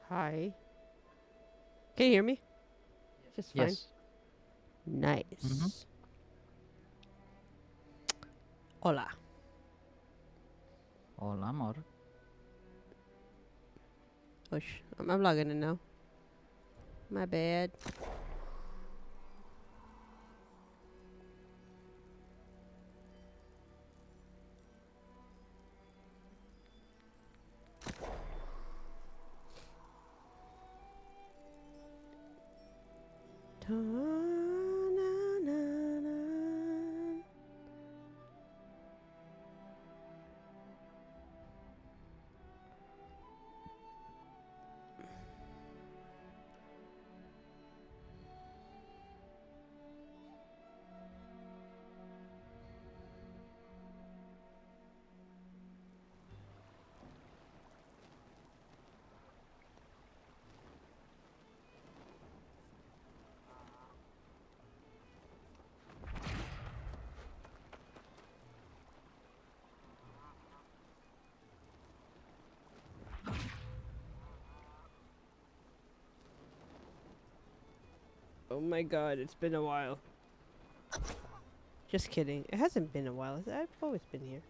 Hi. Can you hear me? Just fine. Yes. Nice. Hola. Hola, amor. Oh, I'm logging in now. My bad. Oh my god, it's been a while. Just kidding. It hasn't been a while. I've always been here.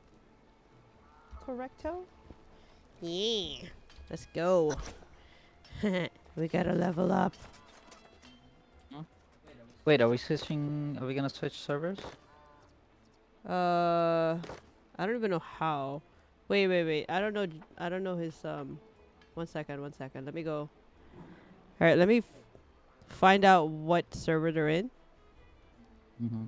Correcto? Yeah. Let's go. We gotta level up. Wait, are we switching? Are we gonna switch servers? I don't even know how. Wait. I don't know. I don't know his. 1 second. 1 second. Let me go. All right. Let me find out what server they're in. Mm-hmm.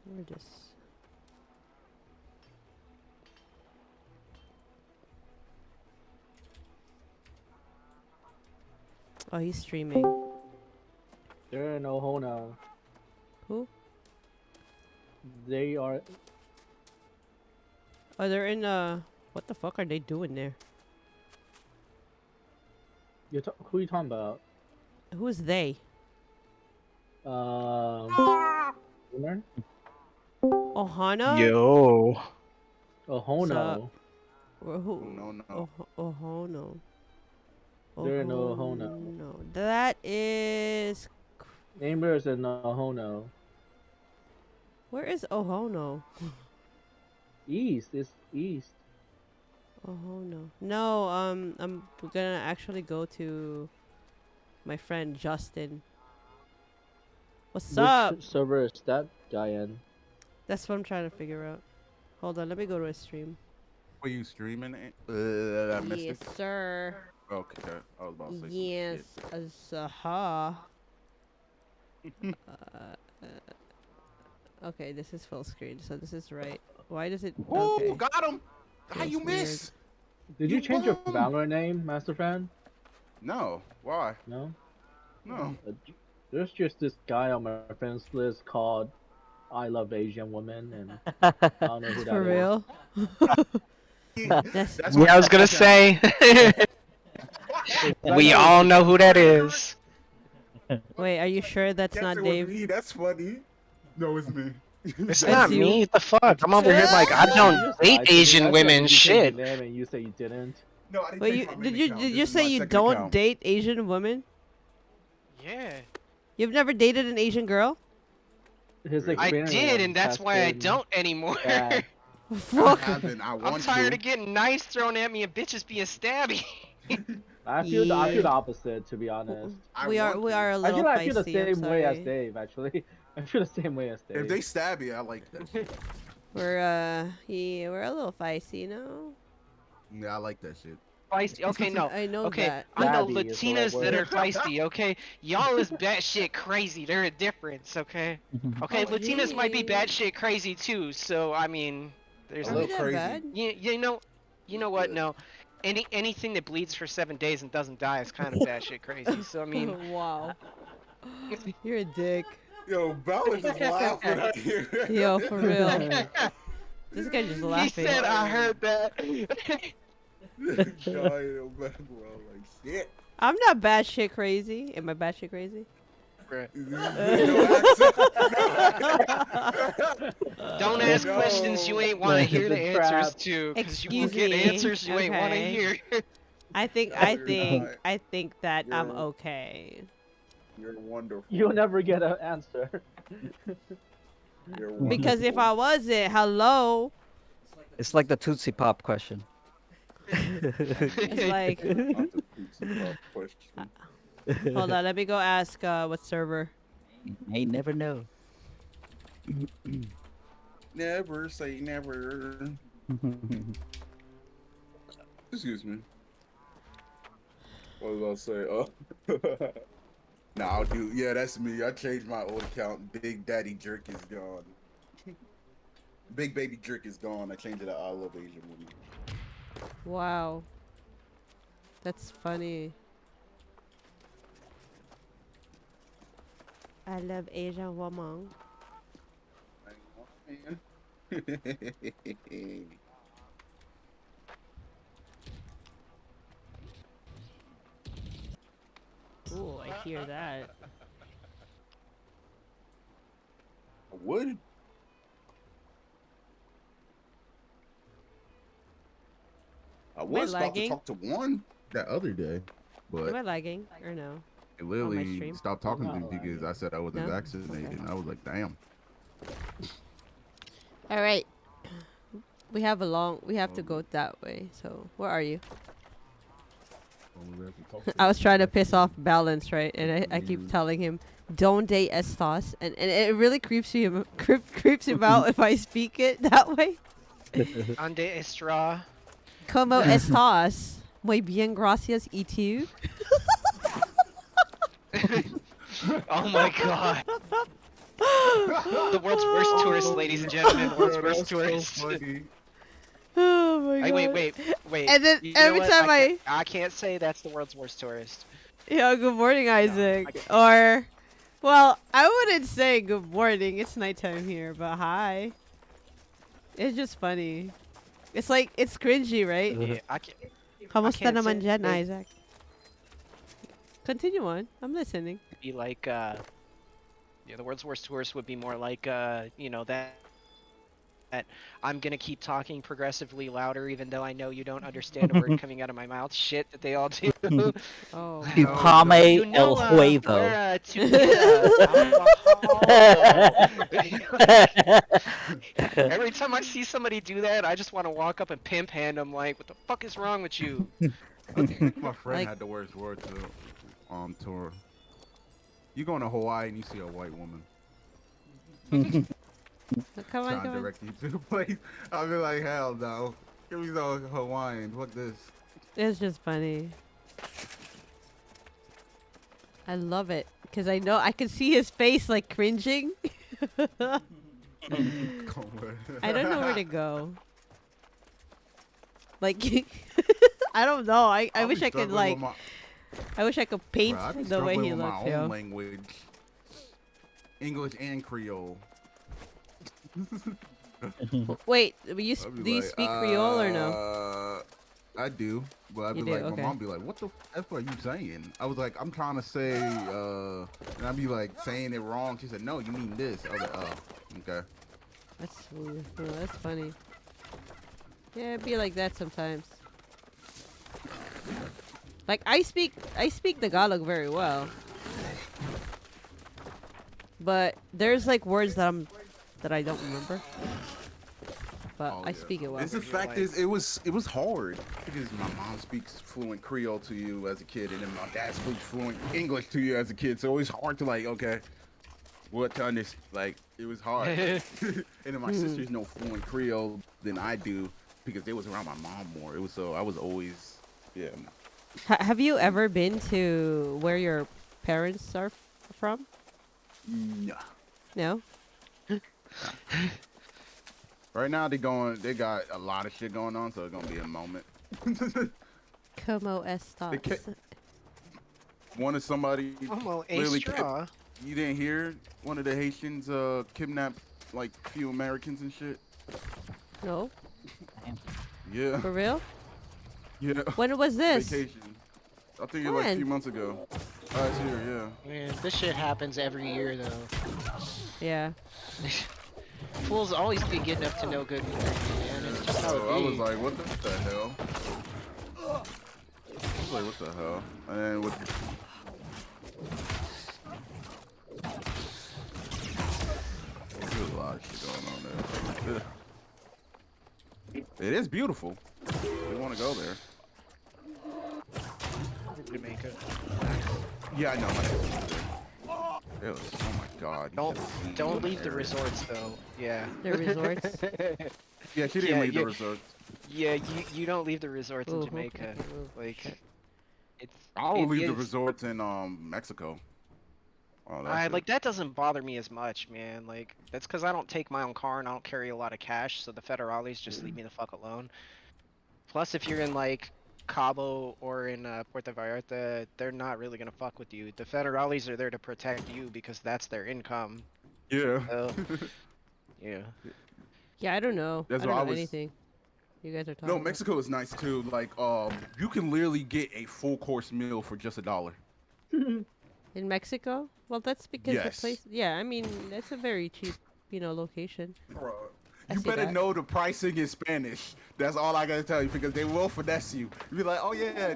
Where this? Oh, he's streaming. They're in Ohona. Who? They are. Oh, they're in. What the fuck are they doing there? Who you talking about? Who's they? Boomer? Ohana? Yo. Sup? Ohono. Who? No. Ohono. They're in Ohono. Ohono. That is. Neighbors in Ohono. Where is Ohono? East. It's east. Ohono. No. I'm gonna actually go to my friend Justin. What's up? Which server is that guy in? That's what I'm trying to figure out. Hold on, let me go to his stream. Were you streaming it? I missed Yes, it. sir. Okay, I was about to say Yes, uh-huh. Okay, this is full screen, so this is right. Why does it? some shit. Okay. Ooh, got him! How Feels you weird. miss? Did you change your bum. Valorant name, Master Fan? No. Why? No. No. There's just this guy on my friends list called I Love Asian Women, and I don't know who that For is. real? That's That's Yeah, I my was gonna account. say. I We know all it's know who that is. Wait, are you sure that's Guess not it was Dave? me. That's funny. No, it's me. It's That's not you. me. What the fuck? I'm over here like I You don't just date lied to me. Asian I feel like women. if you changed your Shit. name and you say you didn't. No, I didn't Wait, change you my did main you account. did This you is say my you second don't account. date Asian women? Yeah. You've never dated an Asian girl? His Really? I did, and experience that's has why I been don't anymore. bad. I Fuck. haven't. I I'm want tired to. of getting nice thrown at me and bitches being stabby. I feel the Yeah. opposite, to be honest. I We are want we to. are a I little feel I feel the feisty. I'm same way as sorry. Dave. Actually, I feel the same way as If Dave. they stab you, I like that shit. We're a little feisty, you know. Yeah, I like that shit. Feisty. Okay, no. I know Okay, that. I know Stabby is the right Latinas that word. are feisty. Okay, y'all is batshit crazy. They're a difference. Okay. Okay, Oh, Latinas might be gee. batshit crazy too. So I mean, A there's Are we little that crazy. bad? you know what? Good. No, anything that bleeds for 7 days and doesn't die is kind of batshit crazy. So I mean, Wow. You're a dick. Yo, Bella just laughing out here. Yo, for real. This guy just he laughing. said I heard that. Dying, bro. Like shit. I'm not batshit crazy. Am I batshit crazy? bruh. No Don't ask questions you ain't want to This hear is the a answers trap. to, because you will Excuse get me. answers you ain't want to Okay. hear. I think No, I you're think not. I think that I'm You're okay. you're wonderful. You'll never get an answer. You're Because if wonderful. I wasn't, hello. It's like the Tootsie Pop question. It's like, Not the Tootsie Pop question. hold on, let me go ask what server. May never know. Never say never. Excuse me. What was I say? Nah, I'll do. Yeah, that's me. I changed my old account. Big Daddy Jerk is gone. Big Baby Jerk is gone. I changed it to I Love Asian Women. Wow, that's funny. I love Asian woman. Man. Ooh, I hear that. I would. I Am I was about to lagging? talk to one that other day, Am but I lagging or no? it On my literally stream? stopped talking to Not me because lagging. I said I wasn't No? vaccinated. Okay. And I was like, damn. All right. We have to Um, go that way. So, where are you? we have to talk to I was trying to piss off vaccinated. Balance, right? And I keep Weird. telling him, don't date Estos. And it really creeps him out if I speak it that way. Ande Estrada. Como estás? Muy bien, gracias. ¿Y tú? Oh my god. The world's worst tourist, ladies and gentlemen. The world's Bro, worst that's so tourist. funny. Oh my god. Wait. And then You know every what? time I can't say that's the world's worst tourist. Yeah, good morning, No, Isaac. Or, well, I wouldn't say good morning. It's nighttime here, but hi. It's just funny. It's like, it's cringy, right? yeah, I can't. Kamusta can't naman say dyan, it. Isaac? Continue on. I'm listening. Be like, yeah, the world's worst tourist would be more like, you know, that I'm gonna keep talking progressively louder even though I know you don't understand a word coming out of my mouth. Shit that they all do. Oh. Chupame You know, el huevo. we're to get alcohol. Every time I see somebody do that, I just want to walk up and pimp hand them like, what the fuck is wrong with you? I think my friend Like- had the worst word to tour. You go to Hawaii and you see a white woman Come on, trying to come on. direct you to the place. I'll be like, hell no. Give me some Hawaiian. Fuck this. It's just funny. I love it. Because I know I can see his face like cringing. I don't know where to go. Like, I don't know. I I'll wish be I could struggling like, with my- I wish I could paint Bro, I be the way struggling he with looks, my own yo. language. English and Creole. Wait, I'd be do you like, speak Creole or no? I do, but I'd You be do? like, Okay. my mom be like, "What the f are you saying?" I was like, "I'm trying to say," and I'd be like saying it wrong. She said, "No, you mean this." I was like, "Oh, okay." That's weird. Oh, that's funny. Yeah, it'd be like that sometimes. Like I speak Tagalog very well. But there's like words that I don't remember. But Oh, I yeah. speak it well. It's the fact is, it was hard because my mom speaks fluent Creole to you as a kid, and then my dad speaks fluent English to you as a kid. So it was hard to like, okay, what to understand. Like it was hard. and then my sisters know fluent Creole than I do because they was around my mom more. It was so I was always, yeah. Have you ever been to where your parents are from? No. No? Right now they got a lot of shit going on, so it's gonna be a moment. Como estas? One of somebody Como literally Estrada. you didn't hear one of the Haitians kidnapped like a few Americans and shit? No? Yeah. For real? Yeah. When was this? Vacation. I think it was like a few When? months ago. Oh, it's here, yeah. Man, this shit happens every year though. Yeah. Fools always be getting up to no good behavior, man. It's just how So I it was be. like, what the hell? I was like, what the hell? And then with there's a lot of shit going on there. It is beautiful. We want to go there. Jamaica. Yeah, I know. It was, oh my god. you Don't should've seen don't the leave the area. resorts though. Yeah. The resorts. Yeah, she didn't Yeah, leave yeah. the resort. Yeah, you don't leave the resorts in Ooh, Jamaica. okay, ooh, Like shit. it's I will it leave the is. resorts in Mexico. Oh, that's I it. like that doesn't bother me as much, man. Like that's because I don't take my own car and I don't carry a lot of cash, so the federales just leave me the fuck alone. Plus, if you're in like Cabo or in Puerto Vallarta, they're not really gonna fuck with you. The federales are there to protect you because that's their income. Yeah. So yeah. Yeah, I don't know. That's I what don't I know was. anything you guys are No, talking about. Mexico is nice too. Like, you can literally get a full course meal for just $1. In Mexico? Well, that's because the place. Yes. Yeah, I mean, that's a very cheap, location. Bro, I you see better that. know the pricing in Spanish. That's all I gotta tell you because they will finesse you. You be like, oh yeah,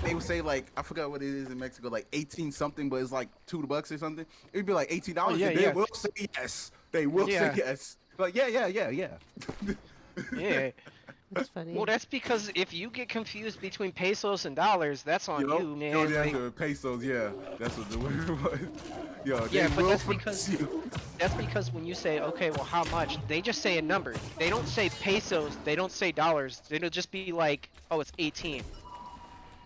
they would say like I forgot what it is in Mexico, like 18 something, but it's like $2 or something. It'd be like $18, Oh yeah, and they yeah, will say yes. They will say yeah, yes. Like yeah. yeah. That's funny. Well, that's because if you get confused between pesos and dollars, that's on Yup. you, Yo, man. yeah, Like, the pesos, yeah. That's what the word was. Yo, they yeah, but will finesse you. that's because when you say, okay, well, how much? They just say a number. They don't say pesos. They don't say dollars. It'll just be like, oh, it's 18.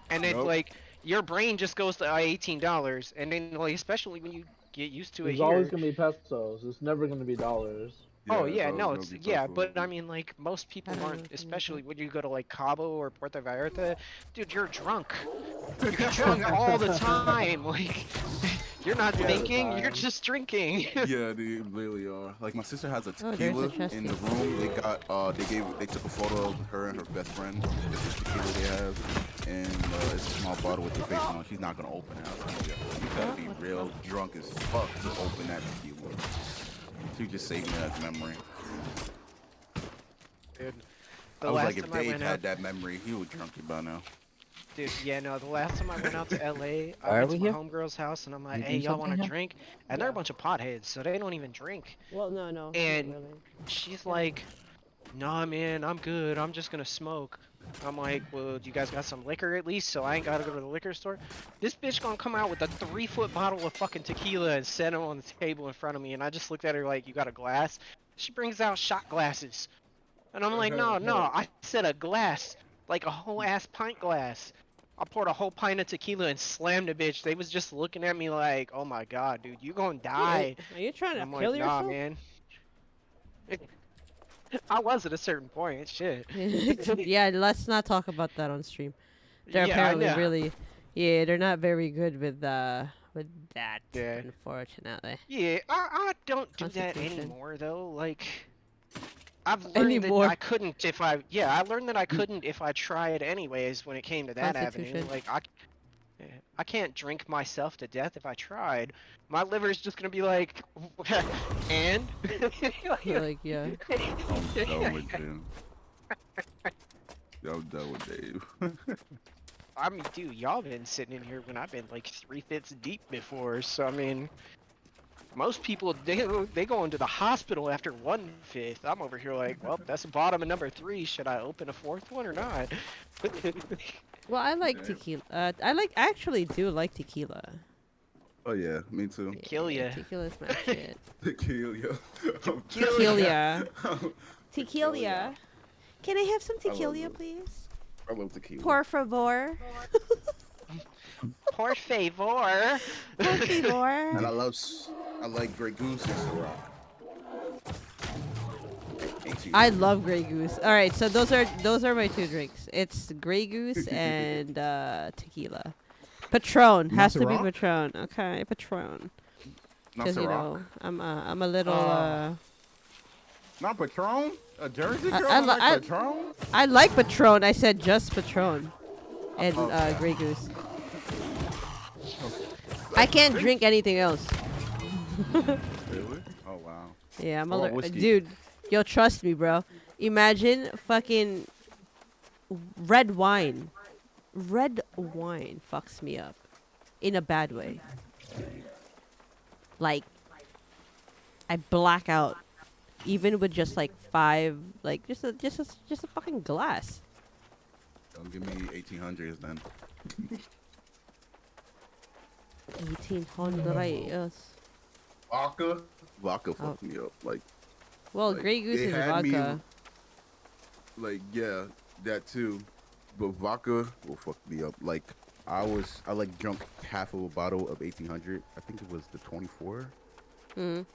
And then Yup. like your brain just goes to $18, and then like especially when you get used to it It's always here. gonna be pesos. It's never gonna be dollars. Oh Yeah, it's yeah, always no, gonna it's be yeah, pesos. but I mean like most I people don't know aren't, what you mean by especially when you go to like Cabo or Puerto Vallarta, dude, you're drunk. You're drunk all the time. Like you're not Yeah. All the thinking, you're time. just drinking. Yeah, they really are. Like my sister has a Oh, there's a tequila chest in the here. room. They took a photo of her and her best friend. This tequila they have, and it's a small bottle with the face on. She's not gonna open it. I was like, yeah, you gotta be real drunk as fuck to open that tequila. She just saved me that memory. Dude, the I was last like, if time I Dave went out, had that memory, he would drunk it by now. dude, yeah, no, the last time I went out to LA, I Why are went we to my here? homegirl's house and I'm like, You hey, doing y'all something want to here? drink? And they're a bunch of potheads, so they don't even drink. Well, no, not And really. she's like, nah, man, I'm good. I'm just gonna smoke. I'm like, well, do you guys got some liquor at least so I ain't gotta go to the liquor store? This bitch gonna come out with a 3-foot bottle of fucking tequila and set him on the table in front of me, and I just looked at her like, you got a glass? She brings out shot glasses. And I'm like, no, no, I said a glass. Like a whole ass pint glass. I poured a whole pint of tequila and slammed the bitch. They was just looking at me like, oh my god, dude, you gonna die. Are you trying And to I'm like, kill nah, yourself? man. I was at a certain point. Shit. Yeah, let's not talk about that on stream. They're Yeah, I apparently know. really, yeah, they're not very good with that. Yeah. Unfortunately. Yeah, I don't do that Constitution. anymore though. Like I've learned that Anymore. I couldn't if I I learned that I couldn't if I tried anyways when it came to that avenue. Constitution. Like I can't drink myself to death if I tried. My liver's just gonna be like, and Like, yeah. I'm done with him. I'm done with Dave. I mean, dude, y'all been sitting in here when I've been like 3/5 deep before. So I mean, most people they go into the hospital after 1/5. I'm over here like, well, that's the bottom of number 3. Should I open a 4th one or not? Well, I like Damn. tequila. I actually do like tequila. Oh yeah, me too. Kill ya. Tequila's my shit. Tequila. Tequila. Tequila. Can I have some I love tequila, it. please? I love tequila. Por favor. Por favor. Por And favor. I like Grey Goose and Ciroc. I love Grey Goose. All right, so those are my 2 drinks. It's Grey Goose and tequila. Patron Not has to be Ciroc? Patron. Okay, Patron. Not Because Ciroc. I'm a little Not Patron? A Jersey I- girl I don't li- like I- Patron? I like Patron. I said just Patron and Okay. Grey Goose. I can't drink anything else. Really? Oh wow. Yeah, I'm What about allergic. whiskey? Dude, yo, trust me, bro. Imagine fucking red wine. Red wine fucks me up in a bad way. Like, I black out even with just like 5, like just a fucking glass. Don't give me 1800s then. 1800, yes. Vodka. Vodka Oh. fucked me up. Like Well, Like, Grey Goose it is had me- vodka. yeah, that too. But vodka will fuck me up. Like I like drunk half of a bottle of 1800. I think it was the 24. Mm.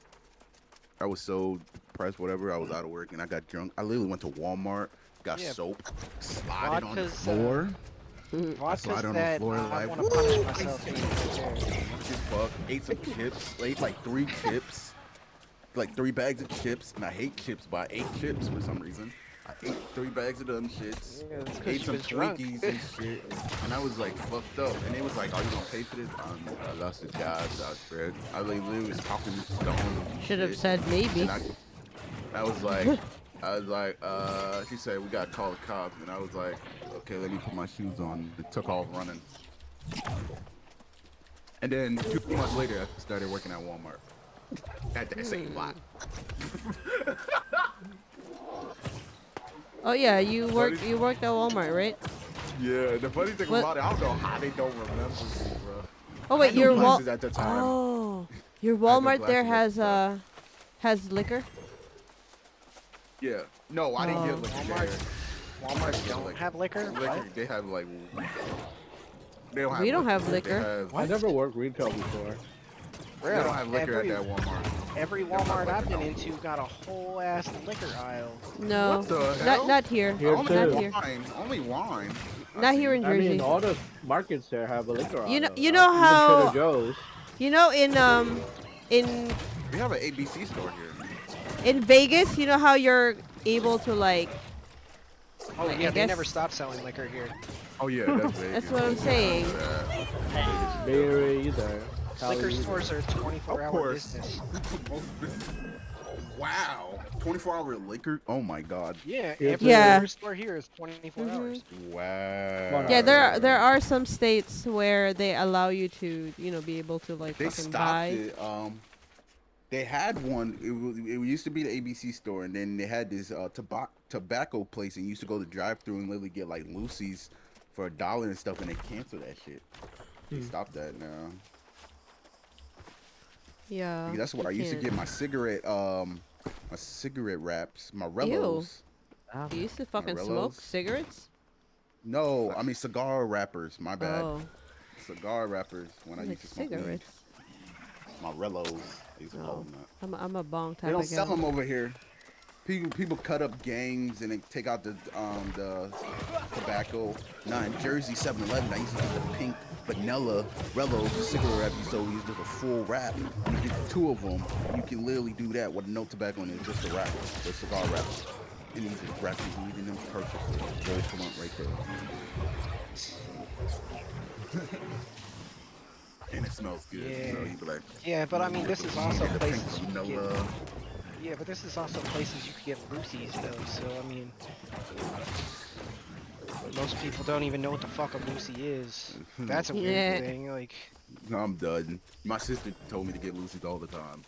I was so depressed, whatever. I was out of work and I got drunk. I literally went to Walmart, got Yeah. soap, slided on the Vodka's, floor. Vodka's slide on the that floor I like, want to punish myself. eating right there. Drunk as fuck. Ate some chips. Ate like 3 chips. Like 3 bags of chips. And I hate chips, but I ate chips for some reason. I ate 3 bags of them shits. Yeah, that's 'cause Ate you some was drunk. Twinkies and shit. And I was like fucked up. And they was like, "Are you gonna pay for this?" I lost the job. I was spread. I like, literally was talking to Stone. and Should have shit. said maybe. And I was like, she said, "We gotta call the cops." And I was like, "Okay, let me put my shoes on." And took off running. And then 2 months later, I started working at Walmart. At that same lot. Oh yeah, you worked at Walmart, right? Yeah, the funny thing What- about it, I don't know how they don't remember me, bro. Oh I wait, had no your glasses Wal. at the time. Oh, your I had no Walmart there glasses at the has liquor. Yeah. No, I didn't Oh. get liquor there. Walmart Yeah, don't like, have liquor? Liquor, they have like. They don't have We don't have They liquor. have- I never worked retail before. They don't have liquor every, at that Walmart. every They don't have Walmart I've liquor, been no. into got a whole ass liquor aisle. No, What the hell? not here. Here Only Not too. here. wine. Only wine. I Not see. here in I mean, Jersey. all the markets there have a liquor You know- aisle. you know Even how- Trader Joe's. You know, in We have an ABC store here. in Vegas, you know how you're able to like. Oh Like, yeah, I they never guess- stopped selling liquor here. Oh yeah, that's Vegas. That's what I'm saying. Bay Area either. Cali Liquor either. stores are a 24-hour Of course. business. Wow. 24-hour liquor? Oh my god. Yeah, Here every too. Yeah. liquor store here is 24 Mhm. hours. Wow. Yeah, there are some states where they allow you to, be able to like They fucking stopped buy. it. They had one. It used to be the ABC store, and then they had this tobacco place, and you used to go to drive-through and literally get like Lucy's for $1 and stuff, and they canceled that shit. They stopped that now. Yeah. That's where I you used to can't. get my cigarette wraps, my Rellos. You used to fucking smoke Morello's. cigarettes? No, I mean cigar wrappers. My bad. Oh, Cigar wrappers when I like used to smoke weed. cigarettes. My Rellos. I used to call Oh. them that. I'm a bong type They don't of sell gal. them over here. People cut up gangs and they take out the tobacco. Now in Jersey 7-Eleven, I used to get the pink vanilla Rellos, the cigarette wrap. So you just a full wrap. You get 2 of them. You can literally do that with no tobacco in it, just a wrap, the cigar wrap. And you just wrap your weed in them perfectly. Full blunt right there. And it smells good. Yeah. So you be like, Yeah, but I mean, this is also the pink places you can get. vanilla. Yeah, but this is also places you can get Lucy's though. So I mean, most people don't even know what the fuck a Lucy is. That's a weird Yeah. thing. Like, I'm done. My sister told me to get Lucy's all the time.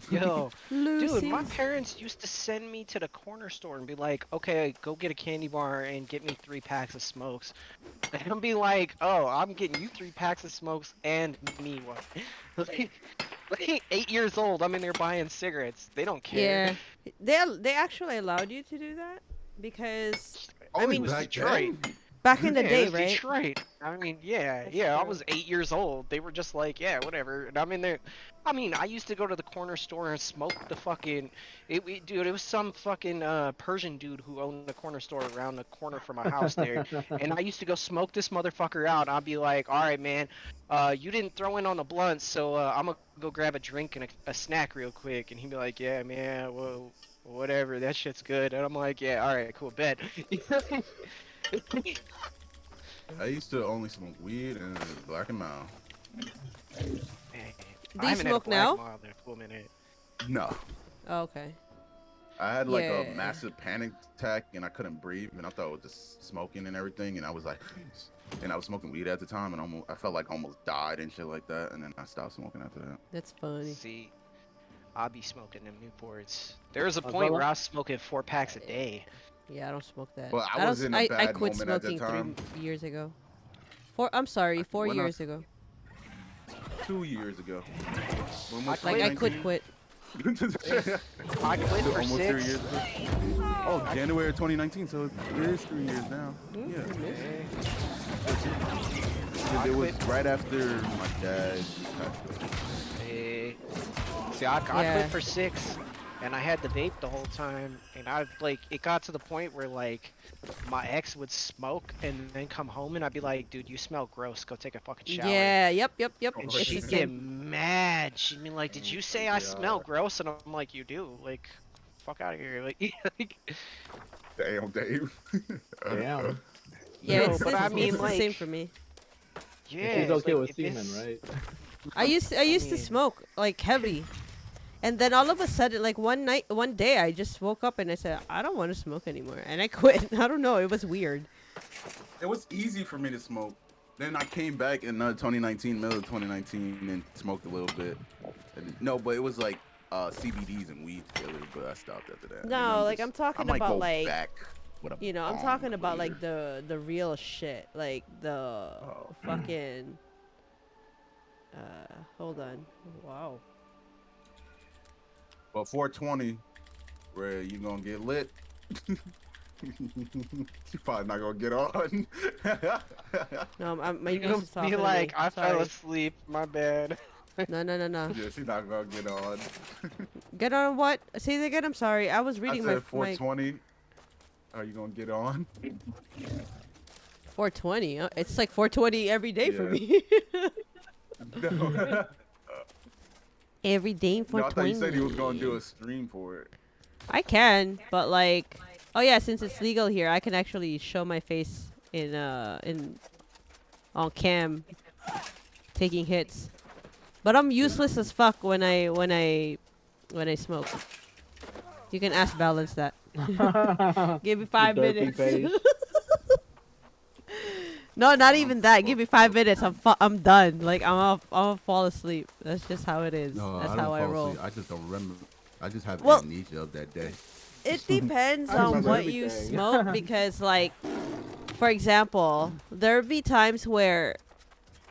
yo, dude, my Lucy's. parents used to send me to the corner store and be like, okay, go get a candy bar and get me 3 packs of smokes. And I'd be like, oh, I'm getting you 3 packs of smokes and me one. Like 8 years old, I'm in there buying cigarettes. They don't care. Yeah. They actually allowed you to do that because I Only mean, back Detroit. then? back in the Yeah, day, it was right? Detroit. I mean, yeah, That's yeah. I true. was 8 years old. They were just like, yeah, whatever. And I'm in there. I mean, I used to go to the corner store and smoke the fucking. Dude, it was some fucking Persian dude who owned the corner store around the corner from my house there. And I used to go smoke this motherfucker out. I'd be like, all right, man, you didn't throw in on the blunts, so I'm gonna go grab a drink and a snack real quick. And he'd be like, yeah, man, well, whatever, that shit's good. And I'm like, yeah, all right, cool, bet. I used to only smoke weed and Black and Mild. Do I you haven't had a smoke black now? moth in a cool minute. No. Oh, okay. I had like a Yeah. massive panic attack and I couldn't breathe and I thought it was just smoking and everything and I was like, and I was smoking weed at the time and I felt like I almost died and shit like that and then I stopped smoking after that. That's funny. See, I'll be smoking them Newports. There was a I point felt where like- I was smoking 4 packs a day. Yeah, I don't smoke that. Well, I don't. was in a I bad quit moment at that smoking time. 3 years ago. I'm sorry, 4 When I years s- ago. 2 years ago. When was Like I quit. 2019? I quit for Almost 6. 3 years ago. Oh, January of 2019, so it is 3 years now. Yeah. Eh, Because it was right after my dad passed away. See, I Yeah. quit for 6, and I had the vape the whole time, and it got to the point where like my ex would smoke and then come home, and I'd be like, dude, you smell gross. Go take a fucking shower. Yeah. Yep. And It's the she'd same. get mad. She'd be like, "Did you say I smell gross?" And I'm like, "You do. Like, fuck out of here." Like, Damn, Dave. Damn. Yeah, No, it's, but it's, I mean, it's the same like- for me. yeah. He's okay like, with if semen, it's- right? I used to mean- smoke like heavy, and then all of a sudden, like one day, I just woke up and I said, I don't want to smoke anymore, and I quit. I don't know. It was weird. It was easy for me to smoke. Then I came back in 2019, middle of 2019, and smoked a little bit. No, but it was like CBDs and weed together, but I stopped after that. And No, like, I'm talking I might about, go like, back with a You know, I'm bomb talking about later. like the real shit, like the Oh. fucking. Hold on. Wow. But 420, where you gonna get lit? You probably not gonna get on. No, my You niece is gonna talking be to like, me. "I fell Sorry. asleep. My bad." No. Yeah, she's not gonna get on. Get on what? Say it again. I'm sorry. I was I reading said my 420. Are you gonna get on? 420. It's like 420 every day for Yeah. me. No. Every day No, I 420. thought you said he was gonna do a stream for it. I can, but like, oh yeah, since it's legal here, I can actually show my face in on cam, taking hits. But I'm useless as fuck when I smoke. You can ask Balance that. Give me 5 Your derpy minutes. face. No, not even that. Give me 5 minutes. I'm done. Like I'll fall asleep. That's just how it is. No, That's I don't how I fall roll. asleep. I just don't remember. I just have Well- amnesia of that day. It depends I on remember what you everything. smoke because, like, for example, there'd be times where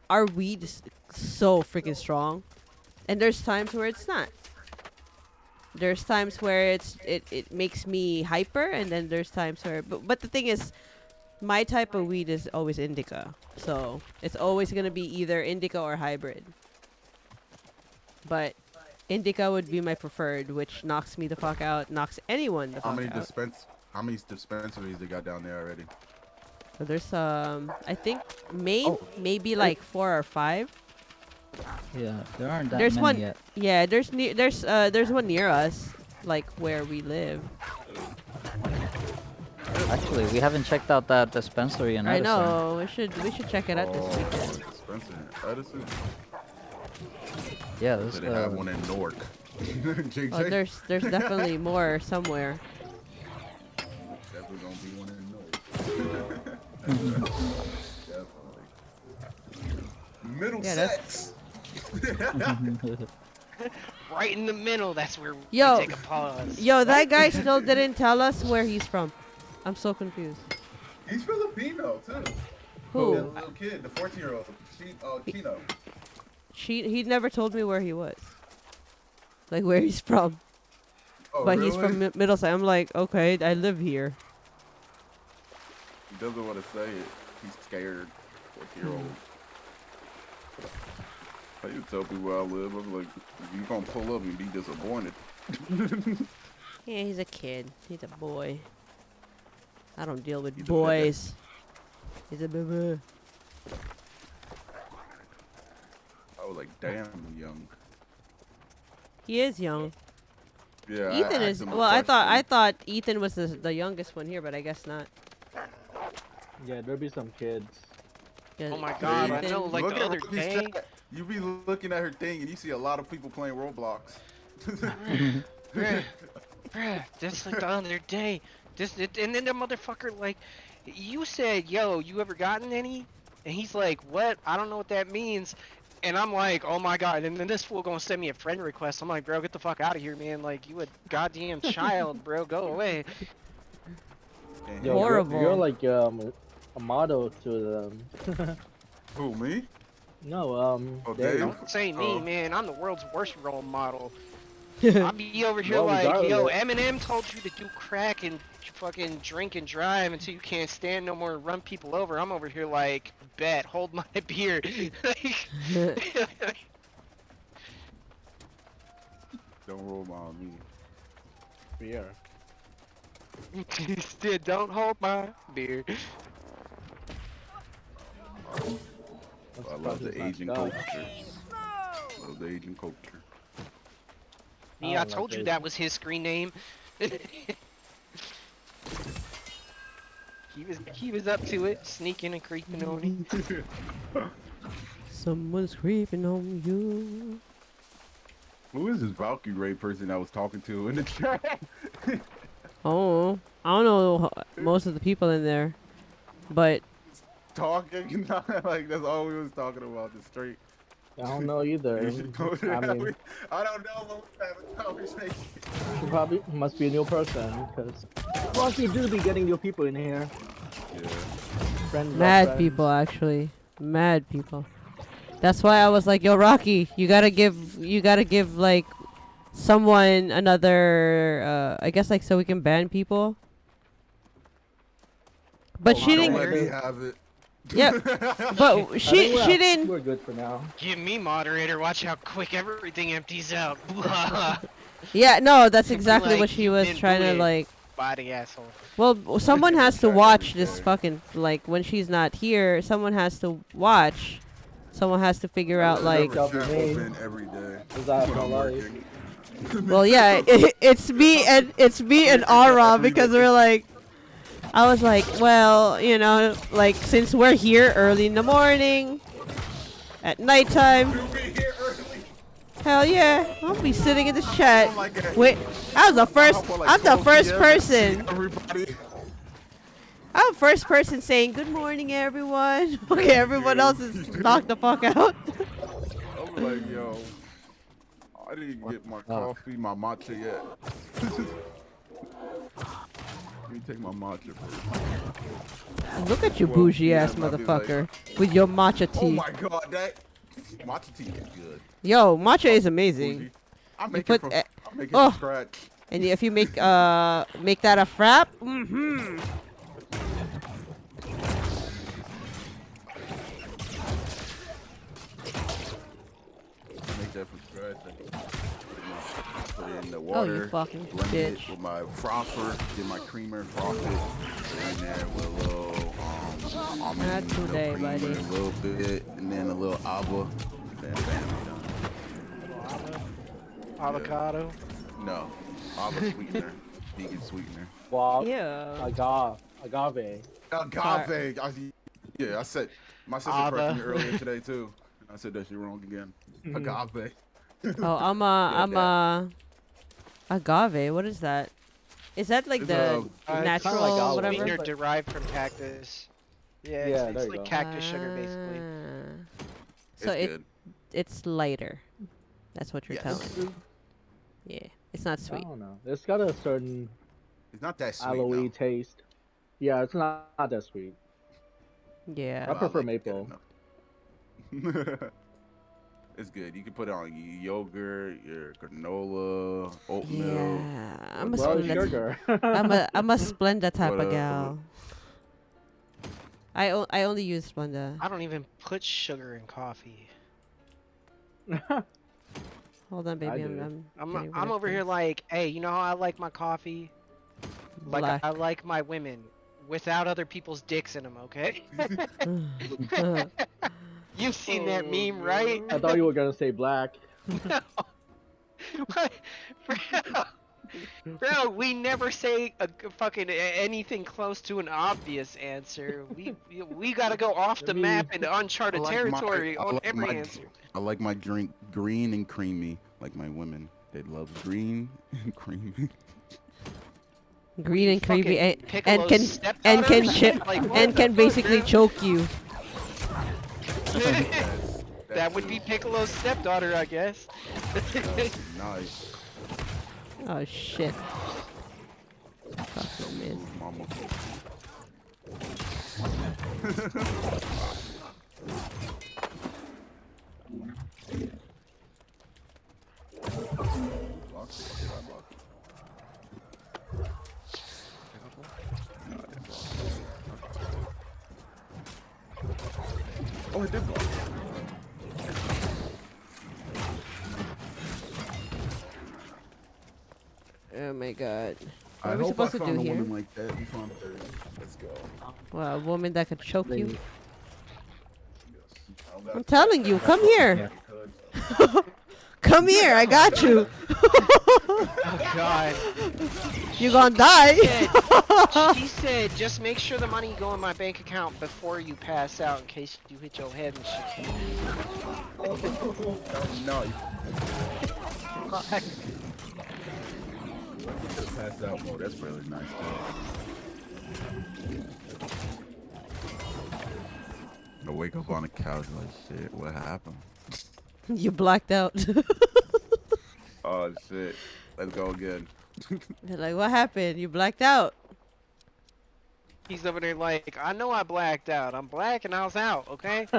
our weed is so freaking strong, and there's times where it's not. There's times where it makes me hyper, and then there's times where but the thing is, my type of weed is always indica, so it's always gonna be either indica or hybrid. But indica would be my preferred, which knocks me the fuck out, knocks anyone the How fuck many out. how many dispensaries they got down there already? So there's I think Maine Oh. maybe like 4 or 5. Yeah, there aren't that There's many one- yet. Yeah, there's one near us, like where we live. Actually, we haven't checked out that dispensary in I Edison. know. We should check it out this weekend. Dispensary in Edison. Yeah, So this they have one in Newark. JJ, Oh, there's definitely more somewhere. definitely gonna be one in Newark. Definitely. Middle Yeah, that's- sex. Right in the middle. That's where Yo. we take a pause. Yo, that guy still didn't tell us where he's from. I'm so confused. He's Filipino too. Who? The little kid, the 14-year-old, Chino. He never told me where he was. Like where he's from. Oh, But really? he's from Middlesex. I'm like, okay, I live here. He doesn't want to say it. He's scared. 14-year-old. I used to tell people where I live. I'm like, you gonna pull up and be disappointed. Yeah, he's a kid. He's a boy. I don't deal with He's a boys. He's a baby. I was like, damn, young. He is young. Yeah. Ethan I is. asked him a Well, I question. thought Ethan was the youngest one here, but I guess not. Yeah, there'll be some kids. Yeah, Oh my Hey, god, I Ethan- know, like look the at other Rooky's day. chat. You be looking at her thing and you see a lot of people playing Roblox. Bruh, bruh, just like the other day. And then the motherfucker, like, you said, yo, you ever gotten any? And he's like, what? I don't know what that means. And I'm like, oh my god. And then this fool gonna send me a friend request. I'm like, bro, get the fuck out of here, man. Like, you a goddamn child, bro. Go away. Can't Yo, hang out. you're Horrible. like a model to them. Who, me? No, Oh, Dave. Dave? Don't say me, Oh. man. I'm the world's worst role model. I be over here Well, like, yo, regardless. Eminem told you to do crack and fucking drink and drive until you can't stand no more and run people over. I'm over here like, bet, hold my beer. Like, Don't roll on me. Beer. Instead, don't hold my beer. That's I love probably the not Asian God. culture. Love the Asian culture. Me, I told you that was his screen name. He was up to it, sneaking and creeping on me. Someone's creeping on you. Who is this Valkyrie person I was talking to in the chat? Oh, I don't know most of the people in there, but Talking? Like, that's all we was talking about, the straight. I don't know either. I mean, I don't know, but we have a conversation. she probably must be a new person because plus you do be getting new people in here. Yeah. Friends, mad friends. people actually, mad people. That's why I was like, yo, Rocky, you gotta give like someone another, I guess like so we can ban people. But Oh, she I Don't don't didn't. let me think- have it. Yeah, but I think she didn't. We're good for now. Give me moderator, watch how quick everything empties out. Yeah, no, that's Be exactly like, what she "You've was been trying to booted." like. Body asshole. Well, someone has to Every watch day. this fucking like when she's not here. Someone has to watch. Someone has to figure out like. That'll be Chat me. open every day. 'Cause I have when no I'm life. working. Well, yeah, it's me and Aura because we're like. I was like, well, you know, like since we're here early in the morning, at nighttime, You'll be here early. hell yeah, I'll be sitting in the chat. I'm like at- Wait, I was the first. I'm like I'm the 12 first PM and see person. Everybody. I'm the first person saying good morning, everyone. Okay, everyone else is knocked the fuck out. I'm like, yo, I didn't get my coffee, my matcha yet. Let me take my matcha first. Look at you, 12 bougie ass PM, I'll be like, motherfucker, with your matcha oh tea. my god, that matcha tea is good. Yo, matcha is Bougie. amazing. I You make put it from, eh, I make it oh. from scratch. And if you make that a frap, Make that from scratch. Put it in the Oh, water. you fucking blend it bitch. with my frother. Get my creamer, froth it. In there with a little almond Not milk today, creamer, buddy. a little bit, and then a little ava. Then bam, done. Avocado. No, ava sweetener, vegan sweetener. Well, Yeah. agave. Agave. Yeah, I said my sister Ava. corrected me earlier today too. I said that shit wrong again. Agave. Oh, agave. What is that? Is that like It's the it's kinda natural like olive. whatever? Sweetener but- derived from cactus. Yeah, Yeah, it's, there it's you like go. cactus sugar, basically. So It's good. it's lighter. That's what you're Yes. telling me. Yeah, it's not I sweet. don't know. It's got a certain It's not that sweet. aloe No. taste. Yeah, it's not that sweet. Yeah. I prefer like it maple. enough. It's good. You can put it on your yogurt, your granola, oatmeal. Yeah. I'm a Well, Splenda. sugar. I'm a Splenda type of Whatever. gal. I only use Splenda. I don't even put sugar in coffee. Hold on, baby. I do. I'm getting rid I'm of over here this. like, hey, you know how I like my coffee? Like Black. I like my women without other people's dicks in them, okay? You've seen that Oh, meme, right? I thought you were gonna say black. No. What? Bro, we never say anything close to an obvious answer. We gotta go off the map into I uncharted like my territory I on like every my answer. I like my drink green and creamy, like my women. They love green and creamy. Green and creepy, Fucking and Piccolo's can and stepdaughter? can chip Like what and the can fuck, basically bro? choke you. That's, That would be Piccolo's stepdaughter, I guess. nice. Oh shit! Fucking miss. Move, mama. Blocked it. Did I block it? Did I block it? No, I didn't block it. Oh, I did block it. Oh my god. What I are we hope I supposed to do found a here? woman like that before I'm 30. Let's go. Well, a woman that could choke you. Please. Yes. I don't got I'm telling you, come here. Yeah. Come here, I got you. Oh god. You gonna die. She said, just make sure the money go in my bank account before you pass out in case you hit your head and shit. No. Pass out. Oh, that's really nice. I wake up on the couch like, shit, what happened? You blacked out. Oh, shit. Let's go again. They're like, what happened? You blacked out. He's over there like, I know I blacked out. I'm black and I was out, okay? Oh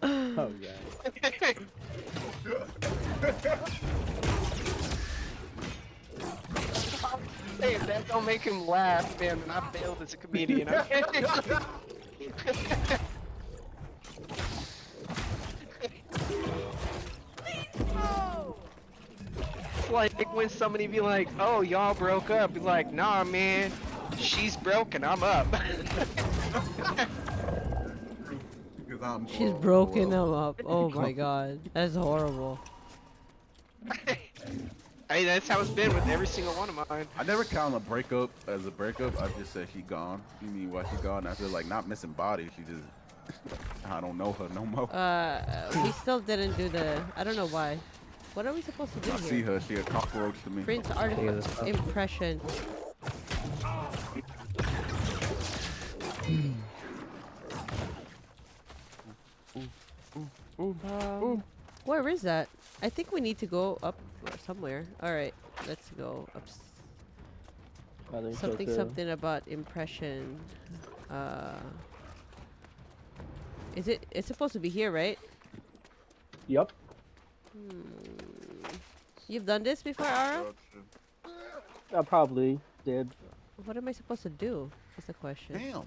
god. Hey, if that don't make him laugh, man, then I failed as a comedian, okay? It's like when somebody be like, oh, y'all broke up. Be like, nah, man, she's broken, I'm up. Because I'm She's broke. broken Well, them up. Oh my god. That's horrible. Hey, that's how it's been with every single one of mine. I never count a breakup as a breakup. I just said she gone. You mean why she gone? I feel like not missing body. She just, I don't know her no more. We still didn't do the. I don't know why. What are we supposed to do I here? see her. She a cockroach to me. Print this artifact stuff. impression. Where is that? I think we need to go up somewhere. All right, let's go up. I think so Something too. something about impression. Is it? It's supposed to be here, right? Yup. You've done this before, Ara? I probably did. What am I supposed to do? Is the question. Damn.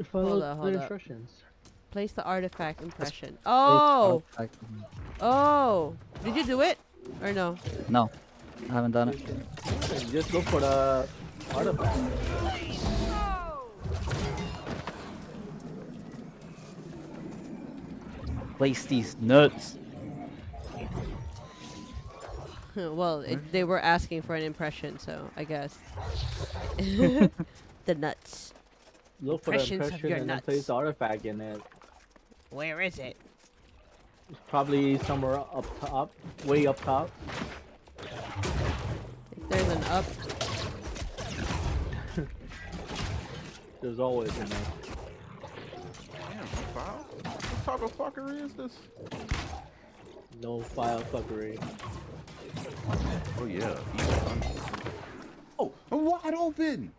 Follow up, the hold up. instructions. Place the artifact impression. Oh, Like, oh. Did you do it or no? no, I haven't done it. And just look for the artifact. Place these nuts. Well, they were asking for an impression, so I guess. The nuts. Look for the Impressions of impression your and then nuts. place the artifact in it. Where is it? It's probably somewhere up top, way up top. If there's an up. There's always in there. Damn, foul? What type of fuckery is this? No file fuckery. Oh yeah. Oh, wide open.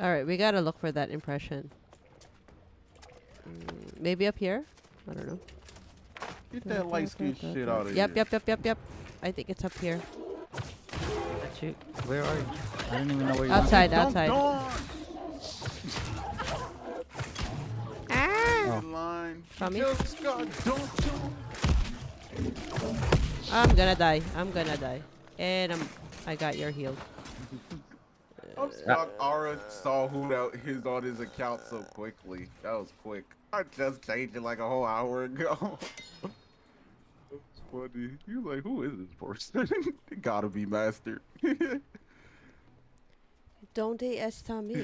All right, we gotta look for that impression. Maybe up here. I don't know. Get that light skin shit out of Yep, here. yep. I think it's up here. That's you. Where are you? I don't even know where you Outside, Don't outside. dawn. Ah! Oh. Line. From me? Just got dunked on. I'm gonna die. And I got your healed. I'm shocked Aura saw who that his on his account so quickly. That was quick. I just changed it like a whole hour ago. funny. You like, who is this person? It gotta be Master. Donde está mi?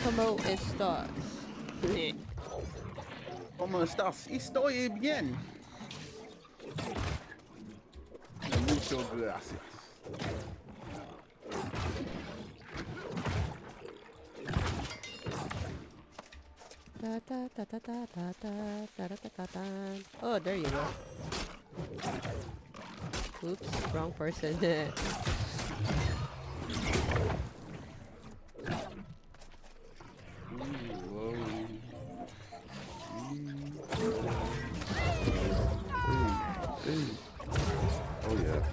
¿Cómo estás? ¿Cómo estás? Estoy bien. Muchas gracias. Da, da, da, da, da, da, da, da, da, da, da. Oh, there you go. Oops, wrong person. Oh yeah.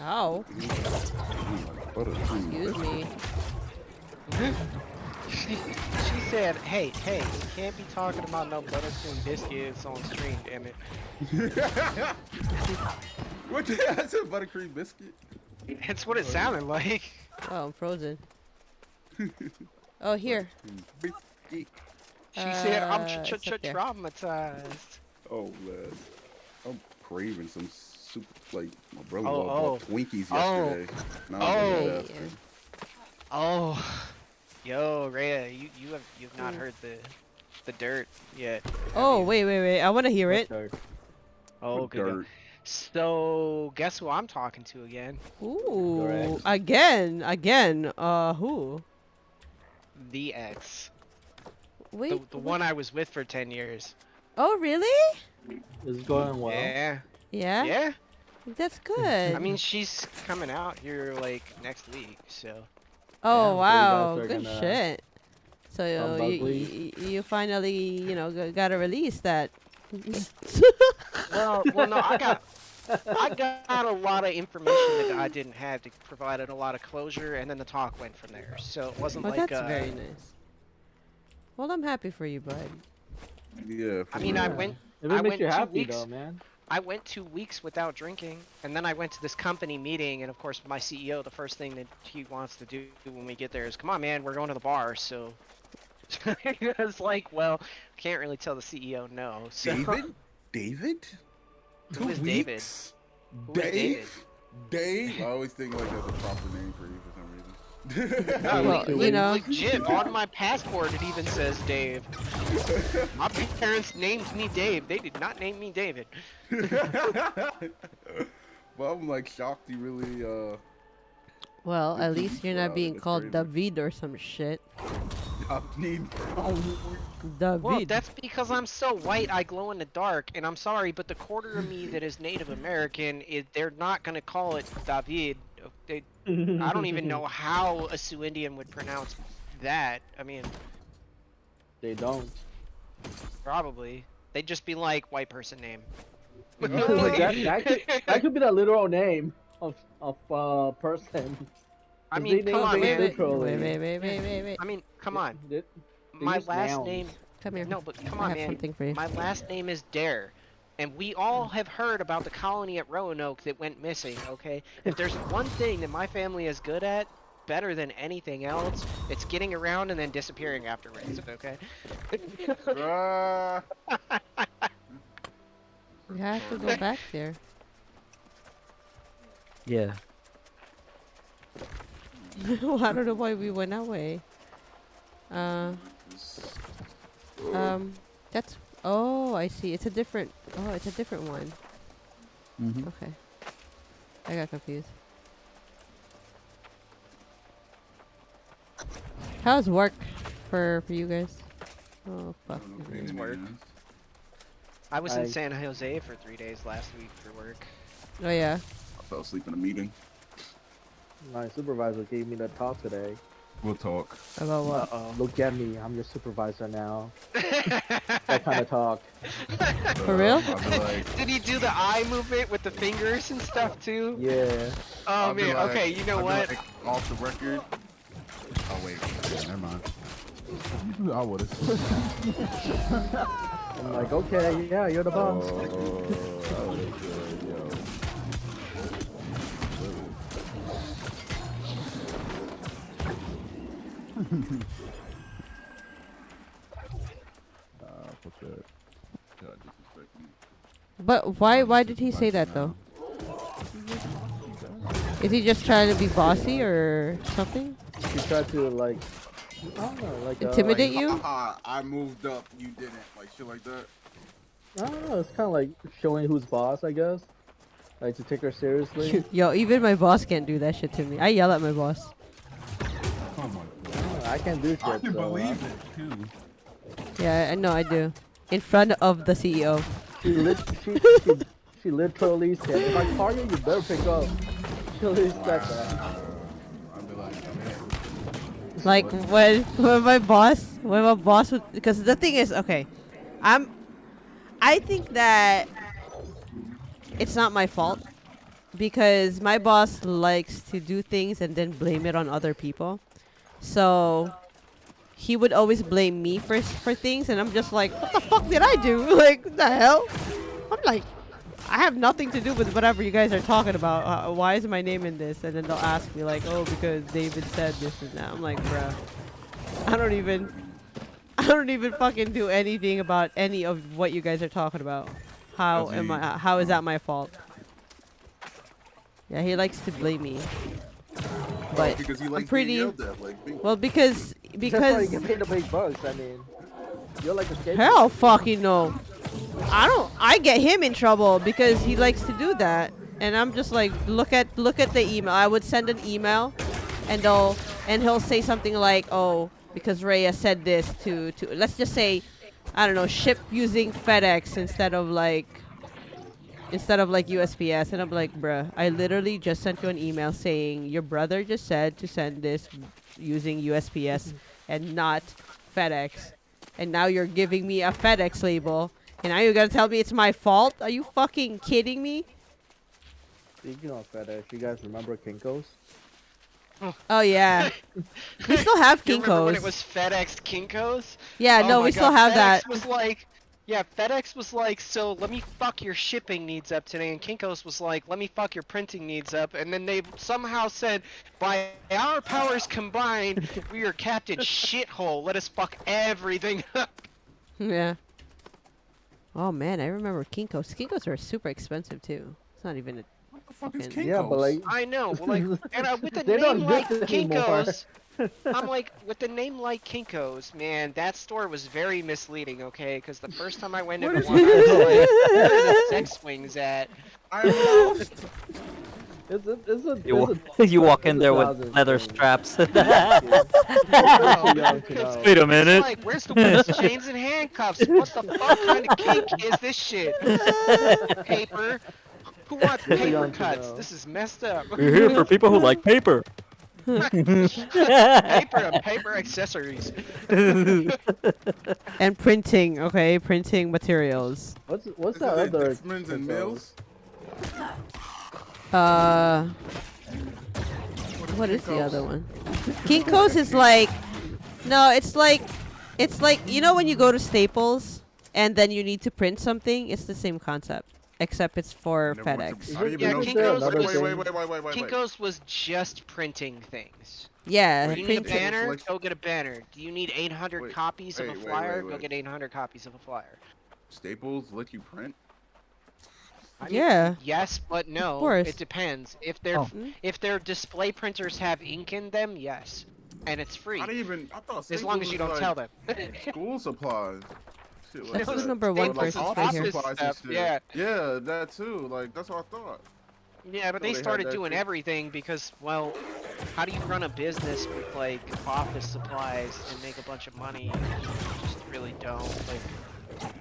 Ow. Buttercream. Excuse me. She said, hey, you can't be talking about no buttercream biscuits on stream, damn it. What? That's a buttercream biscuit. That's what it sounded like. Oh, I'm frozen. Oh, here. Biscuit. She said, I'm It's up there. traumatized. Oh man, I'm craving some super. Like my brother Oh, bought Twinkies yesterday. And I was like, Oh. bastard. Oh, yo, Rhea, you've not heard the dirt yet. have Oh, you? wait. I want to hear it. Dirt. Oh, What good. dirt? So, guess who I'm talking to again? Ooh. ex. Again. Who? The ex. Wait. The one I was with for 10 years. Oh, really? Is it going well? Yeah. Yeah? Yeah. That's good. I mean, she's coming out here like next week, so. Oh, Yeah, so you wow. guys are Good gonna shit. So come you finally, got to release that. Well, no, I got a lot of information that I didn't have to provided a lot of closure, and then the talk went from there. So it wasn't Well, like that's very nice. Well, I'm happy for you, bud. Yeah. I for mean, real. I Yeah. went. If I it makes went you 2 happy weeks. though, man. I went 2 weeks without drinking, and then I went to this company meeting, and of course, my CEO, the first thing that he wants to do when we get there is, "Come on, man, we're going to the bar." So I was like, "Well, can't really tell the CEO no." So David? Who is David? Weeks? Who is David? Dave? I always think like that's a proper name for you for some reason. No, Well, Two you know. legit, on my passport it even says Dave. My parents named me Dave. They did not name me David. Well, I'm like shocked you really Well, did at 2 least weeks you're not without it. being That's called crazy. David or some shit. I need David. Well, that's because I'm so white I glow in the dark, and I'm sorry, but the quarter of me that is Native American, they're not gonna call it David. I don't even know how a Sioux Indian would pronounce that. I mean, They don't. probably. They'd just be like, white person name. that could be the literal name of person. I 'Cause mean, they come name on, things man. literally. Wait. I mean, come on. They My use last nouns. name. Come here. No, but come I on, have man. something for you. My last name is Dare. And we all have heard about the colony at Roanoke that went missing, okay? If there's one thing that my family is good at, better than anything else, it's getting around and then disappearing afterwards, okay? We have to go back there. Yeah. Well, I don't know why we went that way. That's. Oh, I see. It's a different. Oh, it's a different one. Mm-hmm. Okay. I got confused. How's work for you guys? Oh fuck. It's work. I was in San Jose for 3 days last week for work. Oh yeah. I fell asleep in a meeting. My supervisor gave me the talk today. We'll talk. About what? Uh-oh. Look at me, I'm your supervisor now. That kind of talk. For real? I'll be like, Did he do the eye movement with the fingers and stuff too? Yeah. Oh I'll be man, like- okay, you know I'll be what? like, off the record. Oh wait, yeah, never mind. I would have. I'm like, okay, yeah, you're the boss. disrespect me. But why did he say that though? Is he just trying to be bossy or something? He tried to like, I don't know, like Intimidate you? Haha, I moved up, you didn't. Like shit like that. I don't know. It's kind of like showing who's boss, I guess. Like to take her seriously. Yo, even my boss can't do that shit to me. I yell at my boss. Come on. I can't do shit. I can so, believe it too. Yeah, I know I do. In front of the CEO. She literally said, "If I call you, you better pick up." She literally said that. I'd be like, man. Like when my boss would, because the thing is, okay, I think that it's not my fault because my boss likes to do things and then blame it on other people. So he would always blame me for things, and I'm just like, what the fuck did I do? Like, what the hell? I'm like, I have nothing to do with whatever you guys are talking about. Why is my name in this? And then they'll ask me like, oh, because David said this and that. I'm like, bruh, I don't even fucking do anything about any of what you guys are talking about. How is that my fault? Yeah, he likes to blame me. But Because he I'm likes pretty being yelled at, like me. well because That's why you get paid the big bucks. I mean, you're like a scapegoat. hell fucking no. I get him in trouble because he likes to do that. And I'm just like, look at the email. I would send an email and he'll say something like, oh, because Rhea said this to let's just say, I don't know, ship using FedEx instead of like USPS. And I'm like, bruh, I literally just sent you an email saying your brother just said to send this using USPS and not FedEx. And now you're giving me a FedEx label. And now you're going to tell me it's my fault? Are you fucking kidding me? Speaking of FedEx, you guys remember Kinko's? Oh, yeah. We still have You remember when it Kinko's. was FedEx Kinko's? Yeah, Oh no, my we God, still have FedEx that. was like, yeah, FedEx was like, so let me fuck your shipping needs up today, and Kinko's was like, let me fuck your printing needs up, and then they somehow said, by our powers combined, we are Captain Shithole. Let us fuck everything up. Yeah. Oh, man, I remember Kinko's. Kinko's are super expensive, too. It's not even a What the fuck is fucking- Kinko's? Yeah, but like, I know, well, like, and with a They don't name like exist anymore. Kinko's, I'm like, with a name like Kinko's, man, that store was very misleading, okay? Because the first time I went What into is one, I was like, where are the sex swings at? I am lost. You walk in it's a there with thousand leather things. straps. Too young to know. Wait a It's minute. like, where's the whips, chains, and handcuffs? What the fuck kind of kink is this shit? Paper? Who wants Too paper young to cuts? know. This is messed up. We're here for people who like paper. Paper and paper accessories. And printing, okay? Printing materials. What's This that is it, other? Dixmans and Kinko's? Mills. What is the Kinko's? other one? Kinko's is like, no, it's like, you know when you go to Staples and then you need to print something? It's the same concept, except it's for Never went FedEx. to- I didn't even Yeah, know. Kinko's another was thing? Wait. Kinko's was just printing things. Yeah, Do you need a Printing. banner? Like- Go get a banner. Do you need 800 Wait, copies of a wait, flyer? wait. Go get 800 copies of a flyer. Staples let you print? I mean, Yeah. yes, but no. course. It depends. If Oh. their display printers have ink in them, yes, and it's free I thought as long as you don't was tell like them. school supplies. Shit like That's No, the that. number one Or, like, person office right here. supplies and Stuff, shit. yeah. Yeah, that too. Like that's what I thought. Yeah, but So they they had started that doing too. everything because, well, how do you run a business with like office supplies and make a bunch of money? You just really don't. Like,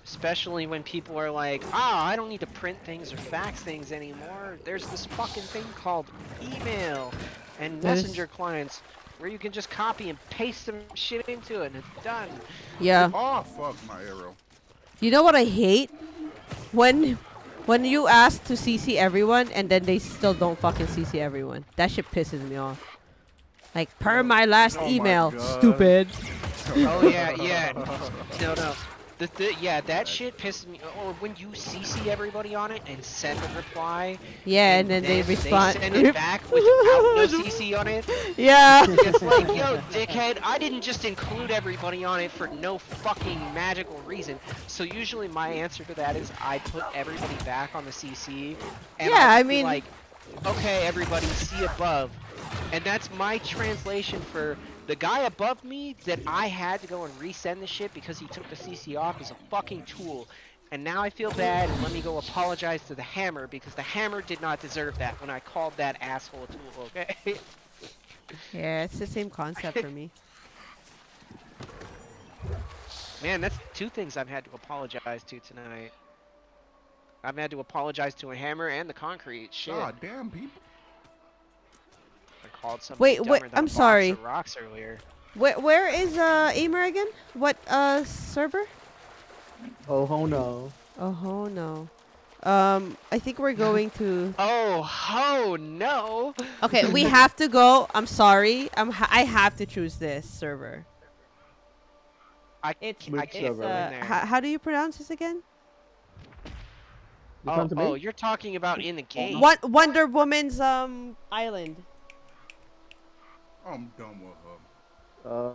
especially when people are like, I don't need to print things or fax things anymore. There's this fucking thing called email and That is- messenger clients where you can just copy and paste some shit into it and it's done. Yeah. Oh fuck my arrow. You know what I hate? When you ask to CC everyone and then they still don't fucking CC everyone. That shit pisses me off. Like, per my last Oh my email, God. stupid. Oh yeah. No. Yeah, that shit pisses me. Or when you CC everybody on it and send a reply, Yeah, and then they they respond. send it back without no CC on it. Yeah. It's like, yo, dickhead, I didn't just include everybody on it for no fucking magical reason. So usually my answer to that is I put everybody back on the CC, and Yeah, I'll I just be mean- like, okay, everybody, see above. And that's my translation for the guy above me that I had to go and resend the shit because he took the CC off is a fucking tool. And now I feel bad, and let me go apologize to the hammer because the hammer did not deserve that when I called that asshole a tool, okay? Yeah, it's the same concept for me. Man, that's two things I've had to apologize to tonight. I've had to apologize to a hammer and the concrete. Shit. God damn people. I called somebody Wait, dumber than I'm a box sorry. of rocks earlier. Where is Aimer again? What server? Oh no. Oh no. I think we're going to. Oh no! Okay, we have to go. I'm sorry. I have to choose this server. It's Which can't server? go in there. how do you pronounce this again? This one to me? Oh, you're talking about in the game. Wonder Woman's island. I'm done with her. Uh,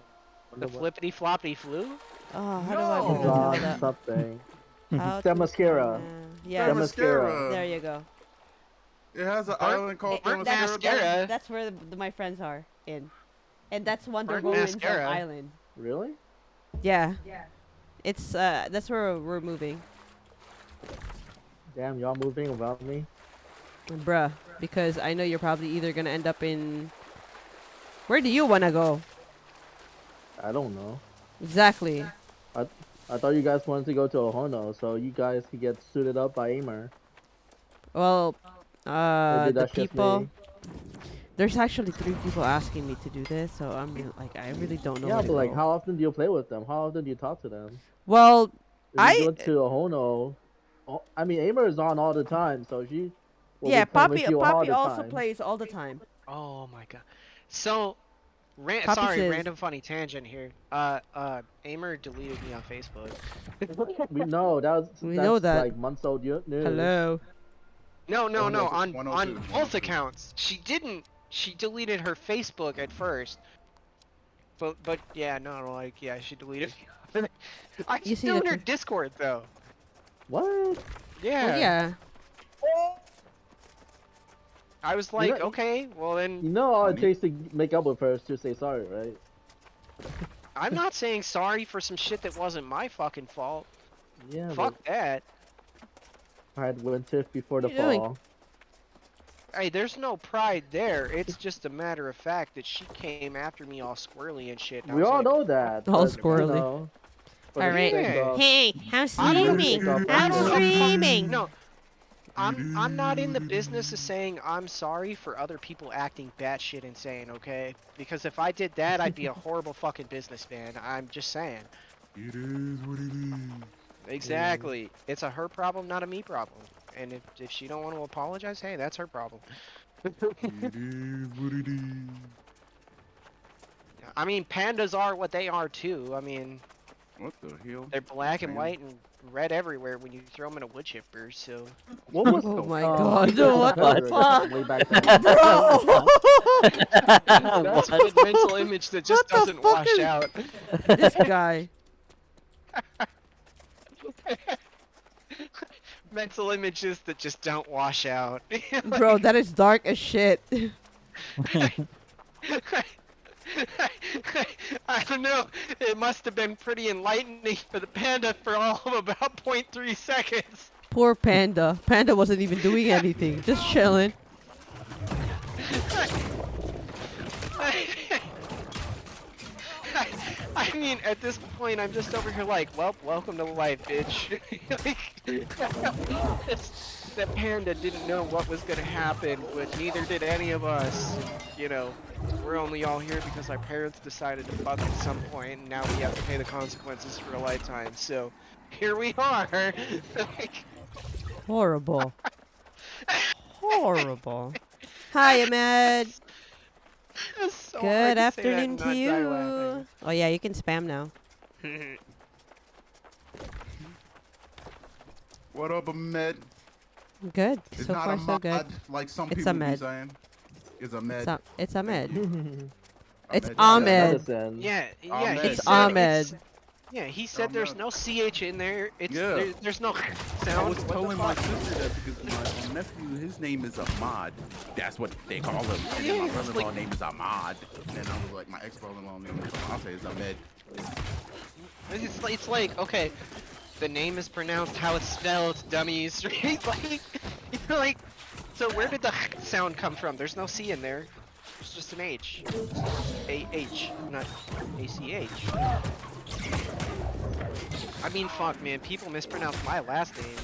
The flippity floppity flu? Oh, how do I No. pronounce God, that? something. How to Themyscira. pronounce- Yeah, Themyscira. there you go. It has an Burnt- island called burnt Themyscira. mascara. That's where my friends are in, and that's Wonder Burnt Woman's mascara. island. Really? Yeah. It's that's where we're moving, Damn, y'all moving without me? bruh. Because I know you're probably either gonna end up in. Where do you wanna go? I don't know. Exactly. I thought you guys wanted to go to Ohono, so you guys could get suited up by Aimer. Well, Maybe the that's just people. me. There's actually 3 people asking me to do this, so I really don't know Yeah, where to but like, go. how often do you play with them? How often do you talk to them? Well, If you go to Ohono, I mean, Aimer is on all the time, so she will yeah, be playing Poppy with you all Poppy the also time. plays all the time. Oh my god. So, Poppy sorry, says- random funny tangent here. Aimer deleted me on Facebook. We know that's We know that. like months old news. Hello. No, Oh, on 102, both 102. accounts. She didn't. She deleted her Facebook at first. But yeah, no, like yeah, she deleted me. I'm You see still in that her too. Discord though. What? Yeah. Well, yeah. I was You like, know- okay, well You then know all it Me- takes to make up with her is to say sorry, right? I'm not saying sorry for some shit that wasn't my fucking fault. Yeah, Fuck that. but I had winter before the What are you doing? fall. Hey, there's no pride there. It's just a matter of fact that she came after me all squirrely and shit. And I We was all like, know that. All but, squirrely. You know, for All the right. sake Yeah. of- Hey, I'm I don't streaming. give a I'm fuck. streaming. No, I'm not in the business of saying I'm sorry for other people acting batshit insane, okay? Because if I did that, I'd be a horrible fucking businessman. I'm just saying. It is what it is. Exactly. It's a her problem, not a me problem. And if she don't want to apologize, hey, that's her problem. It is what it is. I mean, pandas are what they are too. I mean, What the hell? they're black and Sam? white and red everywhere when you throw them in a wood chipper. So What was Oh my uh, god, what what was the the fuck? way back then? Bro! that's a good mental image that just What the doesn't fuck wash is- out. This guy. Mental images that just don't wash out. Bro, that is dark as shit. I don't know. It must have been pretty enlightening for the panda for all of about 0.3 seconds. Poor Panda. Panda wasn't even doing anything. Just chilling. I mean, at this point, I'm just over here like, well, welcome to life, bitch. That panda didn't know what was gonna happen, but neither did any of us. You know, we're only all here because our parents decided to fuck at some point, and now we have to pay the consequences for a lifetime. So, here we are. Like, Horrible. Horrible. Hi, Ahmed. it's so hard Good to say that afternoon and to not die you. laughing. Oh yeah, you can spam now. What up, Ahmed? Good. It's So not far, a so mod, good. like some It's people be Ahmed. saying. It's It's Ahmed. It's Thank Ahmed. you. It's Ahmed Yeah, Ahmed. Shahid. medicine. Yeah, he It's Ahmed, said yeah. it's. Ahmed. Yeah, he said there's Ahmed. no ch in there. It's Yeah. there's no I sound. was What the telling my fuck? sister that because my nephew, his name is Ahmad. That's what they call him. And then my Yeah, it's brother-in-law like name is Ahmad. And then I was like, my ex-brother-in-law name is I'll say is Ahmed. it's like okay, the name is pronounced how it's spelled, dummies. Right? Like you're like, so where did the sound come from? There's no c in there. It's just an h. A h, not ach. I mean, fuck, man. People mispronounce my last name.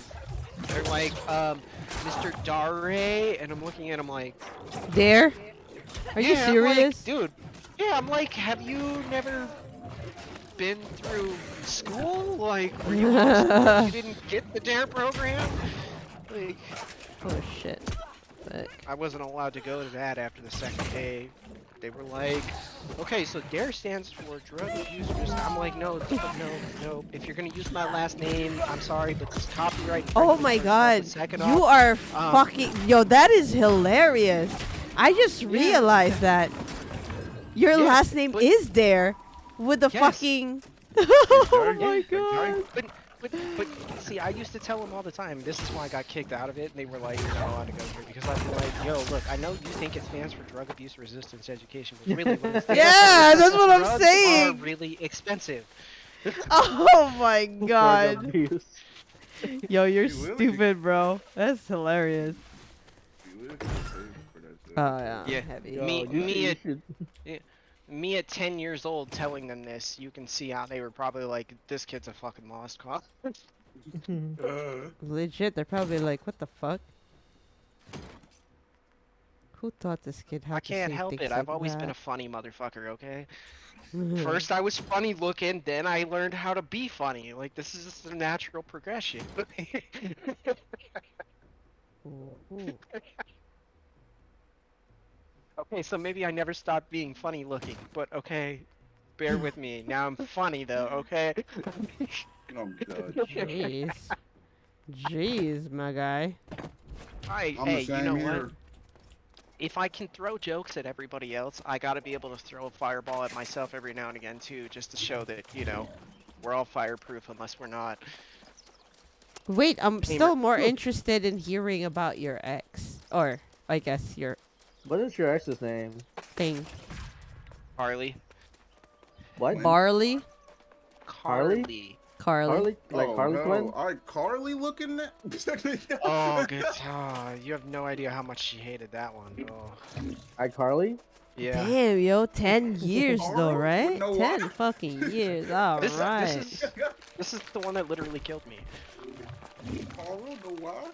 They're like, Mr. Dare, and I'm looking at him like, Dare? Are you yeah, I'm like, serious? dude. Yeah, I'm like, have you never been through school? Like, were you homeschooled? You didn't get the Dare program? Like, Oh shit. Fuck. I wasn't allowed to go to that after the second day. They were like, okay, so DARE stands for Drug Abuse Resistance. I'm like, no, no. If you're gonna use my last name, I'm sorry, but this copyright. Oh infringement, my first off, god. and second You off, are fucking. Yo, that is hilarious. I just Yeah. realized that your Yeah, last name but- is Dare with the Yes. fucking. Oh Yeah, my like, god. but see, I used to tell them all the time. This is why I got kicked out of it, and they were like, "You're not allowed to go here," because I'd be like, "Yo, look, I know you think it stands for Drug Abuse Resistance Education, but really, what it stands Yeah, for is that's what I'm drugs saying. Are really expensive." Oh my Drug god. abuse. Yo, you're You really- stupid, bro. That's hilarious. You really gotta save for that shit. Oh yeah. Yeah. Heavy. Yo, Me- you me should- you should- Me at 10 years old telling them this, you can see how they were probably like, "This kid's a fucking lost cause." Legit, they're probably like, what the fuck? Who taught this kid how I to can't say help things it. like I've always been a that? funny motherfucker, okay? First I was funny looking, then I learned how to be funny. Like, this is just a natural progression. Ooh, ooh. Okay, so maybe I never stopped being funny looking, but okay, bear with me. Now I'm funny though, okay? Oh god. Jeez. Jeez, my guy. Alright, I'm hey, the you same know here. what? If I can throw jokes at everybody else, I gotta be able to throw a fireball at myself every now and again too, just to show that, you know, we're all fireproof unless we're not. Wait, I'm Gamer. still more interested in hearing about your ex. Or, I guess, your What is your ex's name? thing. Harley. What? When- Barley? Harley? Carly. Carly. Harley? Like Oh, Harley no. Quinn? Alright, Carly looking at. Oh, good. Oh, you have no idea how much she hated that one. Oh, iCarly? yeah. Damn, yo, 10 years though, Carl? right? No, 10 what? fucking years. This Alright. this is the one that literally killed me. Carl, no why?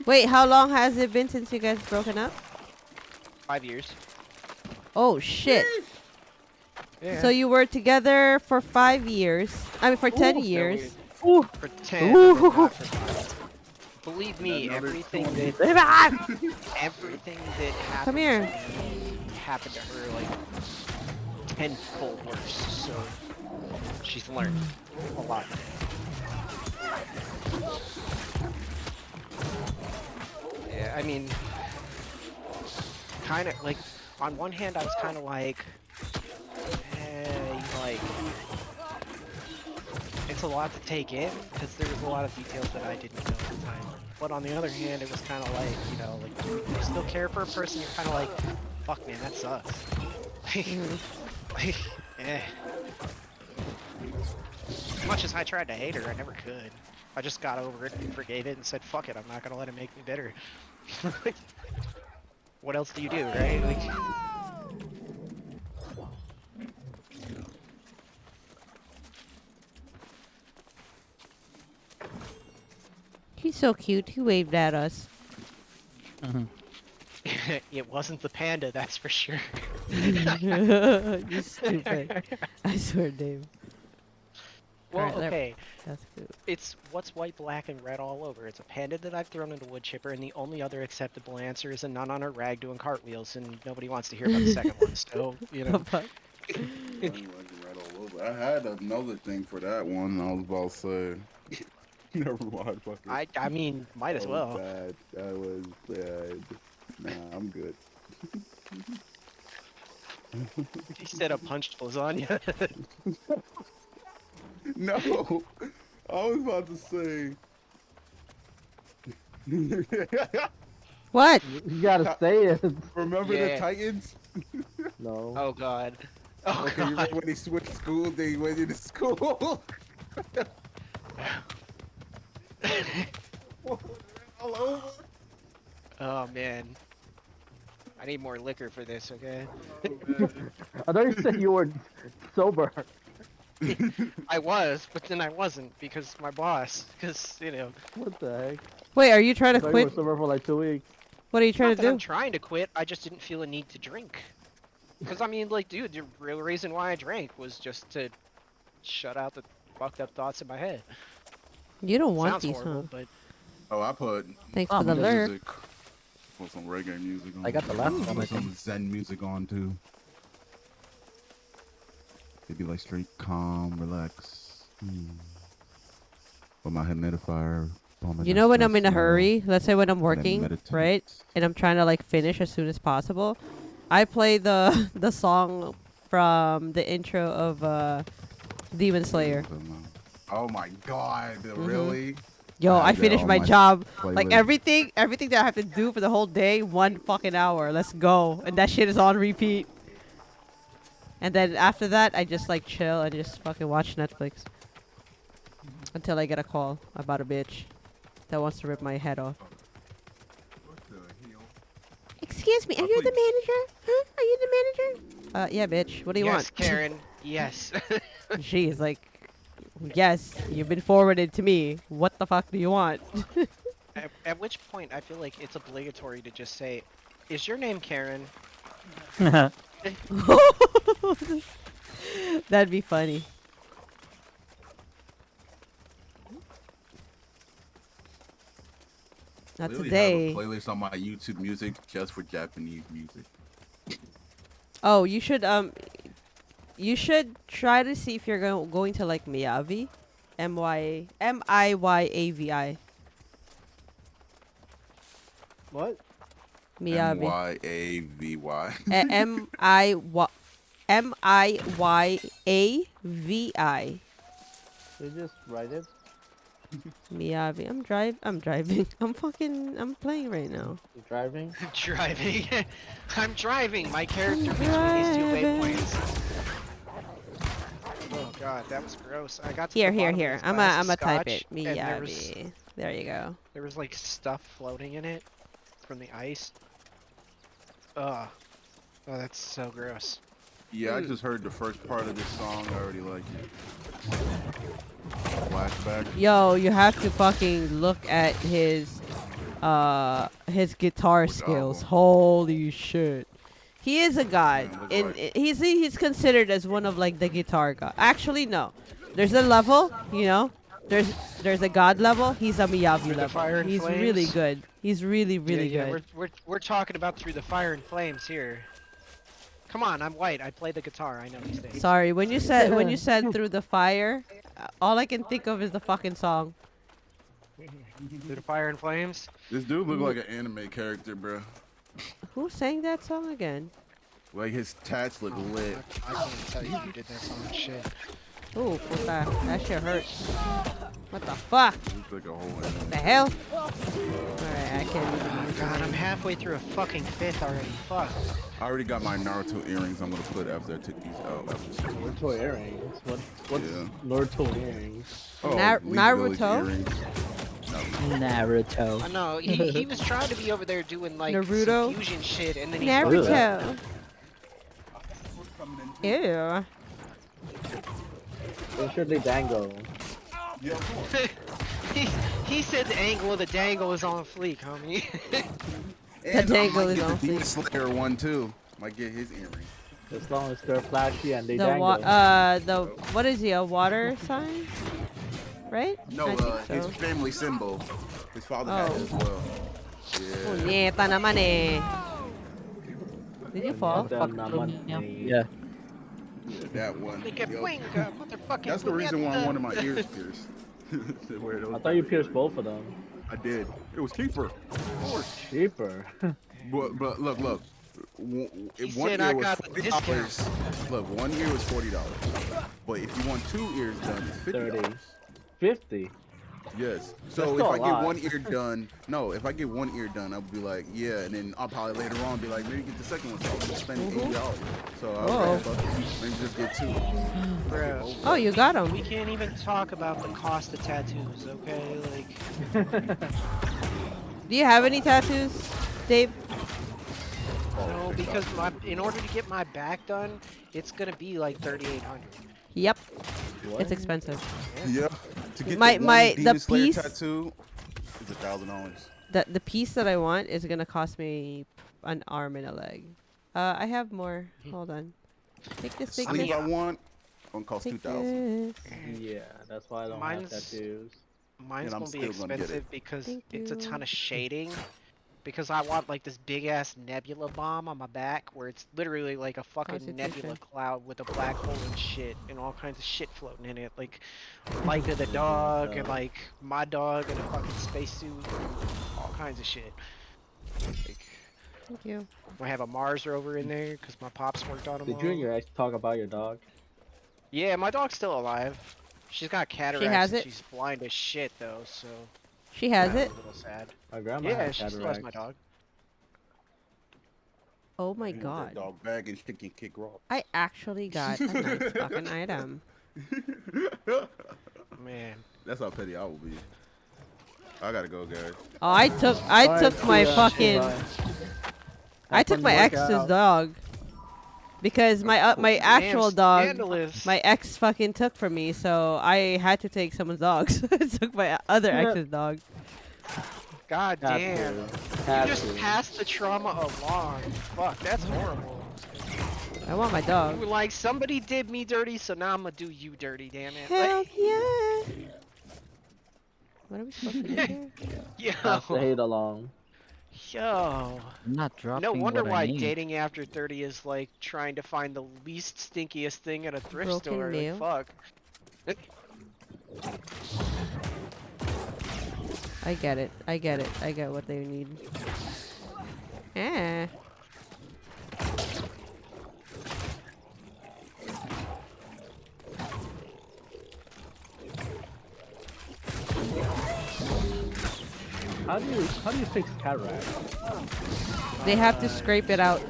Wait, how long has it been since you guys broken up? 5 years. Oh, shit. Yeah. So you were together for 5 years. I mean, for 10 years. For 10. Ooh. but not for 5. Believe me, Another everything 20. that everything that happened Come here. to me happened to her like tenfold worse. So she's learned a lot. Yeah, I mean, kind of like on one hand, I was kind of like, like it's a lot to take in because there was a lot of details that I didn't know at the time. But on the other hand, it was kind of like, you know, like you still care for a person. You're kind of like, fuck, man, that sucks. Like, eh. As much as I tried to hate her, I never could. I just got over it and forgave it and said, fuck it, I'm not gonna let it make me bitter. What else do you do, right? Like, He's so cute. He waved at us. it wasn't the panda, that's for sure. You stupid. I swear, Dave. Well, Alright, there- okay. That's good. It's what's white, black, and red all over. It's a panda that I've thrown into wood chipper, and the only other acceptable answer is a nun on a rag doing cartwheels, and nobody wants to hear about the second one. So, you know. The fuck? Right all over. I had another thing for that one. I was about to say. Never mind. Fuck it. I mean, might as That well. was bad. That was bad. Nah, I'm good. He said a punched lasagna. No, I was about to say. What? You gotta say it. Remember the Yeah. Titans? No. Oh god. Oh Okay, you remember god. when they switched schools? They went into school. All over. Oh man. I need more liquor for this, okay? I thought you said you were sober. I was, but then I wasn't because my boss. Because What the heck? Wait, are you trying I to thought you were quit? sober for like 2 weeks. What are you it's trying not to that I'm do? trying to quit. I just didn't feel a need to drink. Because I mean, like, dude, the real reason why I drank was just to shut out the fucked up thoughts in my head. You don't want Sounds these, huh? horrible, but Oh, I put Thanks Oh, for the me. lure. music. Put some reggae music on. I got the last one, I Put some think. Zen music on too. Maybe like straight calm, relax. Put my humidifier. You know when I'm in a hurry, let's say when I'm and then working, meditate. right? And I'm trying to like finish as soon as possible. I play the the song from the intro of Demon Slayer. Oh my god, really? Yo, I have that finished on my my job. Like playlist. everything that I have to do for the whole day, 1 fucking hour. Let's go. And that shit is on repeat. And then after that, I just like chill and just fucking watch Netflix. Until I get a call about a bitch that wants to rip my head off. What the hell? Excuse me, are I you the played- manager? Huh? Are you the manager? Yeah, bitch. What do you yes, want? Karen. Yes. She's like, yes, you've been forwarded to me. What the fuck do you want? At which point, I feel like it's obligatory to just say, "Is your name Karen?" That'd be funny. Not Literally today. have a playlist on my YouTube Music just for Japanese music. Oh, you should try to see if you're going to like Miyavi, Miyavi, What? Miyavi, Myavy. Miyavi, You just write it. Miyavi. I'm driving. I'm playing right now. You're driving. I'm driving. I'm driving. My character between these two Driving. waypoints. Oh god, that was gross. I got to Here, the here, bottom here. of this I'm glass of gonna type scotch, it. and Miyavi. There you go. there was like stuff floating in it from the ice. Ugh. Oh, that's so gross. Yeah, I just heard the first part of this song. I already like it. Flashback. Yo, you have to fucking look at his guitar Which skills. album? Holy shit. He is a god. Yeah, look like- He's considered as one of like the guitar god. Actually no. There's a level, you know. There's a god level. He's a Miyavi Through the level. Fire and He's really Flames? good. He's really really yeah, good. we're talking about Through the Fire and Flames here. Come on, I'm white. I play the guitar. I know these things. Sorry, when you said through the fire, all I can think of is the fucking song. Through the Fire and Flames. This dude look like an anime character, bro. Who sang that song again? Like his tats look lit. I can't tell you who did that song. Shit. Ooh, puta. That shit hurts. What the fuck? Looks like a whole anime. The hell? Alright, I can't even Oh use god, I'm it. halfway through a fucking fifth already. Fuck. I already got my Naruto earrings. I'm gonna put after I took these out. Naruto earrings. What's Yeah. Naruto earrings? Nar- Leaf Village Naruto? earrings. Naruto. I know, he was trying to be over there doing like Naruto? some fusion shit, and then he Naruto. Ew. They sure they dango. he said the angle of the dangle is on fleek, homie. And I dangle might is get on the Demon Slayer one too. Might get his earring. As long as they're flashy and they The dangle. what is he? A water sign? Right? No, I think his so. family symbol. His father had it as well. Yeah. Puñeta naman eh. Did you fall? Yeah. Yeah, that one. Like a Yup. winga, motherfucking That's the reason why I puñeta. wanted my ears pierced. To wear those I thought you type of pierced joints. both of them. I did. It was cheaper, of course. Cheaper. But look. He One said ear I was got the $40. discount. Look, one ear was $40. But if you want 2 ears done, it's $50. 30. 50. Yes. That's So if still a I get lot. one ear done, no, if I get one ear done, I'll be like, yeah, and then I'll probably later on be like, maybe get the second one. So I'll be spending $80. So I'll Whoa. like, fuck it, maybe just get two. Bro. Oh, you got We him. can't even talk about the cost of tattoos, okay? Like, Do you have any tattoos, Dave? no, because in order to get my back done, it's gonna be like 3,800. Yep. What? It's expensive. Yeah. To get My- the my- one the Demon Slayer piece- tattoo is $1,000. The piece that I want is gonna cost me an arm and a leg. I have more. Hold on. Take this. Take Sleeve this. I want gonna cost Take 2,000, this. Yeah, that's why I don't Mine's- have tattoos. Mine's And I'm gonna be still gonna get it. expensive because Thank it's a ton you. of shading. Because I want like this big ass nebula bomb on my back where it's literally like a fucking nebula Constitution. cloud with a black hole and shit and all kinds of shit floating in it. Like Light of the dog and like my dog in a fucking spacesuit and all kinds of shit. Like, Thank you. I have a Mars rover in there because my pops worked on them Did all. you and your ex talk about your dog? Yeah, my dog's still alive. She's got cataracts has and it? she's blind as shit though, so She has I'm it. a little sad. My grandma Yeah, has she still has cataracts. my dog. Oh my You want god. that dog bag and she can kick rocks. I actually got a nice fucking item. Man. That's how petty I will be. I gotta go, guys. Oh, I took Alright, my see ya. fucking Bye. I Have took fun my ex's workout. dog because my actual Damn, dog scandalous. my ex fucking took from me, so I had to take someone's dog. So I took my other ex's dog. God Have damn. to. You Have just to. passed the trauma along. Fuck, that's horrible. I want my You dog. were like, somebody did me dirty, so now I'm gonna do you dirty, damn it. Hell Like, yeah! What are we supposed to do here? Pass the yo, hate along. yo. I'm not dropping No wonder what I why need. dating after 30 is like trying to find the least stinkiest thing at a thrift Broken store. nail. Like, fuck. I get it. I get it. I get what they need. Eh. How do you fix cataracts? They have to scrape it out.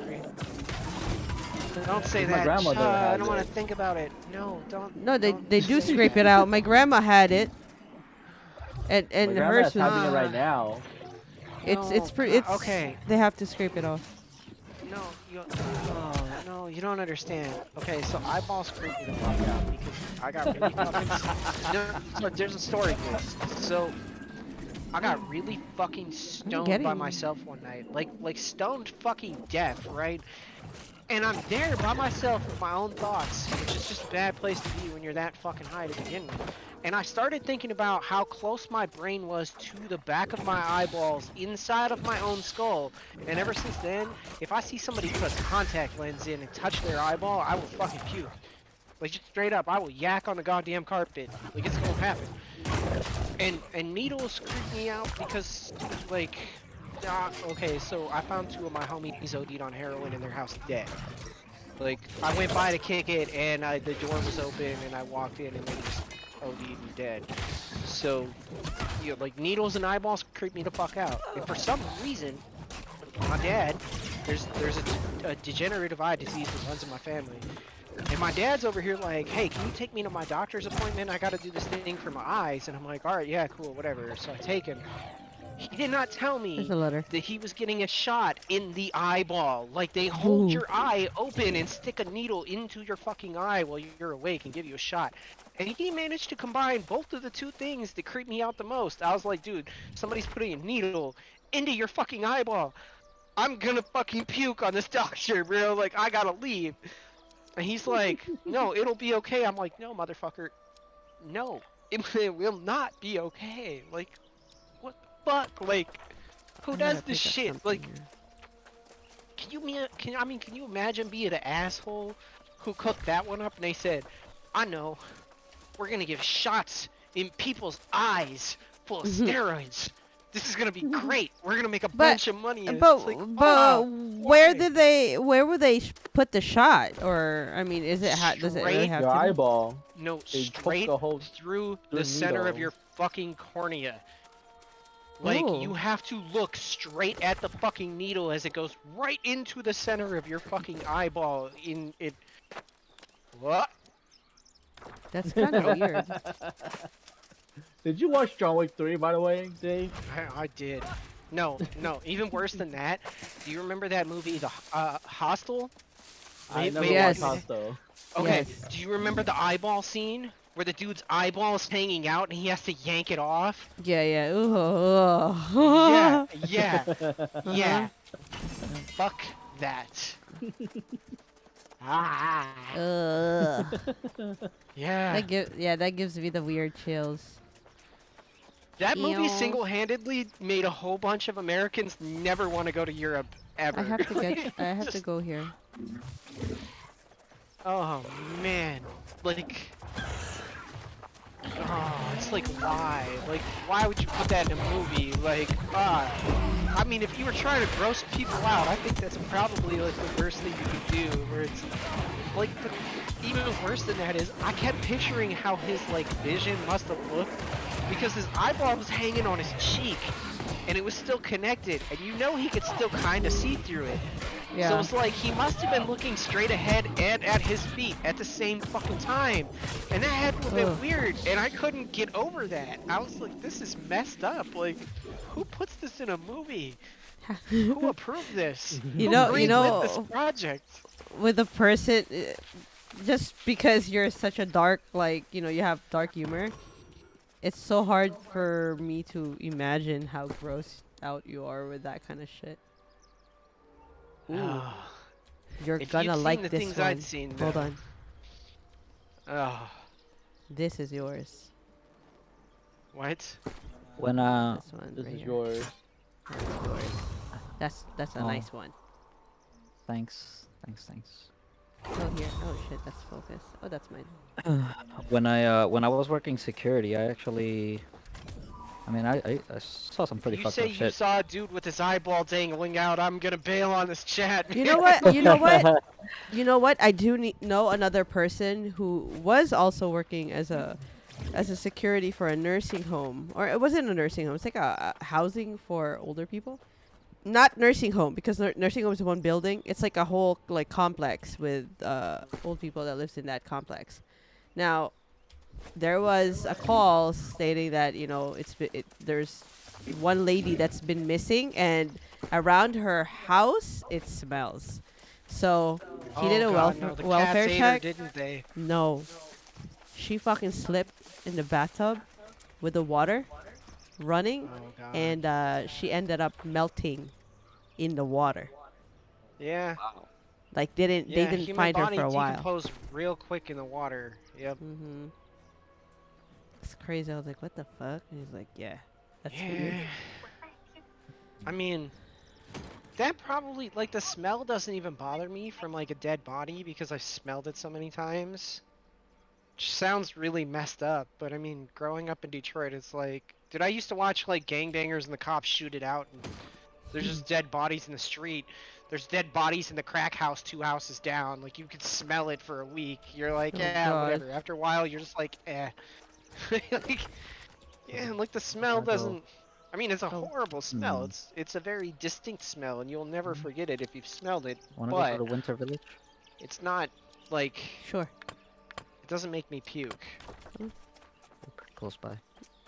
Don't say My that. grandmother I has don't want it. to think about it. No, don't. No, they don't do say scrape that. it out. My grandma had it. And My grandma hers is having was it right now. it's No, pretty it's okay. they have to scrape it off. No, no, you don't understand. Okay, so eyeballs creep me the fuck out because I got really fucking. No, there's a story to this. So I got really fucking stoned by getting- myself one night, like stoned fucking deaf, right? And I'm there by myself with my own thoughts, which is just a bad place to be when you're that fucking high to begin with. And I started thinking about how close my brain was to the back of my eyeballs inside of my own skull. And ever since then, if I see somebody put a contact lens in and touch their eyeball, I will fucking puke. Like, just straight up, I will yak on the goddamn carpet. Like, it's gonna happen. And needles creep me out because, like, okay, so I found two of my homies OD'd on heroin in their house dead. Like, I went by to kick it, and the door was open, and I walked in, and they just OD'd and dead. So, you know, like, needles and eyeballs creep me the fuck out. And for some reason, my dad, there's a degenerative eye disease that runs in my family. And my dad's over here like, hey, can you take me to my doctor's appointment? I gotta do this thing for my eyes. And I'm like, alright, yeah, cool, whatever. So I take him. He did not tell me There's a letter. that he was getting a shot in the eyeball. Like, they hold Ooh. your eye open and stick a needle into your fucking eye while you're awake and give you a shot. And he managed to combine both of the two things that creep me out the most. I was like, dude, somebody's putting a needle into your fucking eyeball. I'm gonna fucking puke on this doctor, bro. Like, I gotta leave. And he's like, no, it'll be okay. I'm like, no, motherfucker. No, it will not be okay. Like, what the fuck? Like, who I does gotta this pick up shit? something Like, here. can you imagine being an asshole who cooked that one up and they said, I know, we're gonna give shots in people's eyes full of steroids. This is gonna be great. We're gonna make a But bunch of money. And but it's like, but why? where would they put the shot? Or I mean, does it really Straight, have Your to be? eyeball. no, They poke straight a hole through through the a center of needle. your fucking cornea. Like, Oh, you have to look straight at the fucking needle as it goes right into the center of your fucking eyeball. In it. What? that's kind of weird. Did you watch John Wick 3, by the way, Dave? I did. No, no. Even worse than that. Do you remember that movie, The Hostel? I never Yes. watched Hostel. Okay. Yes. Do you remember the eyeball scene where the dude's eyeball is hanging out and he has to yank it off? Yeah, yeah. Ooh, Yeah, uh-huh. yeah, yeah. Fuck that. Ah. Ugh. Yeah. That gives me the weird chills. That movie Ew. single-handedly made a whole bunch of Americans never want to go to Europe ever. I have to Just- go here. Oh man, like, it's like why would you put that in a movie? Like, I mean, if you were trying to gross people out, I think that's probably like the worst thing you could do. Where it's like, even worse than that is, I kept picturing how his like vision must have looked because his eyeball was hanging on his cheek, and it was still connected, and you know he could still kind of see through it. So Yeah. it's like he must have been looking straight ahead and at his feet at the same fucking time. And that had to have been Ugh. weird, and I couldn't get over that. I was like, this is messed up. Like, who puts this in a movie? Who approved this? You Who know- greenlit this project? With a person, just because you're such a dark, like, you have dark humor, it's so hard for me to imagine how gross out you are with that kind of shit. Ooh, you're If gonna you'd seen like the this things one. I'd seen, Hold though. on. Oh, This is yours. what? When This one This right is here. yours. That's yours. That's a Oh. nice one. thanks. Oh, here. Oh shit, that's focus. Oh, that's mine. When I was working security, I mean, I saw some pretty You fucked say up you shit. saw a dude with his eyeball dangling out. I'm gonna bail on this chat. You know what? You know what? You know what? I do know another person who was also working as a security for a nursing home, or it wasn't a nursing home. It's like a housing for older people. Not nursing home, because nursing home is one building. It's like a whole like complex with old people that lives in that complex. Now, there was a call stating that there's one lady that's been missing, and around her house it smells. So he did Oh a god, no, the welfare cats ate her, check. didn't they? No, she fucking slipped in the bathtub with the water running, Oh god. and she ended up melting in the water. Yeah, Like they yeah, didn't human find her for body a while. decompose real quick in the water. Yep. Mhm. It's crazy. I was like, what the fuck? And he's like, yeah, that's weird. Yeah. I mean, that probably, like, the smell doesn't even bother me from, like, a dead body because I've smelled it so many times. Which sounds really messed up, but I mean, growing up in Detroit, it's like, dude, I used to watch, like, gangbangers and the cops shoot it out, and there's just dead bodies in the street. There's dead bodies in the crack house 2 houses down. Like, you could smell it for a week. You're like, Oh, yeah, God. whatever. After a while, you're just like, eh. Like, yeah, like the smell Wanna go- doesn't. I mean, it's a Oh. horrible smell. Hmm. It's a very distinct smell, and you'll never forget it if you've smelled it. Wanna go to But the Winter Village? it's not like Sure. it doesn't make me puke. We're pretty close by.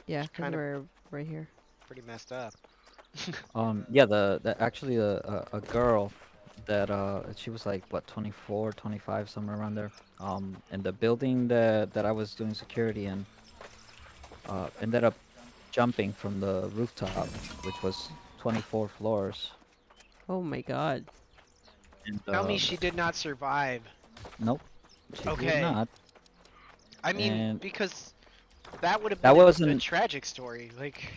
Yeah, It's because kind of we're right here. pretty messed up. Yeah, actually a girl that she was like what 24, 25, somewhere around there. In the building that I was doing security in, ended up jumping from the rooftop, which was 24 floors. Oh my God. And Tell me she did not survive. nope, she did Okay. not. I mean, And because that would have that been a wasn't. tragic story. Like,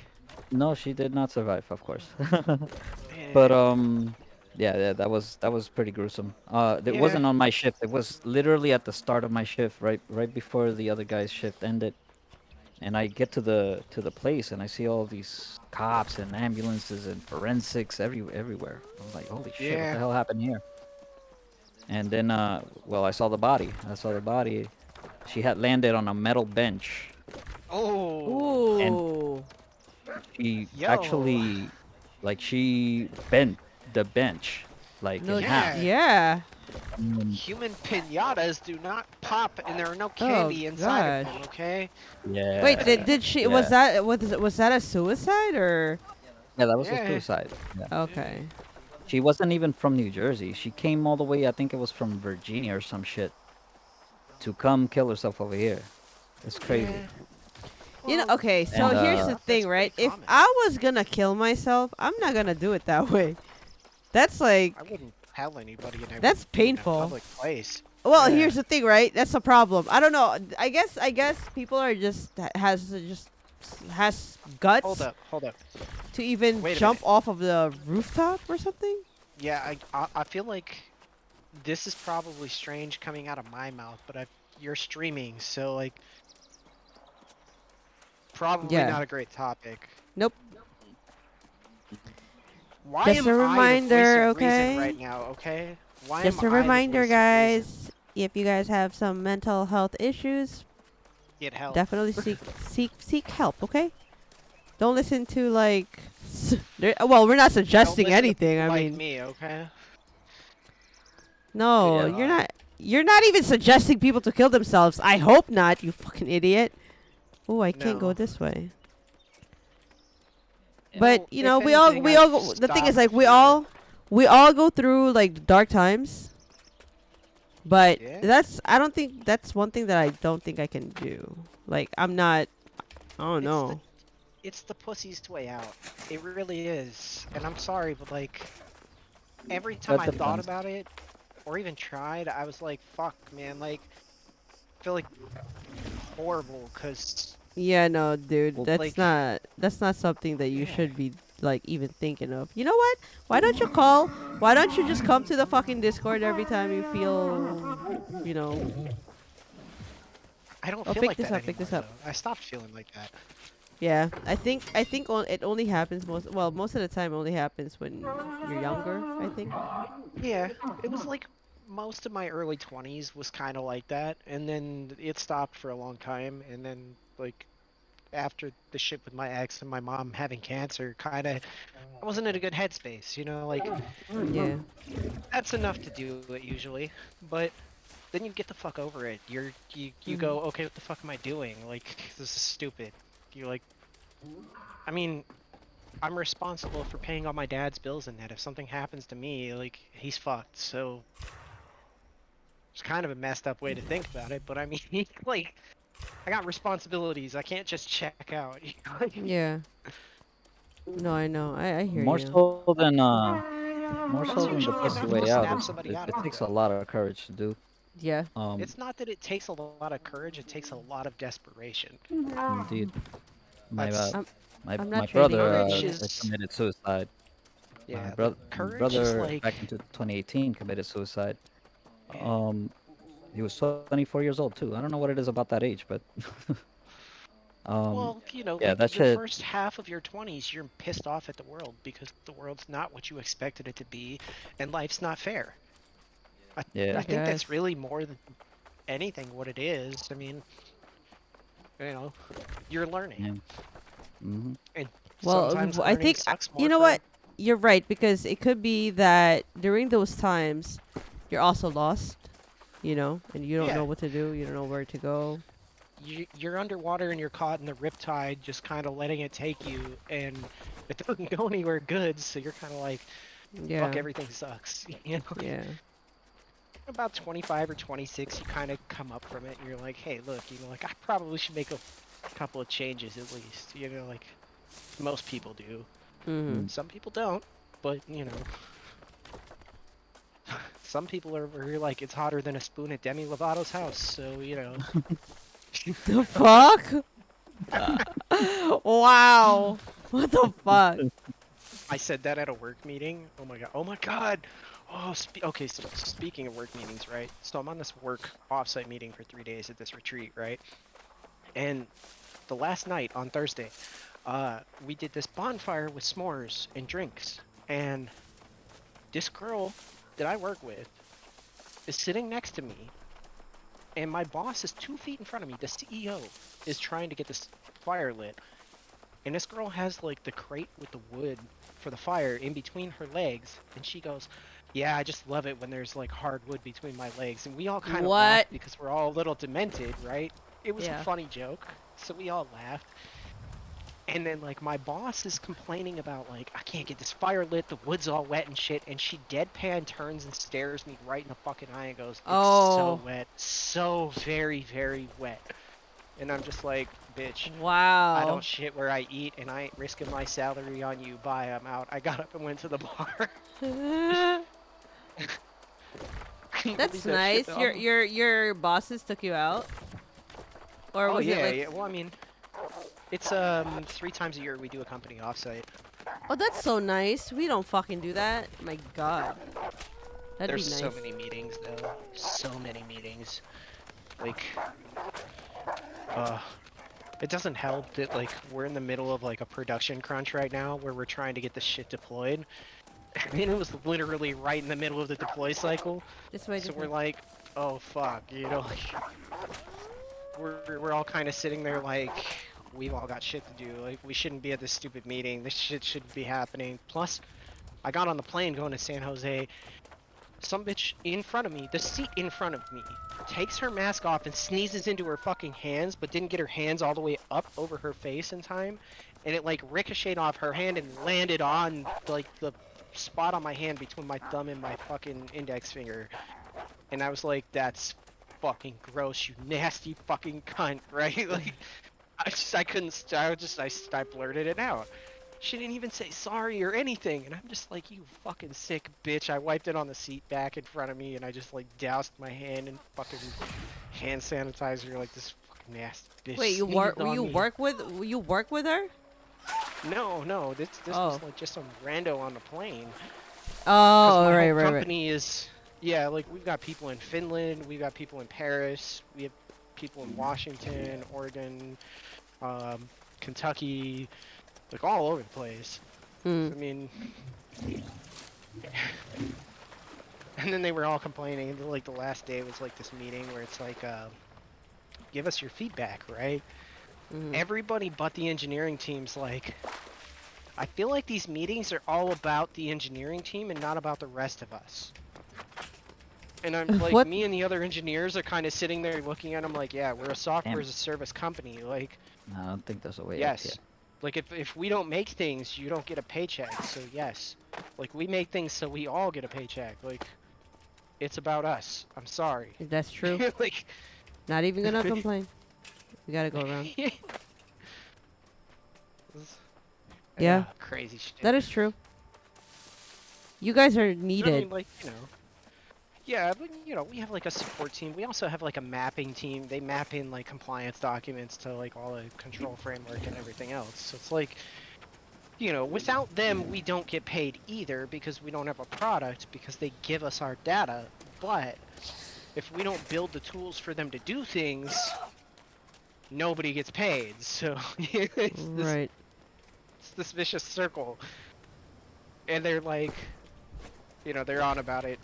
No, she did not survive, of course. eh, But yeah, that was pretty gruesome. It yeah. wasn't on my shift. It was literally at the start of my shift, right before the other guy's shift ended. and I get to the place and I see all these cops and ambulances and forensics everywhere. I'm like, holy shit, what the Yeah. hell happened here? And then, well, I saw the body. I saw the body. She had landed on a metal bench, Oh. and Ooh. she Yo. actually, like, she bent the bench, like, No. in half. Yeah. Yeah. And Human pinatas do not pop, and there are no Oh candy inside of gosh. them. Okay. Wait, yeah, did she yeah, was that a suicide or yeah, that was a Yeah. suicide. Yeah. Yeah. okay. She wasn't even from New Jersey. She came all the way, I think it was from Virginia or some shit, to come kill herself over here. It's crazy. Yeah. You know, Well, okay, And so oddly here's the enough, that's thing, pretty right? If common. I was gonna kill myself, I'm not gonna do it that way. That's like I wouldn't tell anybody, and I that's wouldn't be in a painful. public place. Well, Yeah. here's the thing, right? That's the problem. I don't know. I guess people are has Hold guts up. Hold up. to even Wait a jump minute. off of the rooftop or something. Yeah. I feel like this is probably strange coming out of my mouth, but you're streaming, so like probably Yeah. not a great topic. Nope. Why Just am a I the voice reminder, of reason okay? right now? Okay. Why am Just a I the reminder, voice of reason? guys. If you guys have some mental health issues, Get help. definitely seek help, okay? Don't listen to like well, we're not Don't suggesting listen to anything. people I like mean, me, okay? Good no, yeah, you're God. not. You're not even suggesting people to kill themselves. I hope not, you fucking idiot. Oh, I can't go No. this way. But Well, you know, if anything, we I've all. The thing is, stopped a like, few. we all go through like dark times. But Yeah. that's. I don't think that's one thing that I don't think I can do. Like, I'm not. I don't It's the know. it's the pussy's way out. It really is. And I'm sorry, but like every time that I thought depends. about it or even tried, I was like, fuck, man, like I feel like horrible cuz Yeah, no, dude, Well, that's like not something that you yeah. should be like even thinking of. You know what? Why don't you call? Why don't you just come to the fucking Discord every time you feel, you know? I don't Oh, feel pick like this that up, pick anymore this up. though. I stopped feeling like that. Yeah, it only happens most of the time it only happens when you're younger. I think. Yeah, it was like most of my early 20s was kind of like that, and then it stopped for a long time, and then like after the shit with my ex and my mom having cancer, kind of I wasn't in a good headspace, you know, like Yeah. that's enough to do it usually, but then you get the fuck over it. You Mhm. go, okay, what the fuck am I doing? Like this is stupid. You're like, I mean, I'm responsible for paying all my dad's bills and that. If something happens to me, like he's fucked. So it's kind of a messed up way to think about it, but I mean, like, I got responsibilities. I can't just check out. Like, Yeah. No, I know. I hear more you. so than that's the usually pussy enough to way out. snap somebody out It of takes it. a lot of courage to do. Yeah. Um, It's not that it takes a lot of courage; it takes a lot of desperation. indeed, my That's I'm I'm not my trading brother that courage yet. is committed suicide. yeah, like My courage is brother like back into 2018 committed suicide. yeah. Um, he was 24 years old too. I don't know what it is about that age, but um, Well, you know, yeah, like that your shit. first half of your 20s, you're pissed off at the world because the world's not what you expected it to be, and life's not fair. I Yeah, I think that's guess. really more than anything what it is. I mean, you know, you're learning, yeah. Hmm. and Well, sometimes I learning think sucks you more know for what? You're right because it could be that during those times you're also lost, you know, and you don't yeah. know what to do, you don't know where to go. You're underwater and you're caught in the riptide, just kind of letting it take you, and it doesn't go anywhere good. So you're kind of like, fuck, Yeah. everything sucks. You know, Yeah. about 25 or 26, you kind of come up from it, and you're like, hey, look, you know, like I probably should make a couple of changes at least. You know, like most people do. Mhm. Some people don't, but you know, some people are like it's hotter than a spoon at Demi Lovato's house. So you know, The fuck? Wow. What the fuck? I said that at a work meeting. Oh my god. Oh my god. Oh, okay. So speaking of work meetings, right? So I'm on this work offsite meeting for 3 days at this retreat, right? And the last night on Thursday, we did this bonfire with s'mores and drinks, and this girl that I work with is sitting next to me, and my boss is 2 feet in front of me. The CEO is trying to get this fire lit, and this girl has like the crate with the wood for the fire in between her legs, and she goes, "Yeah, I just love it when there's like hard wood between my legs." And we all kind of What? laughed because we're all a little demented, right? It was a Yeah. funny joke, so we all laughed. And then like my boss is complaining about like I can't get this fire lit, the wood's all wet and shit, and she deadpan turns and stares me right in the fucking eye and goes, "It's so Oh. wet, so very, very wet." And I'm just like, bitch, I Wow. don't shit where I eat, and I ain't risking my salary on you. Bye, I'm out. I got up and went to the bar. Couldn't That's believe that shit, nice. though. Your bosses took you out, or Oh was it yeah, like? yeah. Well, I mean, it's 3 times a year we do a company offsite. Oh, that's so nice. We don't fucking do that. My God, that'd There's be so nice. many meetings though. So many meetings. Like, uh, it doesn't help that like we're in the middle of like a production crunch right now where we're trying to get the shit deployed. And it was literally right in the middle of the deploy cycle. This way. So This we're way. like, oh fuck, you know, like we're all kind of sitting there like we've all got shit to do. Like we shouldn't be at this stupid meeting. This shit shouldn't be happening. Plus, I got on the plane going to San Jose. Some bitch in front of me, the seat in front of me, takes her mask off and sneezes into her fucking hands, but didn't get her hands all the way up over her face in time, and it like ricocheted off her hand and landed on like the spot on my hand between my thumb and my fucking index finger. And I was like, that's fucking gross, you nasty fucking cunt, right? Like, I couldn't, I blurted it out. She didn't even say sorry or anything, and I'm just like, you fucking sick bitch. I wiped it on the seat back in front of me, and I just like doused my hand in fucking hand sanitizer like this fucking nasty bitch Wait, sneezed on me. you work with her? No, this Oh. was like just some rando on the plane. Because Oh, my right, whole right, right. company is, yeah, like we've got people in Finland, we've got people in Paris, we have people in Washington, Oregon, Kentucky, like all over the place. Hmm. I mean, and then they were all complaining. Like the last day was like this meeting where it's like, give us your feedback, right? Mhm. Everybody but the engineering team's like, I feel like these meetings are all about the engineering team and not about the rest of us. And I'm like, What? me and the other engineers are kind of sitting there looking at them like, yeah, we're a software Damn. as a service company. Like, No, I don't think there's a way up here. yes. Like if we don't make things, you don't get a paycheck. So yes. Like we make things so we all get a paycheck. Like it's about us. I'm sorry. That's true. Like Not even gonna complain. We gotta go around. Yeah, crazy shit. that is true. You guys are I needed. mean, like, you know. Yeah, but you know, we have like a support team. We also have like a mapping team. They map in like compliance documents to like all the control framework and everything else. So it's like, you know, without them, we don't get paid either because we don't have a product because they give us our data. But if we don't build the tools for them to do things, nobody gets paid. So Right. it's this vicious circle. And they're like, you know, they're on about it.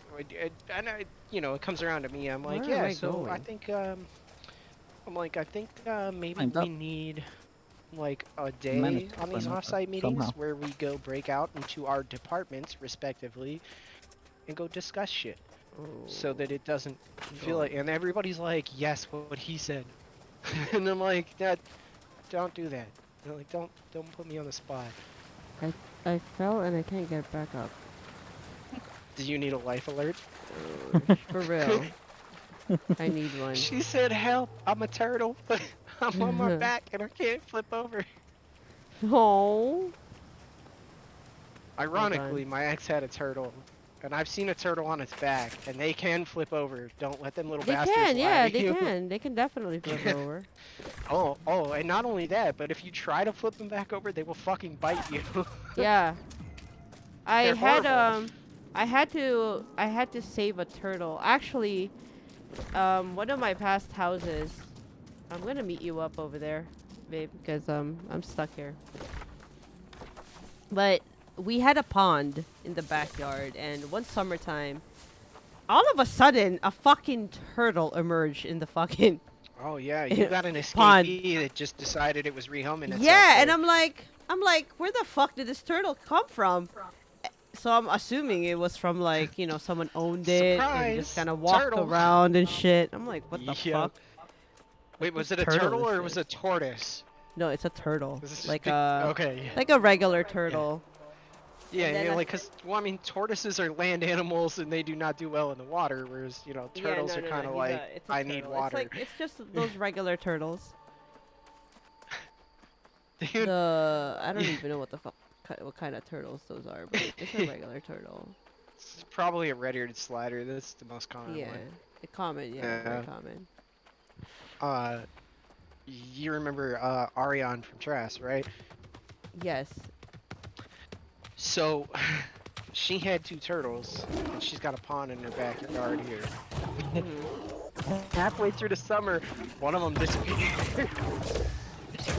And I, you know, it comes around to me. I'm like, Where am yeah, I so I going? think, I think maybe Climbed we up. need like a You managed day to on these climb up offsite meetings somehow. where we go break out into our departments respectively and go discuss shit so that it doesn't feel like, and everybody's like, yes, what he said. And I'm like, Dad, don't do that. They're like, don't put me on the spot. I fell and I can't get back up. Do you need a life alert? For real. I need one. She said, help, I'm a turtle. I'm on my back and I can't flip over. Oh. Ironically, my ex had a turtle, and I've seen a turtle on its back, and they can flip over. Don't let them little They bastards can, lie yeah, to they you. can. They can definitely flip over. Oh, and not only that, but if you try to flip them back over, they will fucking bite you. Yeah. I They're had horrible. I had to save a turtle. Actually, one of my past houses. I'm gonna meet you up over there. babe, because I'm stuck here. But we had a pond in the backyard, and one summertime, all of a sudden, a fucking turtle emerged in the fucking Oh yeah, you got an pond. escapee that just decided it was rehoming itself Yeah, and there. I'm like, where the fuck did this turtle come from? So I'm assuming it was from like, someone owned it and just Surprise! kind of walked Turtle! around and shit. I'm like, what the Yep. fuck? Wait, Whose was it a turtle turtle is or was this? it a tortoise? No, it's a turtle. This is Like big. a Okay, like a regular yeah. turtle. Yeah, And then yeah, like, cause, well, I mean, tortoises are land animals and they do not do well in the water, whereas, yeah, turtles no, are no, no. kind of like, It's a I need turtle. It's water. like it's just those regular turtles. Dude, I don't even know what kind of turtles those are, but it's a regular turtle. it's probably a red-eared slider. That's the most common Yeah, one. yeah, very Yeah. common. Uh, you remember Ariane from Trask, right? Yes. So, she had two turtles, and she's got a pond in her backyard here. Mhm. Halfway through the summer, one of them disappeared.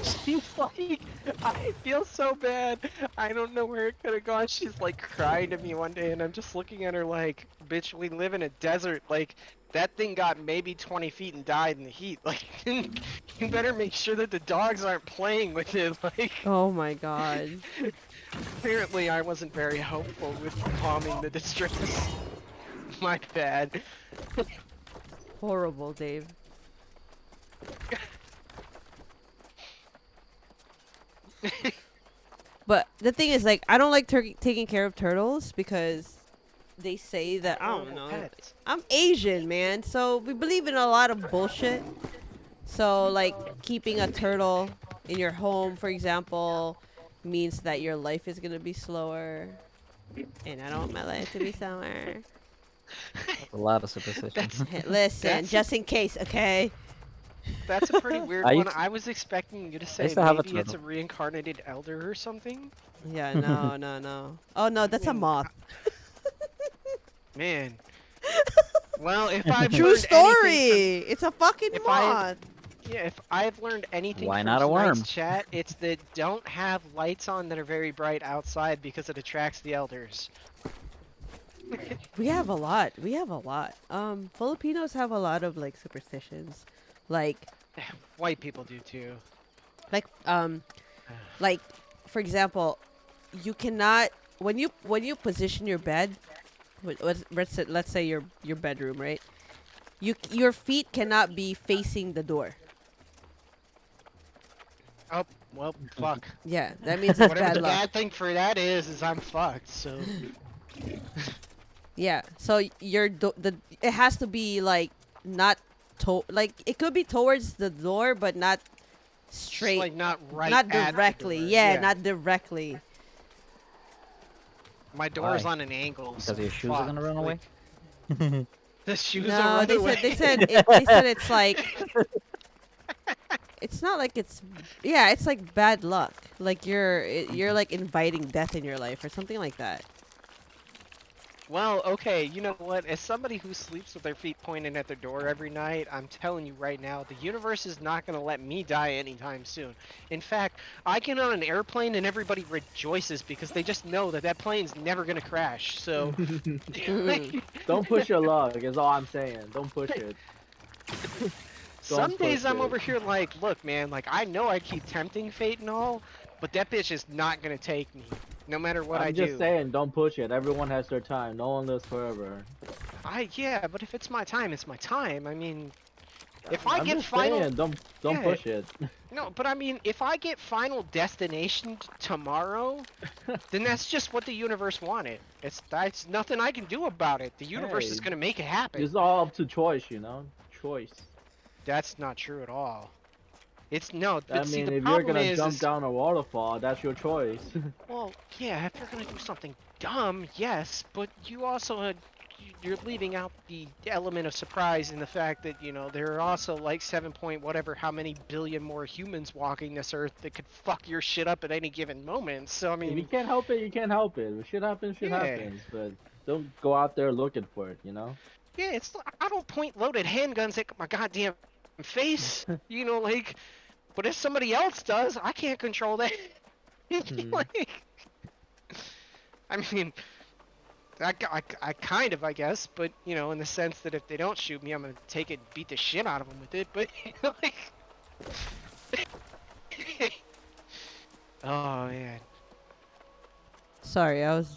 She's like, I feel so bad. I don't know where it could have gone. She's like crying to me one day, and I'm just looking at her like, bitch, we live in a desert. Like, that thing got maybe 20 feet and died in the heat. Like, you better make sure that the dogs aren't playing with it. Like, Oh my god. apparently I wasn't very helpful with calming the distress. My bad. Horrible, Dave. But the thing is, like, I don't like taking care of turtles because they say that I don't Horrible know. pets. I'm Asian, man, so we believe in a lot of bullshit. So, like, keeping a turtle in your home, for example, means that your life is gonna be slower, and I don't want my life to be slower. That's a lot of superstition. That's Hey, listen, that's a just in case, okay? That's a pretty weird I one. used I was expecting you to I say used to have a maybe it's turtle. a reincarnated elder or something. Yeah, no, no, no. Oh no, I that's a mean, moth. man. Well, if I've True learned anything from story. It's a fucking if I moth. yeah, if I've learned anything Why from not a tonight's worm? chat, it's that don't have lights on that are very bright outside because it attracts the elders. We have a lot. We have a lot. Filipinos have a lot of like superstitions, like White people do too. like um like for example, you cannot when you position your bed. Let's say your bedroom, right? Your feet cannot be facing the door. Oh, well, fuck. Yeah, that means it's Whatever bad the luck. bad thing for that is I'm fucked. So Yeah. So it has to be like not like it could be towards the door, but not just straight, like not right not at the directly. door. Yeah, Yeah, not directly. my door's Why? on an angle, so Because your I'm shoes are gonna fucked. run away? Like the shoes will No, run they away. said they said it's like it's not like it's yeah, it's like bad luck. Like you're like inviting death in your life or something like that. Well, okay, you know what? As somebody who sleeps with their feet pointing at their door every night, I'm telling you right now, the universe is not going to let me die anytime soon. In fact, I get on an airplane and everybody rejoices because they just know that that plane's never going to crash. So, Mhm. like, Don't push your luck. Is all I'm saying. Don't push it. some Don't days push I'm it. over here like, look, man, like, I know I keep tempting fate and all, but that bitch is not going to take me, no matter what I I'm just do. saying, don't push it. Everyone has their time. No one lives forever. Yeah, but if it's my time, it's my time. I mean, if I I'm get just final, saying, don't yeah, push it. no, but I mean, if I get Final Destination tomorrow, then that's just what the universe wanted. That's nothing I can do about it. The universe is Hey, gonna make it happen. it's all up to choice, you know? Choice. That's not true at all. It's no, I but see, mean, the if you're problem gonna jump is, down a waterfall, that's your choice. well, yeah, if you're gonna do something dumb, yes, but you also you're leaving out the element of surprise in the fact that there are also like 7 point whatever how many billion more humans walking this earth that could fuck your shit up at any given moment. So I If you mean, can't help it, you can't help it. If shit happens, shit yeah. happens. But don't go out there looking for it, you know? Yeah, I don't point loaded handguns at my goddamn face. Like But if somebody else does, I can't control that. Hmm. Like, I mean, I kind of, I guess, but you know, in the sense that if they don't shoot me, I'm gonna take it and beat the shit out of them with it. But like, oh man, Sorry, I was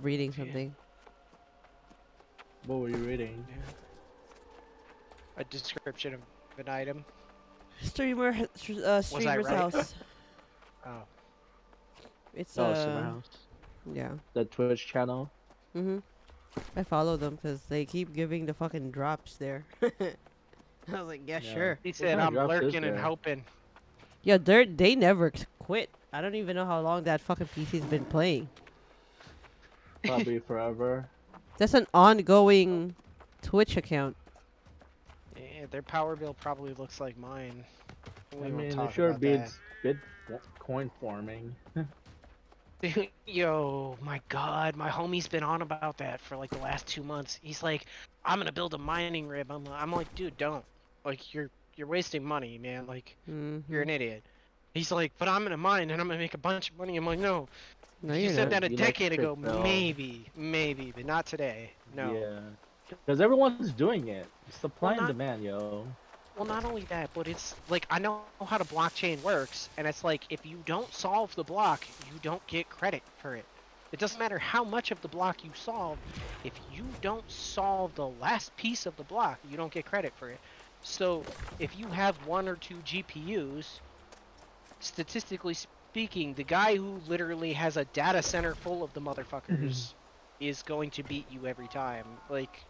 reading yeah, something. What were you reading? yeah. A description of an item. Was I Streamer's right? house. Oh, It's Oh, Summer House. yeah. The Twitch channel. Mhm. I follow them because they keep giving the fucking drops there. I was like, yeah, Yeah. sure. he What said kind of I'm drops is lurking and there? hoping. Yeah, they never quit. I don't even know how long that fucking PC's been playing. Probably forever. That's an ongoing Twitch account. Yeah, their power bill probably looks like mine. We I won't mean, it talk sure about that. beats Bitcoin farming. Yo, my God, my homie's been on about that for like the last 2 months. He's like, I'm gonna build a mining rig. I'm like, dude, don't. Like, you're wasting money, man. Like, you're Mhm. an idiot. He's like, but I'm gonna mine and I'm gonna make a bunch of money. I'm like, no. No, If you you're said not. that a You like decade shit ago, though. maybe, but not today. No. Yeah. Because everyone's doing it. Well, Supply and not demand, yo. well, not only that, but it's like I know how the blockchain works, and it's like if you don't solve the block, you don't get credit for it. It doesn't matter how much of the block you solve, if you don't solve the last piece of the block, you don't get credit for it. So if you have 1 or 2 GPUs, statistically speaking, the guy who literally has a data center full of the motherfuckers is going to beat you every time. Like,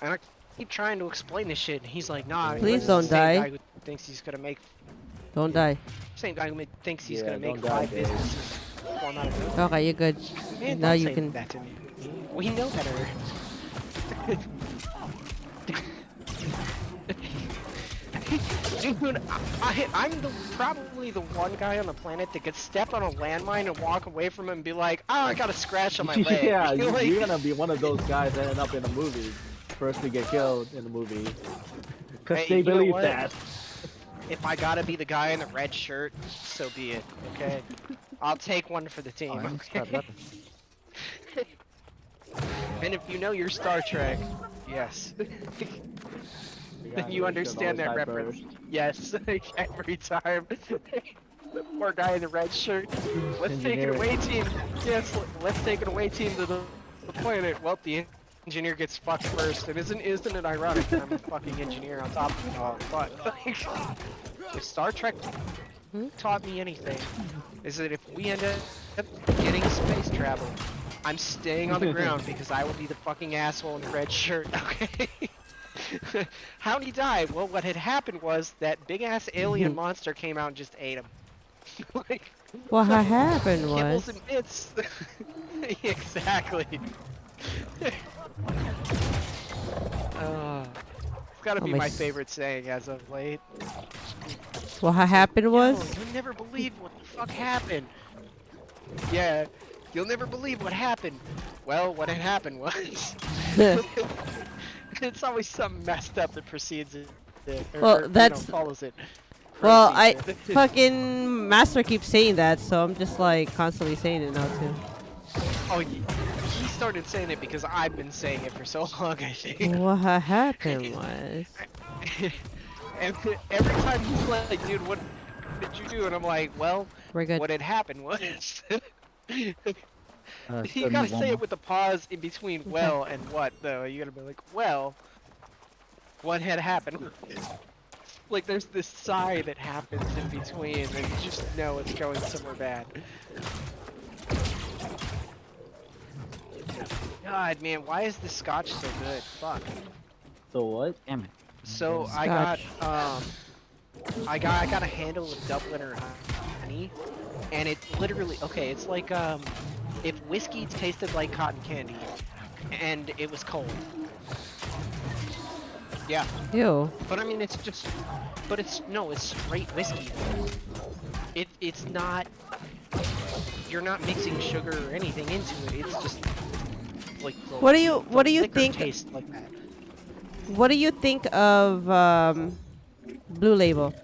and I keep trying to explain this shit, and he's like, nah, but Please it's the don't same die. guy who thinks he's gonna make, Don't die. same guy who thinks he's Yeah, gonna make don't die, 5 Dave. businesses form out of nothing. Okay, you're good. Man, Now don't you say can. that to me. We know better. Dude, I'm probably the one guy on the planet that could step on a landmine and walk away from it and be like, oh, I got a scratch on my leg. Yeah, Like, you're gonna be one of those guys that end up in a movie. First to get killed in the movie. Because hey, they you know believe what? that. If I gotta be the guy in the red shirt, so be it. Okay, I'll take one for the Oh, team. I missed that Okay. weapon. And if you know your Star Trek, yes, The guy in the you red shirt understand always that high reference. burst. Yes, every time. The poor guy in the red shirt. Let's take it away, Engineering. team. Yes, let's take it away, team, to the planet. Well, the engineer gets fucked first, and isn't it ironic that I'm a fucking engineer on top of it all? But like, if Star Trek Hmm? taught me anything, is that if we end up getting space travel, I'm staying on the ground because I will be the fucking asshole in the red shirt. Okay. How'd he die? Well, what had happened was that big ass alien monster came out and just ate him. Like, What happened kibbles was. and bits. Exactly. It's gotta Oh, be my my s- favorite saying as of late. What happened Yo, was. you'll never believe what the fuck happened. Yeah, you'll never believe what happened. Well, what had happened was. It's always something messed up that precedes it. Well, Or, that's. follows it. Well, Precedes it. fucking Master keeps saying that, so I'm just like constantly saying it now too. Oh, he started saying it because I've been saying it for so long, I think. What happened was. And every time he's like, dude, what did you do? And I'm like, well, We're good. what had happened was. You Still gotta need one say more. it with a pause in between well and what, though. You gotta be like, well, what had happened? Like, there's this sigh that happens in between, and you just know it's going somewhere bad. God, man, why is this scotch so good? Fuck. So what? Damn it. So Scotch. I got a handle of Dubliner honey, and it literally, okay, it's like if whiskey tasted like cotton candy, and it was cold. Yeah, Ew. but I mean it's just, but it's no, it's straight whiskey. It's not. You're not mixing sugar or anything into it. It's just like the, What do you the think? liquor taste like that. What do you think of Blue Label?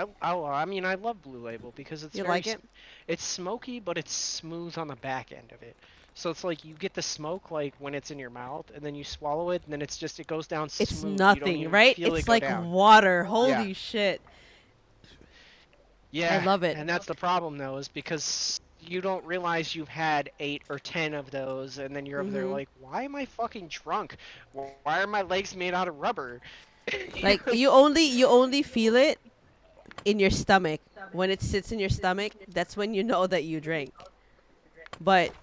I mean, I love Blue Label because it's You very like it? it's smoky, but it's smooth on the back end of it. So it's like you get the smoke like when it's in your mouth, and then you swallow it, and then it goes down It's smooth. You don't nothing, even right? feel it It's go like down. water. Yeah, Holy shit. I yeah, love it. and that's the problem though, is because you don't realize you've had 8 or 10 of those, and then you're over there Mhm. like, why am I fucking drunk? Why are my legs made out of rubber? You Like know? you only feel it in your stomach. When it sits in your stomach, that's when you know that you drink. But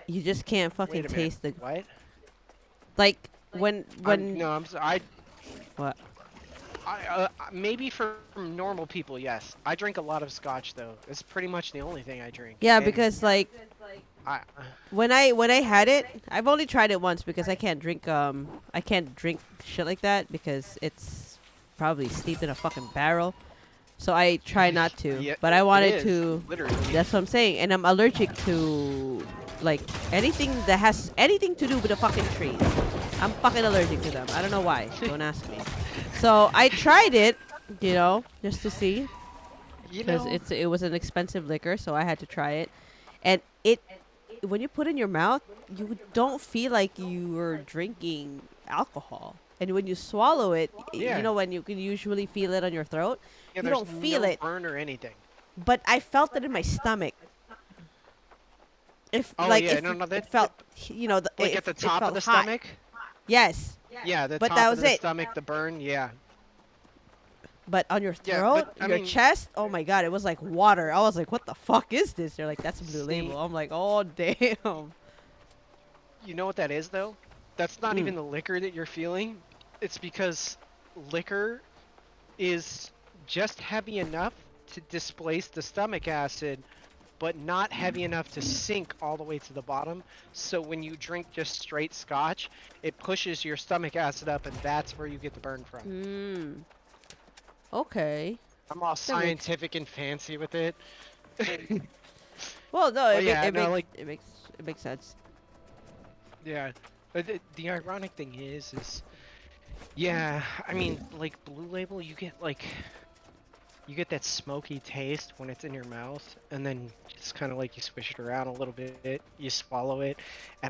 you just can't fucking Wait a minute, taste the what? like when I'm when no, I what? maybe for normal people, yes. I drink a lot of scotch though. It's pretty much the only thing I drink. Yeah, And because like I when I had it, I've only tried it once because I can't drink shit like that because it's probably steeped in a fucking barrel. So I try not to. yeah, But I it wanted is to. literally. That's what I'm saying. And I'm allergic to like anything that has anything to do with the fucking trees. I'm fucking allergic to them. I don't know why. Don't ask me. So I tried it, just to see, You because know, it was an expensive liquor, so I had to try it. And it when you put it in your mouth, you don't feel like you are drinking alcohol. And when you swallow it, yeah, when you can usually feel it on your throat, yeah. you There's don't feel no it. burn or anything. But I felt it in my stomach. If Oh like yeah, if no, no, it that felt, like at the it top of felt the hot. stomach. Yes, Yeah, the but that top of was the it. stomach, the burn. Yeah, But on your yeah. But throat, I your mean, chest, oh my god, it was like water. I was like, what the fuck is this? They're like, that's Blue see, Label. I'm like, oh damn. you know what that is though? That's not Mm. even the liquor that you're feeling. It's because liquor is just heavy enough to displace the stomach acid, but not heavy enough to sink all the way to the bottom. So when you drink just straight scotch, it pushes your stomach acid up, and that's where you get the burn from. Mm. Okay. I'm all That makes scientific and fancy with it. well, no, But it make, yeah, it no, makes like, it makes sense. yeah. But the ironic thing is, yeah, I mean, like Blue Label, you get that smoky taste when it's in your mouth, and then it's kind of like you swish it around a little bit, you swallow it. And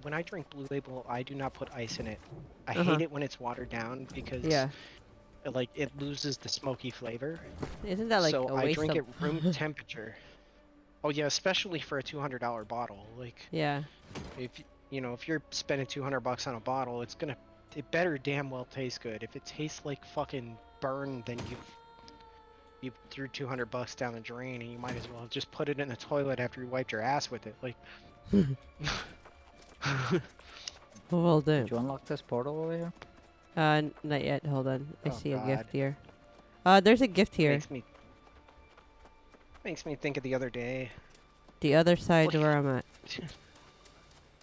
when I drink Blue Label, I do not put ice in it. I Uh huh. hate it when it's watered down because Yeah. like it loses the smoky flavor. Isn't that like So a I waste drink of? it room temperature. Oh yeah, especially for a $200 bottle. Like Yeah. if if you're spending $200 on a bottle, it better damn well taste good. If it tastes like fucking burn, then you threw $200 down the drain, and you might as well just put it in the toilet after you wiped your ass with it. Like, Well Did done. you unlock this portal over here? Not yet. Hold on. I oh see a god, gift here. There's a gift here. Makes me think of the other day, The other side like, where I'm at.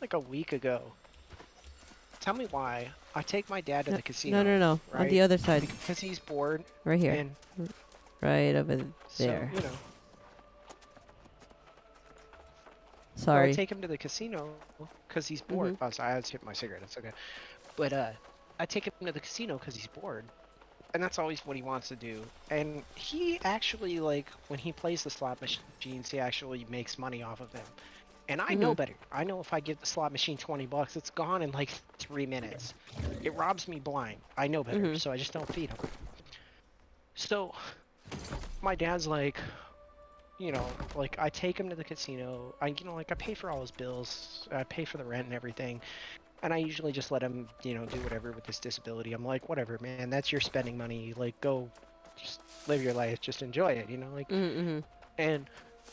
like a week ago. Tell me why I take my dad to No, the no, casino, no, no. On the right? other side, Because he's bored, right here, and right over so there. so I Sorry. take him to the casino because he's bored. Mhm. Oh, sorry, I just hit my cigarette. It's okay. But I take him to the casino because he's bored, and that's always what he wants to do. And he actually, like, when he plays the slot machines, he actually makes money off of them. And I know Mhm. better. I know if I give the slot machine $20, it's gone in like 3 minutes. It robs me blind. I know better, Mhm. so I just don't feed him. So my dad's like, like I take him to the casino. I pay for all his bills. I pay for the rent and everything. And I usually just let him, do whatever with his disability. I'm like, whatever, man, that's your spending money. Like, go, just live your life, just enjoy it, like. Mhm. Mhm. And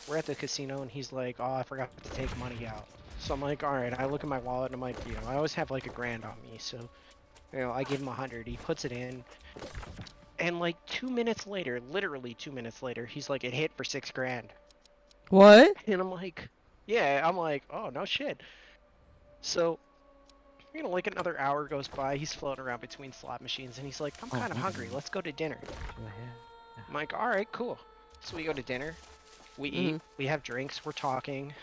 we're at the casino, and he's like, oh, I forgot to take money out. So I'm like, all right. I look at my wallet, and I'm like, I always have like $1,000 on me, so I give him 100. He puts it in, and like 2 minutes later, literally 2 minutes later, he's like, it hit for 6 grand, What? and I'm like, yeah, I'm like, oh no shit. So like another hour goes by, he's floating around between slot machines, and he's like, I'm Oh, kind of hungry. Let's go to dinner. yeah, yeah. I'm like, all right, cool. So we go to dinner. We eat. Mhm. We have drinks. We're talking.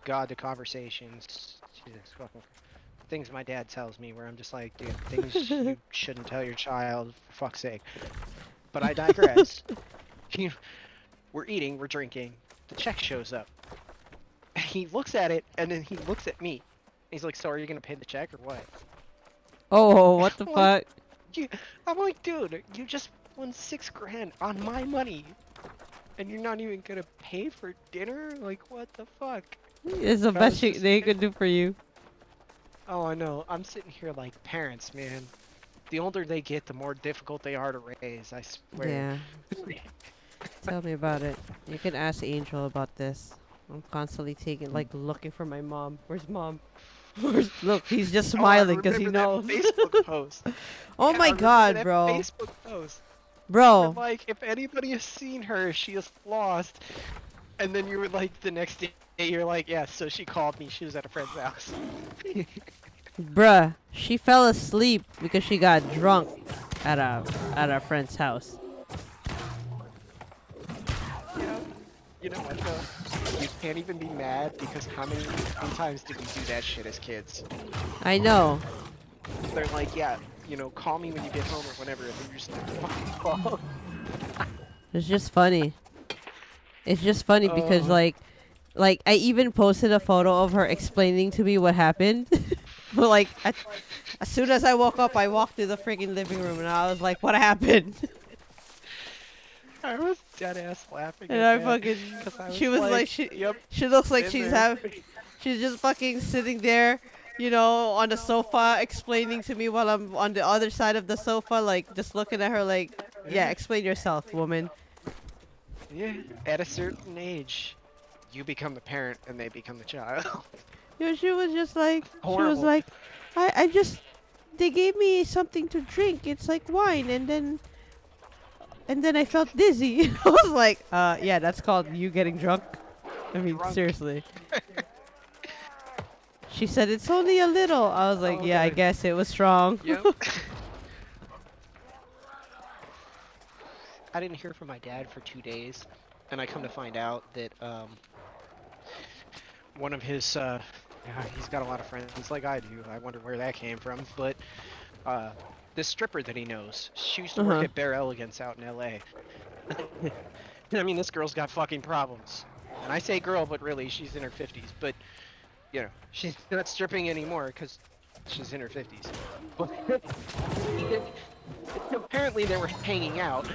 God, the conversations. Jesus fucking things my dad tells me where I'm just like, dude, things you shouldn't tell your child, for fuck's sake. but I digress. We're eating, we're drinking. The check shows up. He looks at it, and then he looks at me. He's like, "So are you gonna pay the check or what?" Oh, what the I'm like, fuck? I'm like, dude, you just won 6 grand on my money, and you're not even gonna pay for dinner? Like, what the fuck? It's the I best was shit just they like, could do for you. oh, I know. I'm sitting here like parents, man. The older they get, the more difficult they are to raise. I swear. Yeah. Tell me about it. You can ask Angel about this. I'm constantly taking, like, looking for my mom. Where's mom? Look, he's just Oh, I smiling because he remember that knows. Facebook post. Oh Yeah, my I remember god, that bro. Facebook post. You're Bro. like, if anybody has seen her, she is lost. And then you were like, the next day, you're like, yeah, so she called me. She was at a friend's house. Bruh. She fell asleep because she got drunk at a friend's house. You know what, though? You can't even be mad because how many times did we do that shit as kids? I know. They're like, yeah, call me when you get home or whatever, and then you're just like, fucking call. It's just funny. It's just funny because, like I even posted a photo of her explaining to me what happened. But like as soon as I woke up, I walked through the freaking living room and I was like, "What happened?" I was dead ass laughing And at I that. fucking 'Cause I she was was like yep, she looks like been there. she's just fucking sitting there, on the sofa explaining to me while I'm on the other side of the sofa, like just looking at her like, "Yeah, Yeah, explain yourself, woman." yeah. At a certain age, you become the parent and they become the child. She was just like Horrible. I just they gave me something to drink. It's like wine and then I felt dizzy. I was like, yeah, that's called you getting drunk. I mean, Drunk. seriously. She said it's only a little. I was like, Oh yeah, I god. guess it was strong. Yep. I didn't hear from my dad for 2 days, and I come to find out that one of his yeah, he's got a lot of friends like I do. I wonder where that came from, but uh, this stripper that he knows, she used to work Uh-huh. at Bare Elegance out in L.A. I mean, this girl's got fucking problems. And I say girl, but really, she's in her 50s. But, she's not stripping anymore because she's in her 50s. But apparently they were hanging out.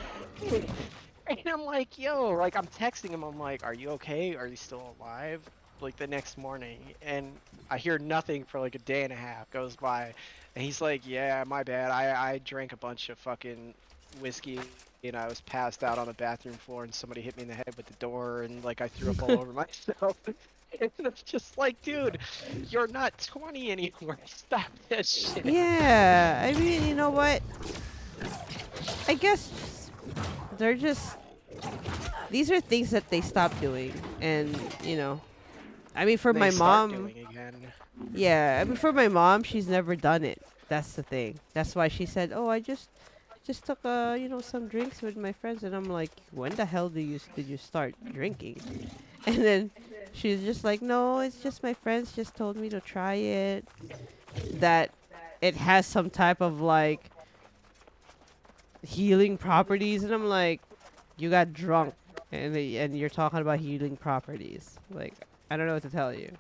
And I'm like, yo, like, I'm texting him. I'm like, are you okay? Are you still alive? Like, the next morning. And I hear nothing for like a day and a half goes by. And he's like, yeah, my bad. I drank a bunch of fucking whiskey and I was passed out on the bathroom floor and somebody hit me in the head with the door and like I threw up all over myself. And it's just like, dude, you're not 20 anymore. Stop that shit. Yeah, I mean, you know what? I guess they're just these are things that they stop doing, and I mean, for They my start mom, doing again. yeah, I mean, for my mom, she's never done it. That's the thing. That's why she said, "Oh, I just took some drinks with my friends," and I'm like, "When the hell did you start drinking?" And then she's just like, "No, it's just my friends just told me to try it. That it has some type of like healing properties," and I'm like, "You got drunk, and you're talking about healing properties. Like, I don't know what to tell you."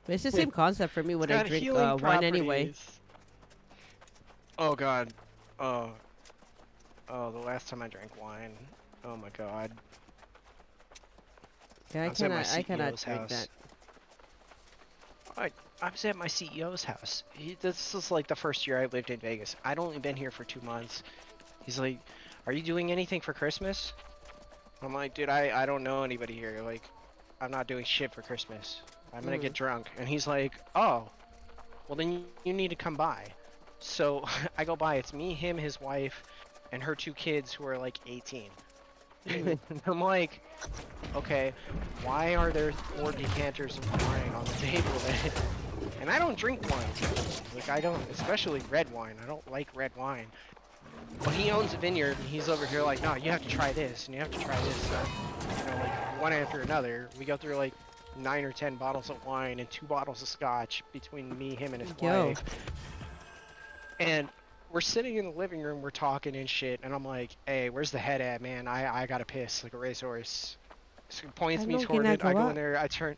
But it's the same concept for me It's when I got drink healing wine anyway. properties. Oh god. Oh. Oh, the last time I drank wine. Oh my god. Yeah, I was at my I cannot CEO's drink that. house. I was at my CEO's house. This was like the first year I lived in Vegas. I'd only been here for 2 months. He's like, are you doing anything for Christmas? I'm like, dude, I don't know anybody here. Like, I'm not doing shit for Christmas. I'm gonna get Mm. drunk. And he's like, oh, well then you need to come by. So I go by. It's me, him, his wife, and her 2 kids who are like 18. Mm. And I'm like, okay, why are there 4 decanters of wine on the table then? And I don't drink wine. Like, I don't, especially red wine. I don't like red wine. But he owns a vineyard, and he's over here like, no, you have to try this, and you have to try this. So, like, one after another. We go through, like, 9 or 10 bottles of wine and 2 bottles of scotch between me, him, and his Yo. wife. And we're sitting in the living room, we're talking and shit, and I'm like, hey, where's the head at, man? I gotta piss like a racehorse. So he points me Anong toward it. I go ginagawa? in there,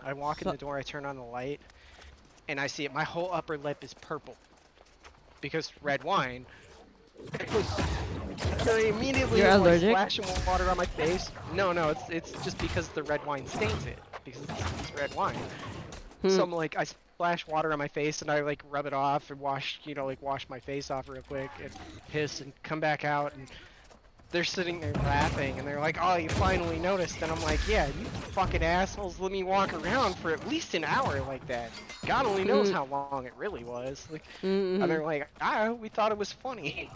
I walk in So, the door, I turn on the light, and I see it. My whole upper lip is purple because red wine. So I immediately you're am like allergic? splashing water on my face. No, it's just because the red wine stains it because it's red wine. So Hmm. I'm like, I splash water on my face and I like rub it off and wash, like wash my face off real quick and piss and come back out and they're sitting there laughing and they're like, oh, you finally noticed. And I'm like, yeah, you fucking assholes let me walk around for at least an hour like that. God only knows Mm. how long it really was. Like, and Mm-hmm. they're like, we thought it was funny.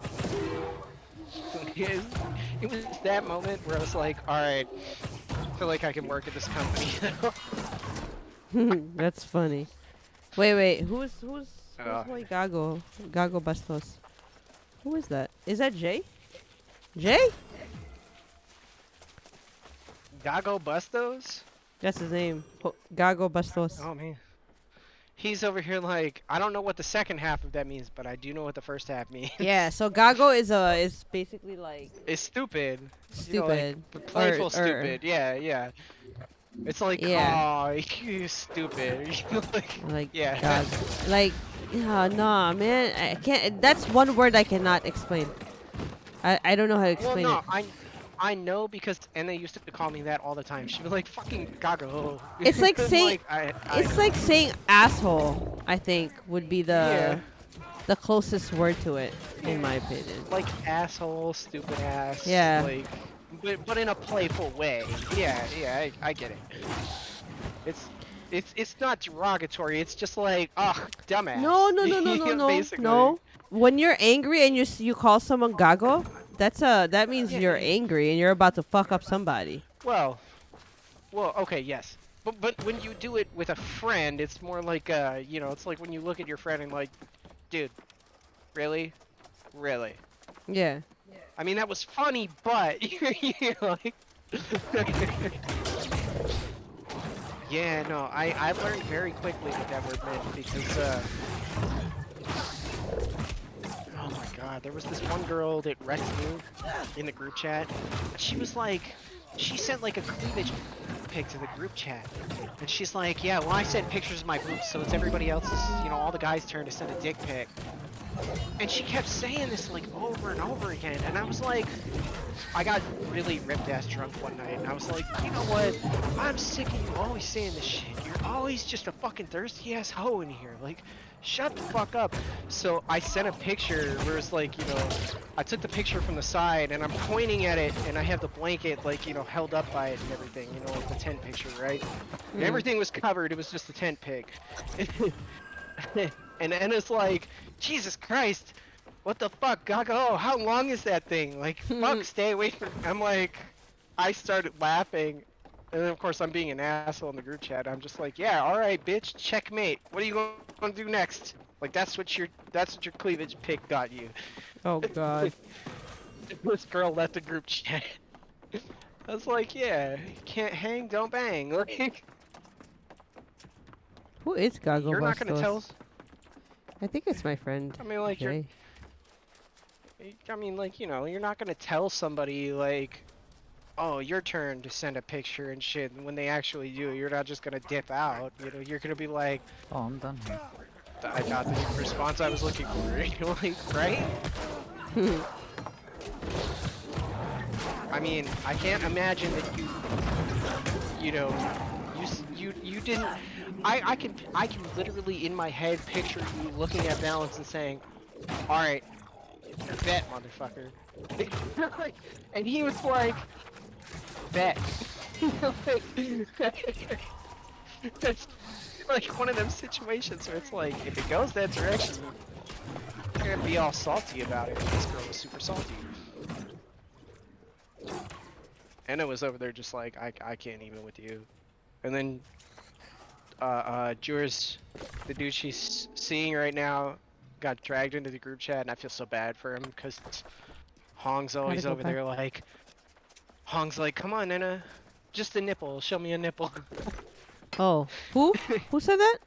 it it was that moment where I was like, all right, I feel like I can work at this company now. That's funny. Wait. Who's Uh, Hoy Gago? Gago Bastos. Who is that? Is that Jay? Jay? Gago Bustos? That's his name. Gago Bastos. Oh man. He's over here like, I don't know what the second half of that means, but I do know what the first half means. Yeah. So Gago is basically like It's stupid. Like stupid playful or stupid. Yeah. It's like, yeah. oh, you stupid. Like, Like yeah. God. Like yeah, nah, man. I can't. That's one word I cannot explain. I don't know how to Well, explain it. no, I know because and they used to call me that all the time. She'd be like, fucking gago. It's like I'm saying like, I it's know. like saying asshole. I think would be Yeah. the closest word to it, in my opinion. Like asshole, stupid ass, Yeah. like, but in a playful way. Yeah, I get it. It's it's not derogatory. It's just like, oh, No, dumbass. no, no, no, no, no, Basically. no. When you're angry and you call someone gago, that means Yeah. you're angry and you're about to fuck up somebody. Well, okay, yes. But when you do it with a friend, it's more like it's like when you look at your friend and like, dude, really, really. Yeah. I mean that was funny, but you're like. Yeah, no, I learned very quickly what that word meant because oh my god, there was this one girl that wrecked me in the group chat. She was like, she sent like a cleavage pic to the group chat. And she's like, yeah, well I sent pictures of my boobs, so it's everybody else's, all the guys' turn to send a dick pic. And she kept saying this like over and over again, and I was like, I got really ripped ass drunk one night, and I was like, you know what? I'm sick of you always saying this shit. You're always just a fucking thirsty ass hoe in here. Like, shut the fuck up. So I sent a picture where it's like, I took the picture from the side, and I'm pointing at it, and I have the blanket like, held up by it and everything, like the tent picture, right? And everything was covered. It was just a tent pic. And it's like, Jesus Christ. What the fuck, Gaga? How long is that thing? Like, fuck, stay away from. I'm like, I started laughing, and then of course I'm being an asshole in the group chat. I'm just like, yeah, all right, bitch, checkmate. What are you going to do next? Like, that's what your cleavage pic got you. Oh God. This girl left the group chat. I was like, yeah, can't hang, don't bang. Like, Who is Gago you're not gonna tell Bastos? us. I think it's my friend. I mean, like, Jay. you're not gonna tell somebody like, oh, your turn to send a picture and shit. And when they actually do, you're not just gonna dip out. You're gonna be like, Oh, I'm done here. I got the response I was looking for. Like, right? I mean, I can't imagine that you didn't. I can literally in my head picture you looking at Balance and saying, all right, bet, motherfucker. And he was like, bet. It's like one of them situations where it's like, if it goes that direction, you're gonna be all salty about it. This girl was super salty. Anna was over there just like, I can't even with you. And then, Juris, the dude she's seeing right now, got dragged into the group chat, and I feel so bad for him, because Hong's Gotta always go over back. there like, Hong's like, come on, Anna. just a nipple. Show me a nipple. Oh, who? Who said that?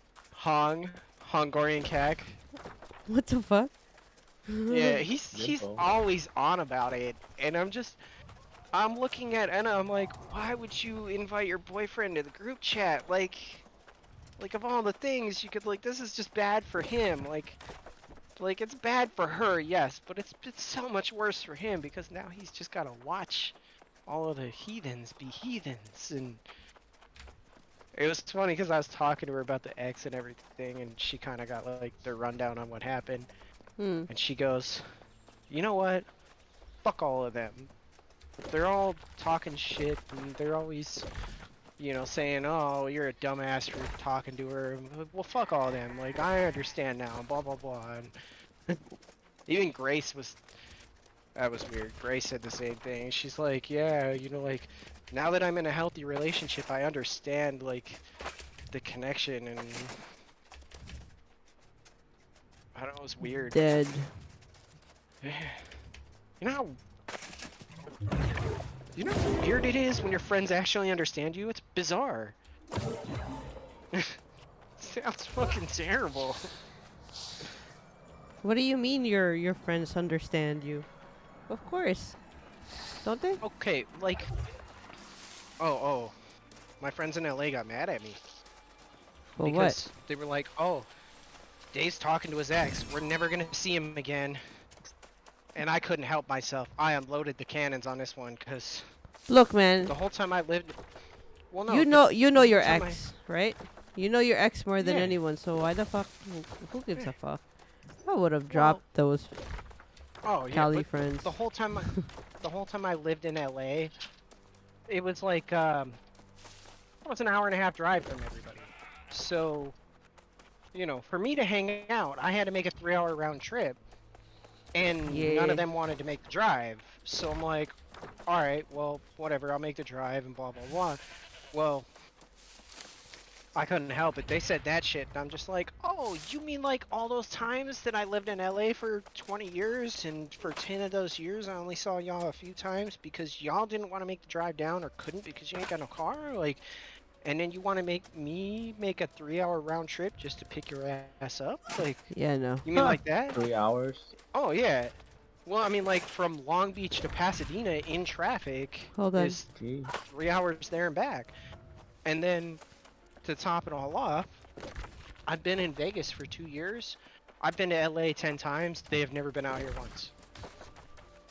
Hungarian cack. What the fuck? Yeah, he's Nipple. always on about it, and I'm looking at Anna. I'm like, why would you invite your boyfriend to the group chat? Like of all the things you could like, this is just bad for him. Like it's bad for her, yes, but it's so much worse for him because now he's just gotta watch all of the heathens be heathens. And it was funny because I was talking to her about the ex and everything, and she kind of got like the rundown on what happened, Hmm. and she goes, you know what? Fuck all of them. They're all talking shit, and they're always, you know, saying, "Oh, you're a dumbass for talking to her." Well, fuck all of them. Like I understand now. Blah blah blah. And even Grace was. That was weird. Grace said the same thing. She's like, "Yeah, you know, like now that I'm in a healthy relationship, I understand like the connection." And I don't know, it was weird. Dead. You know how you know how weird it is when your friends actually understand you? It's bizarre. Sounds fucking terrible. What do you mean your friends understand you? Of course. Don't they? Okay, like oh, my friends in LA got mad at me Well, what? because they were like, "Oh, Dave's talking to his ex. We're never gonna see him again." And I couldn't help myself. I unloaded the cannons on this one because Look, man. the whole time I lived. Well, no, You the know whole your time ex, right? You know your ex more than Yeah. anyone. So why the fuck? Who gives a fuck? I would have Well, dropped those Oh yeah, Cali but friends. the whole time, the whole time I lived in LA, it was like it was an hour and a half drive from everybody. So, you know, for me to hang out, I had to make a 3-hour round trip, and none Yeah. of them wanted to make the drive. So I'm like, all right, well, whatever, I'll make the drive and blah blah blah. Well, I couldn't help it. They said that shit, and I'm just like, oh, you mean like all those times that I lived in LA for 20 years, and for 10 of those years I only saw y'all a few times because y'all didn't want to make the drive down or couldn't because you ain't got no car? Like, and then you want to make me make a 3-hour round trip just to pick your ass up? Like, Yeah, no. you mean like that? 3 hours. Oh, yeah. Well, I mean, like, from Long Beach to Pasadena in traffic Hold on. is Gee. 3 hours there and back. And then, to top it all off, I've been in Vegas for 2 years. I've been to LA 10 times. They have never been out here once.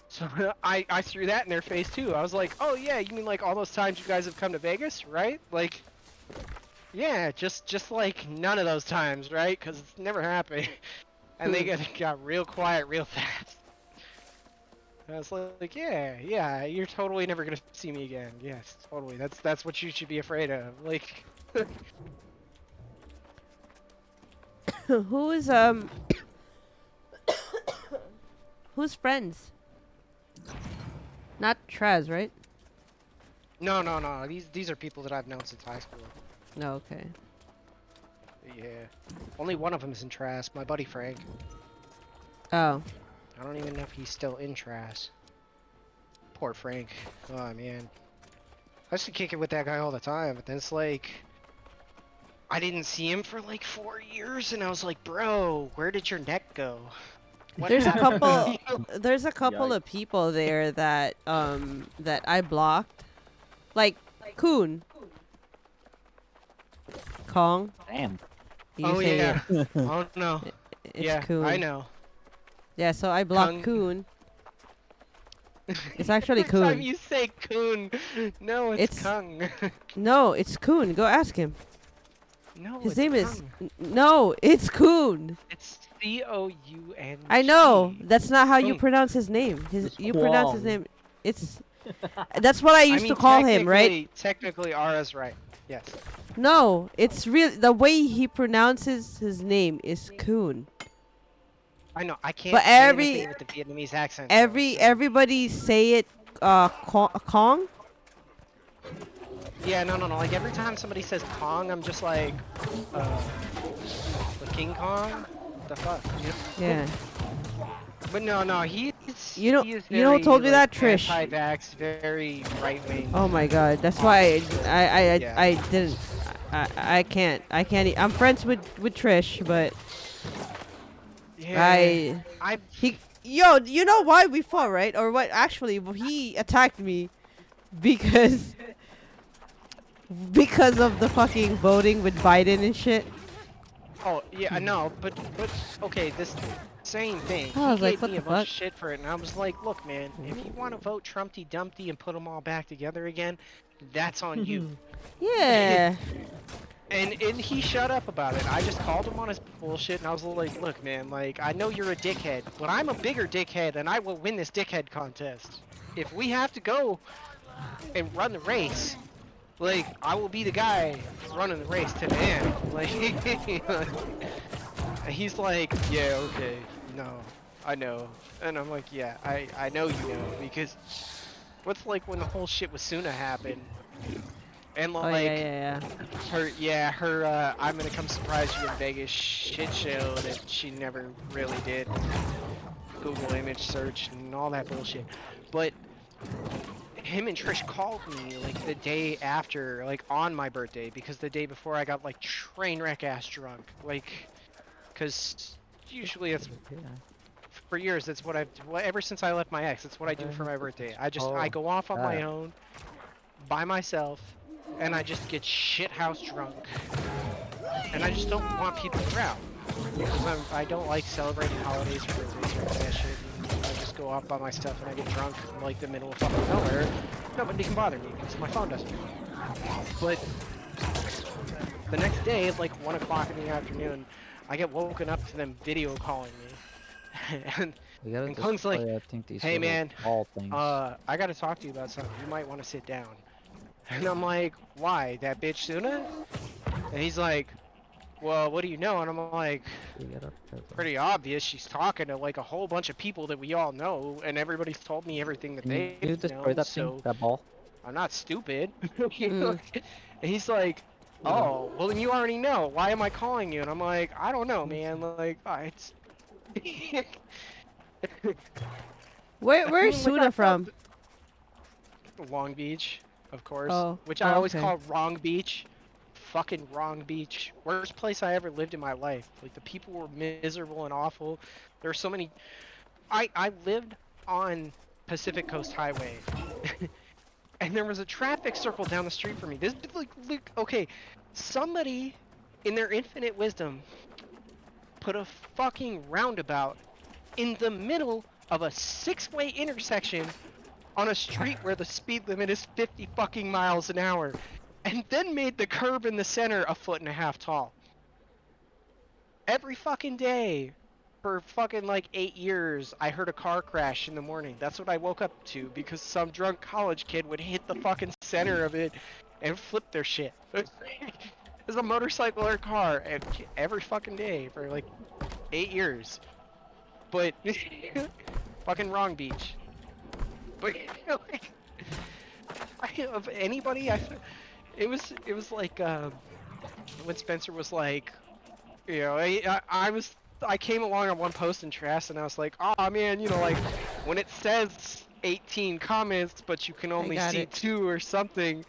So I threw that in their face too. I was like, oh yeah, you mean like all those times you guys have come to Vegas, right? Like, yeah, just like none of those times, right? Because it's never happened. And they got real quiet real fast. I was like, yeah, you're totally never gonna see me again. Yes, totally. That's what you should be afraid of. Like, Who is who's friends? Not Trez, right? no. These are people that I've known since high school. No, okay. Yeah. Only one of them is in Trask, my buddy Frank. Oh. I don't even know if he's still in Trask. Poor Frank. Oh man. I used to kick it with that guy all the time, but then it's like I didn't see him for like 4 years, and I was like, bro, where did your neck go? What There's a happened?" couple You know? there's a couple of people there that I blocked. Like Coon. Kong. Damn. You Oh say yeah. it. Oh no. It's Yeah, Coon. I know. Yeah, so I blocked Kung- Coon. It's actually Every time Coon. you say Coon, no, it's It's- Kung. No, it's Coon. Go ask him. No, His it's name is Kung. No, it's Coon. It's Coung. I know. That's not how you Coon. pronounce his name. It's You pronounce his Kwong. name. It's That's what I used to call him, right? Technically, Ara's right. Yes. No, it's real. The way he pronounces his name is Coon. I know. I can't But say anything with the Vietnamese accent. though, so- Everybody say it Kong. Yeah, no. Like every time somebody says Kong, I'm just like, the King Kong. The fuck? You know? Yeah. But no, You know, he is you know who very told me like that, Trish? anti-vax, very right-wing. Oh my god, that's why Awful shit. Yeah. I didn't. I can't. I can't. I'm friends with Trish, but Yeah. I I he yo, you know why we fought, right? Or what? Actually, well, he attacked me because because of the fucking voting with Biden and shit. Oh yeah, I know, but okay, this same thing. I He was like, gave what me the a bunch fuck? of shit for it, and I was like, look, man, if you want to vote Trumpty Dumpty and put them all back together again, that's on you. Yeah. And he shut up about it. I just called him on his bullshit, and I was like, look, man, like I know you're a dickhead, but I'm a bigger dickhead, and I will win this dickhead contest. If we have to go and run the race, like I will be the guy running the race to the end. Like, and he's like, yeah, okay, no, I know. And I'm like, yeah, I know you know, because what's like when the whole shit with Suna happened, and Oh yeah, like yeah, her I'm gonna come surprise you in Vegas shit show that she never really did with Google image search and all that bullshit. But him and Trish called me like the day after, like on my birthday, because the day before I got like train wreck ass drunk, like, cause usually it's Yeah. for years that's what I've ever since I left my ex. That's what I do for my birthday. I Oh, go off on my that. own by myself, and I just get shit house drunk, and I just don't want people around because I don't like celebrating holidays or birthdays or any of that shit. And I just go off by myself and I get drunk in like the middle of fucking nowhere. Nobody can bother me because my phone doesn't ring. But the next day at like 1 o'clock in the afternoon, I get woken up to them video calling me, and We gotta and Kung's like, destroy, I think, these "Hey little man, ball things. I gotta talk to you about something. You might want to sit down." And I'm like, "Why? That bitch Suna?" And he's like, "Well, what do you know?" And I'm like, We gotta pretty obvious. She's talking to like a whole bunch of people that we all know, and everybody's told me everything that Can they you destroy know, that thing? so That ball? I'm not stupid. yeah. And he's like, Yeah. "Oh, well then you already know. Why am I calling you?" And I'm like, "I don't know, man. Like, it's Where's like I Suna felt from? Long Beach, of course, Oh, which I oh, always okay. call Wrong Beach. Fucking Wrong Beach. Worst place I ever lived in my life. Like the people were miserable and awful. There were so many. I lived on Pacific Coast Highway, and there was a traffic circle down the street from me. This like okay, somebody in their infinite wisdom put a fucking roundabout in the middle of a six-way intersection on a street where the speed limit is 50 fucking miles an hour, and then made the curb in the center a foot and a half tall. Every fucking day for fucking like 8 years, I heard a car crash in the morning. That's what I woke up to because some drunk college kid would hit the fucking center of it and flip their shit. There's a motorcycle or a car every fucking day for like 8 years. But fucking Wrong Beach. But like, of anybody, it was like when Spencer was like, you know, I came along on one post in Trash and I was like, oh man, you know, like when it says 18 comments but you can I only got see it. 2 or something,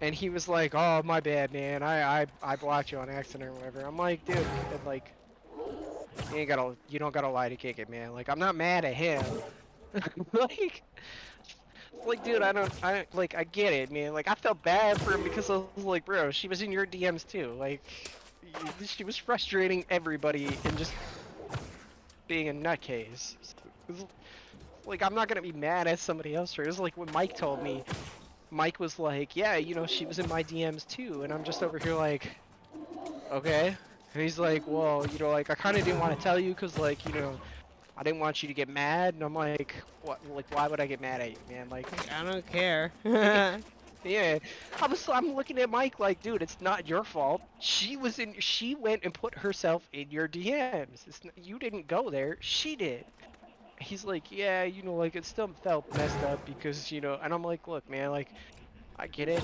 and he was like, oh my bad, man, I blocked you on accident or whatever. I'm like, dude, and like you don't gotta lie to kick it, man. Like I'm not mad at him. Like, dude, I get it, man. Like, I felt bad for him because I was like, bro, she was in your DMs too. Like, she was frustrating everybody and just being a nutcase. Like, I'm not gonna be mad at somebody else for it. It was like when Mike told me, Mike was like, yeah, you know, she was in my DMs too. And I'm just over here like, okay. And he's like, well, you know, like, I kind of didn't want to tell you because, like, you know, I didn't want you to get mad. And I'm like, what? Like, why would I get mad at you, man? Like, I don't care. yeah, I'm looking at Mike like, dude, it's not your fault. She went and put herself in your DMs. You didn't go there. She did. He's like, yeah, you know, like it still felt messed up because, you know, and I'm like, look, man, like I get it,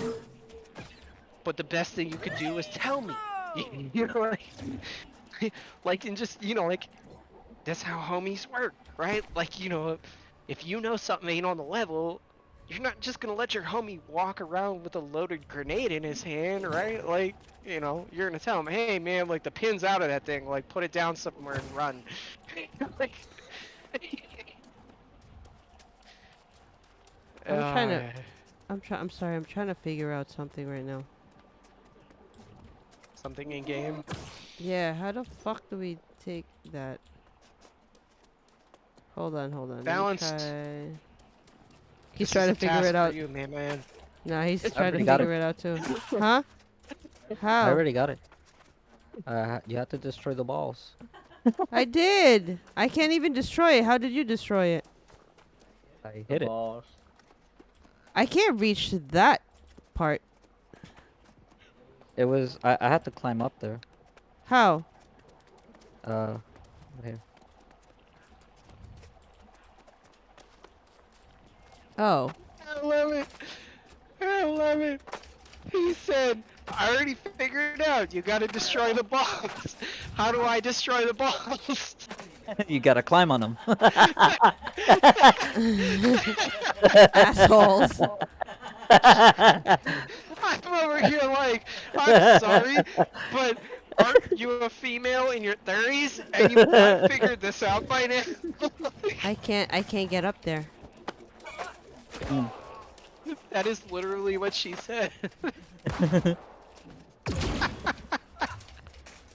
but the best thing you could do is tell me. You know, like, like and just, you know, like that's how homies work, right? Like, if you know something ain't on the level, you're not just gonna let your homie walk around with a loaded grenade in his hand, right? Like, you're gonna tell him, hey man, like the pin's out of that thing, like put it down somewhere and run. Like, I'm trying to. uh, I'm sorry. I'm trying to figure out something right now. something in game. Yeah. How the fuck do we take that? Hold on. Hold on. Let me Balanced. try. He's This trying is to a figure it task for out. you, man. Nah, he's I trying to already got it. figure it out too. Huh? I How? already got it. You have to destroy the balls. I did. I can't even destroy it. How did you destroy it? I The hit it. boss. I can't reach that part. It was I had to climb up there. How? Uh, right here. Oh. I love it. I love it. He said, I already figured it out. You gotta destroy the boss. How do I destroy the boss? You gotta climb on them. Assholes. I'm over here like, I'm sorry, but aren't you a female in your 30s and you've not figured this out by now? I can't get up there. Mm. That is literally what she said.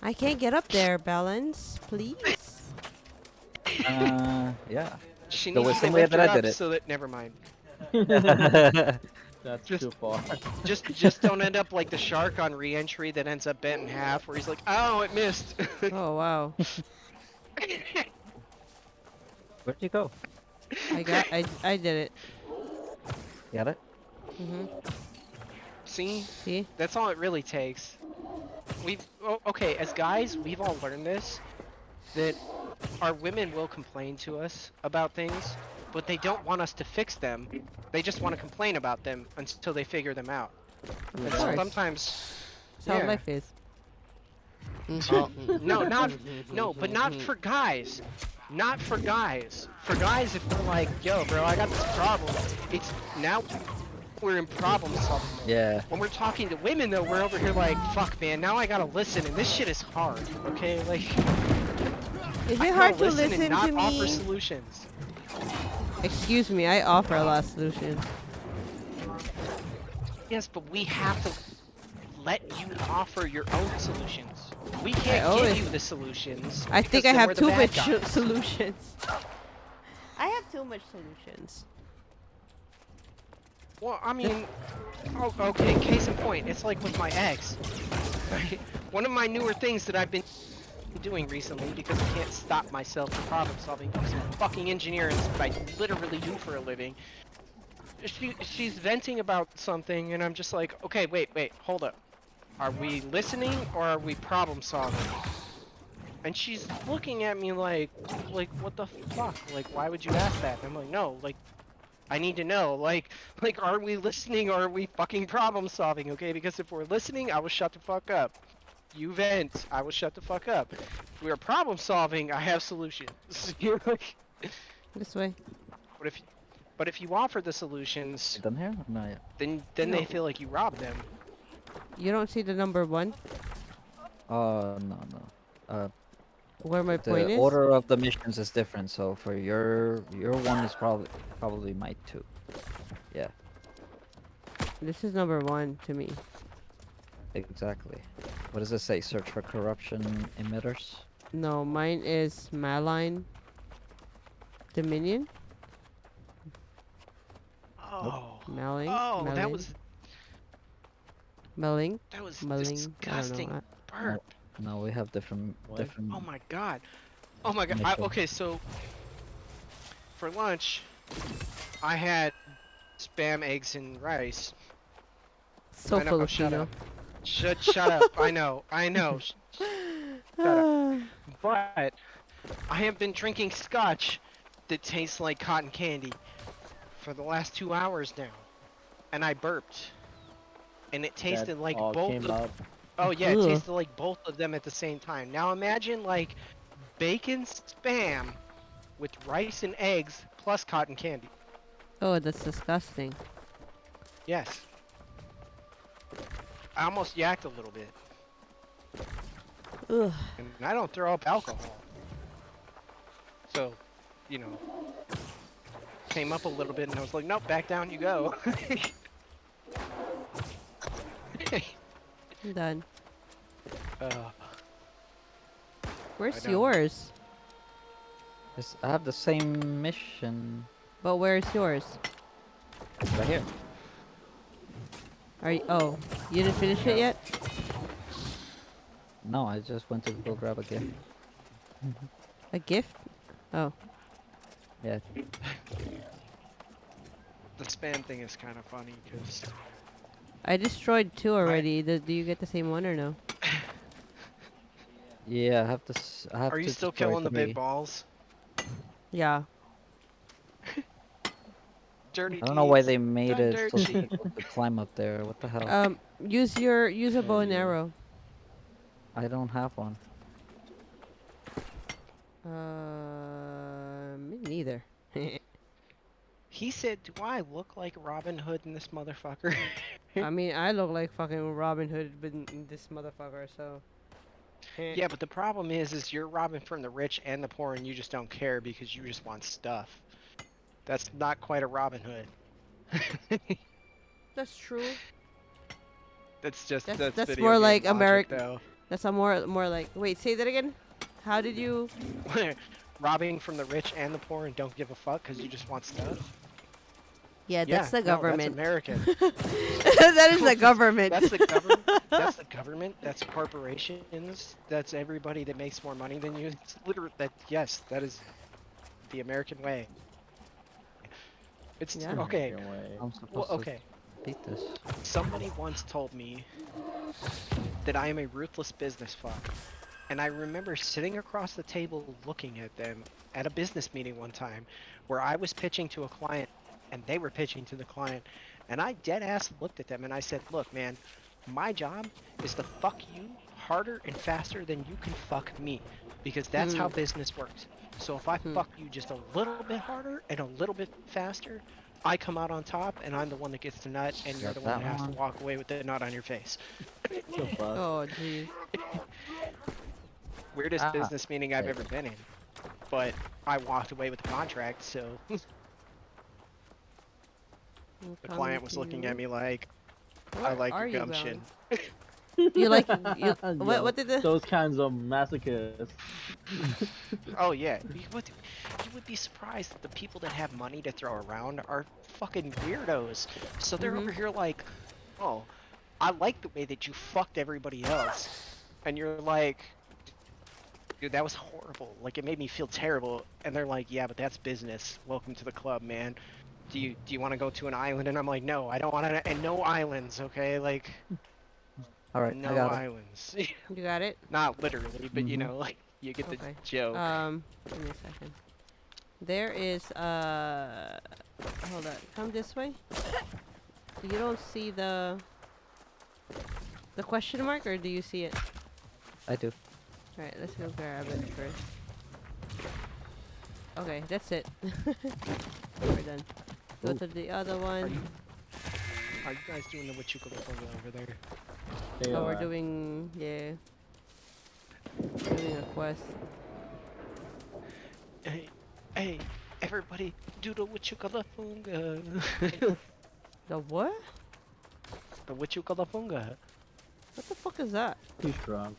I can't get up there, Balance. Please. Yeah. She The needs to same way lift that her I up did it. so that, never mind. That's Just- too far. Just don't end up like the shark on re-entry that ends up bent in half, where he's like, oh, it missed. Oh wow. Where'd you go? I did it. Got it? See, See? that's all it really takes. Okay, as guys, we've all learned this, that our women will complain to us about things, but they don't want us to fix them. They just want to complain about them until they figure them out. Of And course. sometimes, That's how yeah. life is. No, but not for guys. Not for guys. For guys, if we're like, yo, bro, I got this problem. It's now we're in problem solving mode. Yeah. When we're talking to women, though, we're over here like, fuck, man, now I gotta listen, and this shit is hard. Okay, like, Is I it gotta hard to listen listen and not to offer me? solutions. Excuse me, I offer a lot of solutions. Yes, but we have to let you offer your own solutions. We can't always- give you the solutions. I because think I then have we're the too bad much guys. solutions. I have too much solutions. Well, I mean, okay, case in point, it's like with my ex. Right? One of my newer things that I've been doing recently, because I can't stop myself from problem solving because I'm a fucking engineer and it's what I literally do for a living. She's venting about something and I'm just like, okay, wait, hold up. Are we listening or are we problem solving? And she's looking at me like what the fuck? Like, why would you ask that? And I'm like, no, like, I need to know, like, are we listening or are we fucking problem solving, okay? Because if we're listening, I will shut the fuck up. You vent, I will shut the fuck up. If we are problem solving, I have solutions. You're like, This way. but if you offer the solutions, You done here? Or not yet. then No. they feel like you robbed them. You don't see the number 1? No. Where my The point is? order of the missions is different. So for your one is probably my 2. Yeah, This is number 1 to me. exactly. What does it say? Search for corruption emitters. No, mine is Malign Dominion. Oh, Maling. oh, Maling. Maling. that was Maling. I don't disgusting. know. Burp. No, we have different What? different. Oh my god. Oh my god. Initial. Okay, so for lunch, I had spam, eggs, and rice. So I know, shut Filipino. up. Shut up. I know. Shut up. But I have been drinking scotch that tastes like cotton candy for the last 2 hours now. And I burped. And it tasted That like all both came of out. Oh yeah, it Ugh. tasted like both of them at the same time. Now imagine like bacon spam with rice and eggs plus cotton candy. Oh, that's disgusting. Yes. I almost yacked a little bit. Ugh. And I don't throw up alcohol. So, you know, came up a little bit and I was like, nope, back down you go. I'm done. uh, Where's know. yours? I have the same mission But where's yours? right here. Are you? Oh, you didn't finish it yet? No, I just went to go grab a gift. A gift? Oh, Yeah. the spam thing is kind of funny because I destroyed 2 already. Do you get the same one or no? Yeah, I have are you to still destroy killing the 3. big balls? Yeah. Dirty I don't know why deeds they made done it dirt so cheap. difficult to climb up there. What the hell? Use a bow and Yeah. arrow. I don't have one. Me neither. He said, do I look like Robin Hood in this motherfucker? I mean, I look like fucking Robin Hood, but this motherfucker. So. Yeah, but the problem is you're robbing from the rich and the poor and you just don't care because you just want stuff. That's not quite a Robin Hood. That's true. That's That's video more game like logic American. though. That's a more like. Wait, say that again. How did you? Robbing from the rich and the poor and don't give a fuck because you just want stuff. Yeah, Yeah, that's the no, that's government. American. That is the government. That's the government. That's the government. That's corporations. That's everybody that makes more money than you. It's literally that. Yes, that is the American way. It's Yeah. okay. American way. I'm Well, supposed to okay. beat this. Somebody once told me that I am a ruthless business fuck. And I remember sitting across the table looking at them at a business meeting one time where I was pitching to a client and they were pitching to the client. And I dead ass looked at them and I said, look, man, my job is to fuck you harder and faster than you can fuck me because that's how business works. So if I fuck you just a little bit harder and a little bit faster, I come out on top and I'm the one that gets the nut and you're Got the one that that has to one. walk away with the nut on your face. The fuck? Oh, jeez. Weirdest Ah, business meeting I've okay. ever been in. But I walked away with the contract, so the client was looking at me like, I Where like are your you gumption. You like you? What? Yo, What did the? those kinds of masochists. Oh yeah, you would be surprised that the people that have money to throw around are fucking weirdos. So they're over here like, oh, I like the way that you fucked everybody else. And you're like, dude, that was horrible. Like, it made me feel terrible. And they're like, yeah, but that's business. Welcome to the club, man. Do you want to go to an island? And I'm like, no, I don't want to. And no islands, okay? Like, All right, I no got it. islands. You got it. Not literally, but you Mhm. know, like, you get the Okay. joke. Give me a second. There is hold on. Come this way. You don't see the question mark, or do you see it? I do. All right, let's go grab it first. Okay, that's it. We're done. Go Ooh. to the other one. Are you guys doing the what you call over there? They Oh, we're are. doing doing a quest. Hey, everybody, do the Wichukalafunga. The what? The Wichukalafunga. What the fuck is that? He's drunk.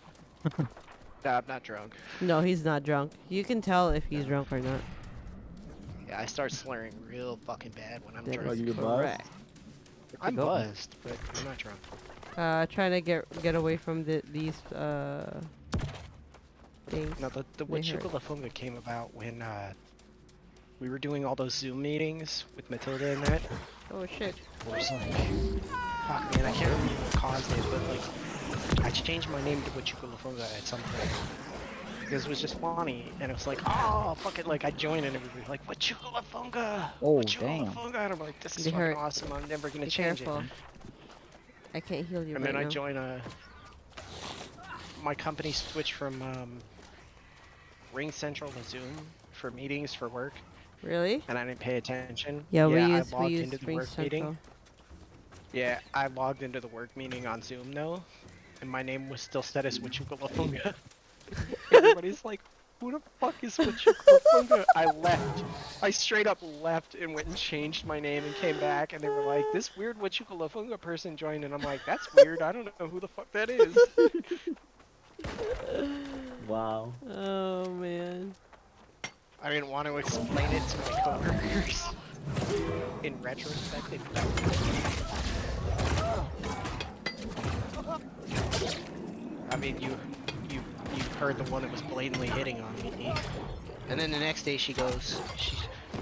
Nah, I'm not drunk. No, he's not drunk. You can tell if he's drunk or not. Yeah, I start slurring real fucking bad when I'm That drunk. Are is you buzzed? correct. I'm go? buzzed, but I'm not drunk. Trying to get away from these things. No, the They hurt. Wichukalafunga came about when we were doing all those Zoom meetings with Matilda and that. Oh shit. It was like, fuck man, I can't remember what caused it, but like, I changed my name to Wichukalafunga at some point. Because it was just funny, and it was like, oh, fuck it, like, I joined and everybody was like, Wichukalafunga! Oh, Wichukalafunga! And I'm like, this is They fucking hurt. awesome, I'm never gonna Be change careful. it. I can't heal you And right then I now. joined my company switched from Ring Central to Zoom for meetings for work, Really? and I didn't pay attention. Yeah, we I use logged into the Ring work meeting. Central. Yeah, I logged into the work meeting on Zoom though, and my name was still set as Wichukalafunga. Everybody's like, who the fuck is Wichukalafunga? I left. I straight up left and went and changed my name and came back, and they were like, this weird Wichukalafunga person joined, and I'm like, that's weird. I don't know who the fuck that is. Wow. Oh man. I didn't want to explain it to my coworkers. In retrospect, they I mean, you heard the one that was blatantly hitting on me. And then the next day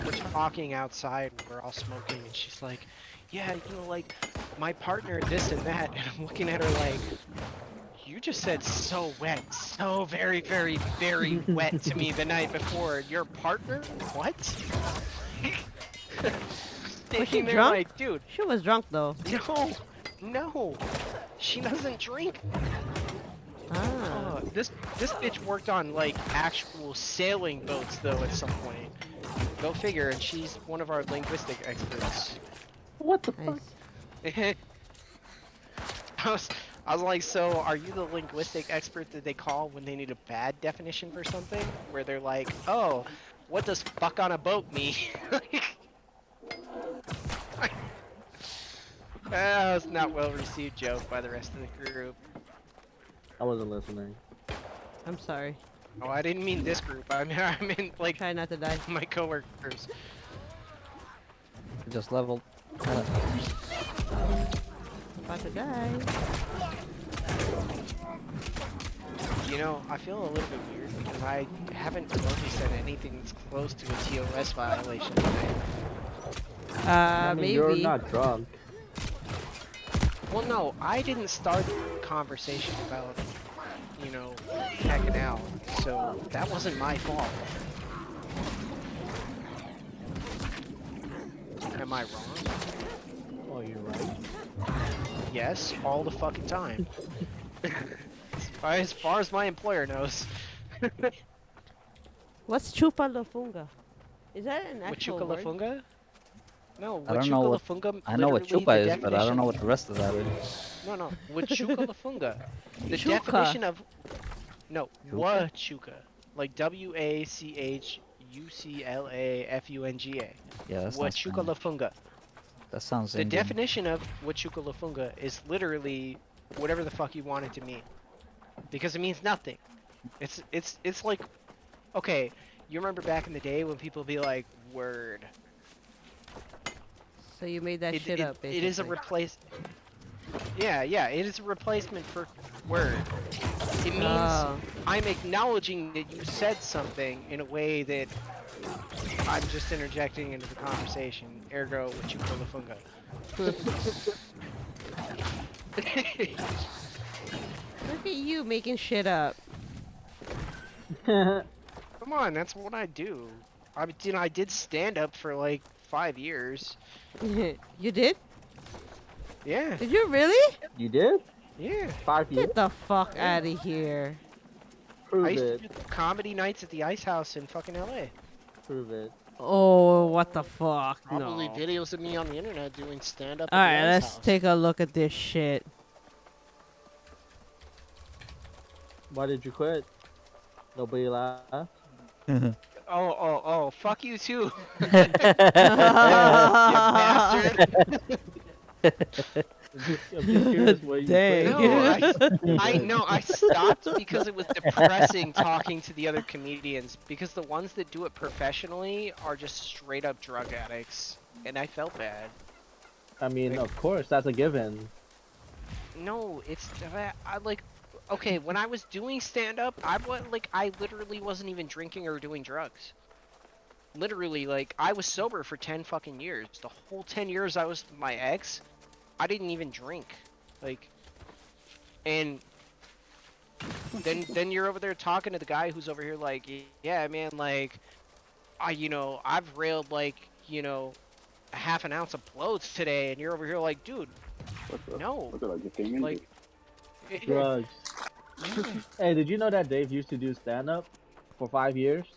we're talking outside, we're all smoking, and she's like, yeah, you know, like, my partner, this and that, and I'm looking at her like, you just said so wet, so very, very, very wet to me the night before. Your partner? What? Was she Thinking there drunk? like, dude, She was drunk though. no, she doesn't drink. Ah. This bitch worked on like actual sailing boats though at some point. Go figure, and she's one of our linguistic experts. What the fuck? Nice. I was like, so are you the linguistic expert that they call when they need a bad definition for something? Where they're like, oh, what does fuck on a boat mean? That was not well received joke by the rest of the group. I wasn't listening. I'm sorry. Oh, I didn't mean this group. I meant like Try not to die. my coworkers. Just leveled. About to die. You know, I feel a little bit weird because I haven't remotely said anything that's close to a TOS violation today. I mean, Maybe. you're not drunk. Well, no, I didn't start the conversation about, you know, hacking out, so that wasn't my fault. Am I wrong? Oh, you're right. Yes, all the fucking time. As far as my employer knows. What's chupa lofunga? Is that an actual word? Wichukalafunga? No, I don't know what- Wichukalafunga. I know what literally chupa the is, but I don't know what definition- the rest of that is. No, Wichukalafunga. The Chuka. definition of no, Chuka? Wachuca, like Wachuclafunga. Yeah, that sounds Spanish. Wachucalafunga. That sounds The Indian. definition of Wachucalafunga is literally whatever the fuck you want it to mean, because it means nothing. It's like, okay, you remember back in the day when people be like, word. So you made that shit up, basically. It is a replace. Yeah, it is a replacement for word. It means Oh. I'm acknowledging that you said something in a way that I'm just interjecting into the conversation. Ergo, Wichukalafunga. Look at you making shit up. Come on, that's what I do. I did stand up for like 5 years. You did? Yeah, Did you really? You did? yeah. 5 years? Get the fuck out of here. Prove I used it. to do comedy nights at the Ice House in fucking LA. Prove it. Oh, what the fuck? Probably No. videos of me on the internet doing stand up. Alright, at the Ice let's House. take a look at this shit. Why did you quit? Nobody laughed? Oh, fuck you too. You Dang. bastard. I'm just curious why you Dang. quit. No, I stopped because it was depressing talking to the other comedians, because the ones that do it professionally are just straight up drug addicts, and I felt bad. I mean, of course, that's a given. No, it's I like, okay, when I was doing stand up, I literally wasn't even drinking or doing drugs. Literally, like, I was sober for 10 fucking years. The whole 10 years I was with my ex, I didn't even drink. Like, and then you're over there talking to the guy who's over here like, yeah, man, like, I've railed like, a half an ounce of bloats today, and you're over here like, dude, no, like, Drugs. Hey, did you know that Dave used to do stand-up? For 5 years?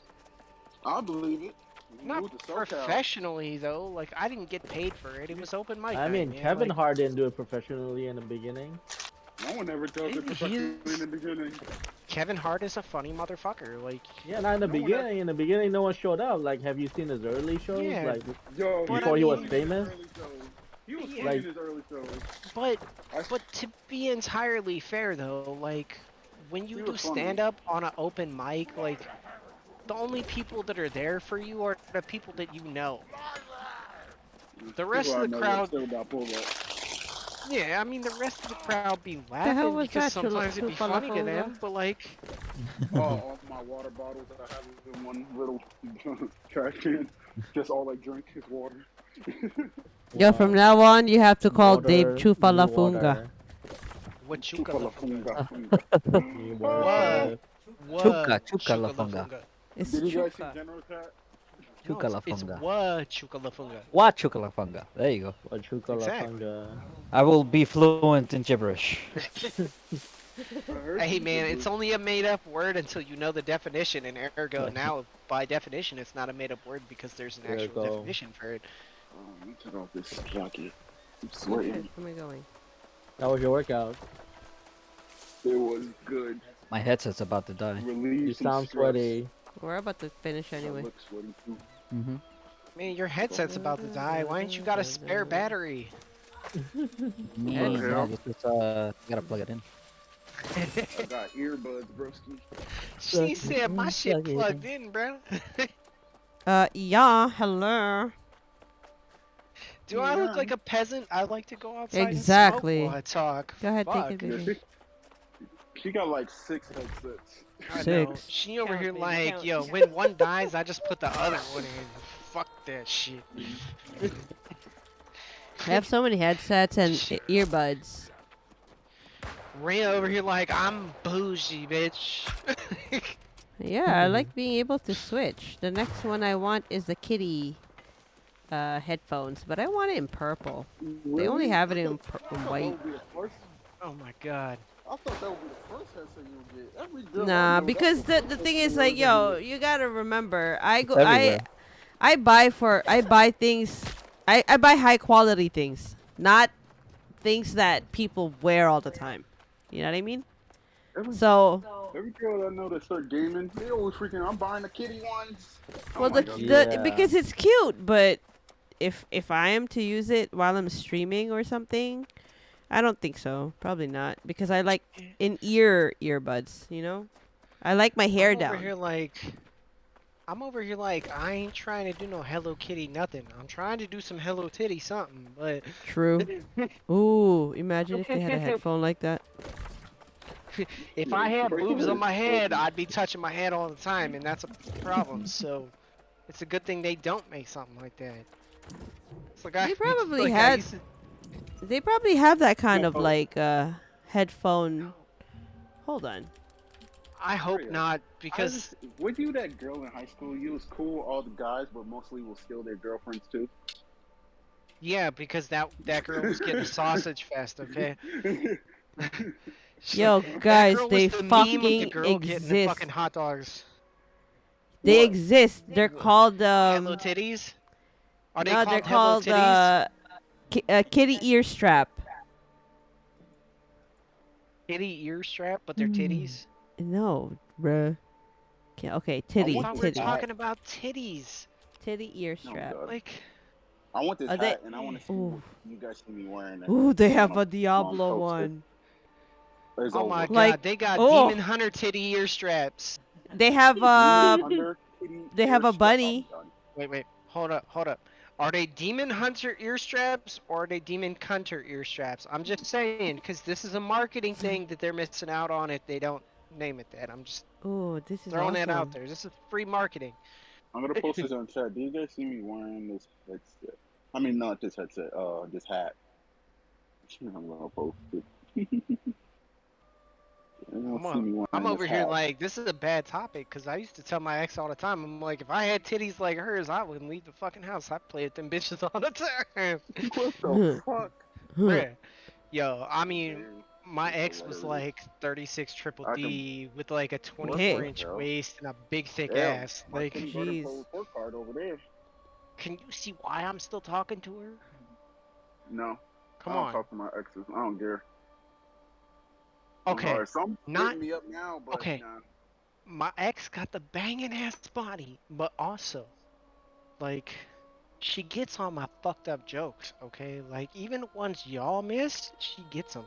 I believe it. We Not moved to SoCal. professionally though. Like I didn't get paid for it. It was open mic I night, mean, man. Kevin Like Hart didn't do it professionally in the beginning. No one ever does it he professionally in is the beginning. Kevin Hart is a funny motherfucker. Like Yeah, not in the No one ever. beginning. In the beginning, no one showed up. Like, have you seen his early shows? yeah, Like Yo, but before I he was mean, funny in his famous. early shows. He was yeah, funny Like, in his early shows. but I, but to be entirely fair though, like when you he do was funny. stand up on an open mic, like the only people that are there for you are the people that you know. The rest People of I the know that crowd, still got pulled up. yeah, I mean the rest of the crowd be The hell laughing was because that, sometimes it'd be funny to Chupalafunga? them, but like All my water bottles that I have in one little trash can. Just all I drink is water. Yo, from wow, now on, you have to call Dave water, new Chufalafunga. water, Wachuka Chupa la lafunga. funga funga. new What? worship. What? Chuka Chuka lafunga. lafunga. It's Did you guys see Chuka. General Cat? No, Chuka it's lafunga. what Chuka lafunga. What chuka lafunga? There you go. Wachuka la Exactly. funga. I will be fluent in gibberish. I heard Hey some man, it's gibberish. only a made up word until you know the definition, and ergo Like, now by definition it's not a made up word because there's an there you actual go. definition for it. Let me take off this jacket. I'm Oh sweating. shit, where am I going? How was your workout? It was good. My headset's about to die. Relieve You some sound stress. sweaty. We're about to finish I anyway. look sweaty too. Mm-hmm. Man, your headset's about to die. Why ain't you got a spare battery? Me, hell? no, this is gotta plug it in. I got earbuds, broski. She said my shit plugged in, bro. Yeah, hello. Do I look like a peasant? I like to go outside and smoke Exactly. while I talk. Go ahead, take Fuck. it, Yeah, baby. she got like 6 headsets. I know. Six. She over Count, here baby, like, count. yo, when one dies, I just put the other one in. Fuck that shit. I have so many headsets and earbuds. Ray over here like, I'm bougie, bitch. Yeah, I like being able to switch. The next one I want is the kitty headphones, but I want it in purple. They only have it in I thought white. that would be the first. Oh my god. I thought that would be the first headset you would get. Every girl I Nah, know, because that's the first thing headset is they're like, gonna yo, you gotta remember, It's everywhere. I buy things, I buy high quality things, not things that people wear all the time. You know what I mean? Every, So, every girl I know that start gaming, they always freaking. I'm buying the kitty ones. I'm well, like, the Yeah. because it's cute, but if I am to use it while I'm streaming or something, I don't think so. Probably not, because I like in earbuds. You know, I like my hair I'm over down. here like, I ain't trying to do no Hello Kitty nothing. I'm trying to do some Hello Titty something, but True. Ooh, imagine if they had a headphone like that. if I had break boobs the on my head, word. I'd be touching my head all the time, and that's a problem. So it's a good thing they don't make something like that. It's like They probably like I had. used to. They probably have that kind of Yo, like headphone. Hold on. I hope Mario, not, I because just, were you that girl in high school? You was cool, all the guys, but mostly will steal their girlfriends too. yeah, because that girl was getting a sausage fest. Okay. Yo, That guys, girl was they the meme of the fucking girl getting the exist. fucking hot dogs. They What? exist. They're called Hello Titties? Are they no, they're called Hello called Titties? kitty ear strap. Kitty ear strap, but they're titties? No, bruh. Okay, I titty, want Thought we this were titty, hat. talking about titties. titty ear Oh strap. god. Like, I want this Are they? hat, and I want to see Ooh, what you guys see me wearing it ooh, they when have my a mom Diablo posts it. one. It's oh my over. Like, god, they got oh, Demon Hunter titty ear straps. they have Demon Hunter Kitty they have Air a Strap. I'm bunny. done. Wait, hold up. Are they Demon Hunter ear straps or are they Demon Hunter ear straps? I'm just saying, because this is a marketing thing that they're missing out on if they don't name it that. I'm just Oh, this is throwing that out awesome. there. This is free marketing. I'm gonna post this on chat. Do you guys see me wearing this headset? I mean, not this headset. This hat. I'm gonna post it. You don't see me I'm wearing this over here hat. like this is a bad topic because I used to tell my ex all the time. I'm like, if I had titties like hers, I wouldn't leave the fucking house. I play with them bitches all the time. What the fuck? Bruh. Yo, I mean, Okay. my ex was like 36 triple I can. D with like a What 24 Hey, the inch hell? waist and a big thick Damn, ass. my Like, kid brought in jeez. for a report card over there. can you see why I'm still talking to her? No, I Come don't on. talk to my exes. I don't care. I'm Okay, sorry. Some not bring me up now, but okay. nah. My ex got the banging ass body, but also, like, she gets on my fucked up jokes, okay? Like, even ones y'all miss, she gets them.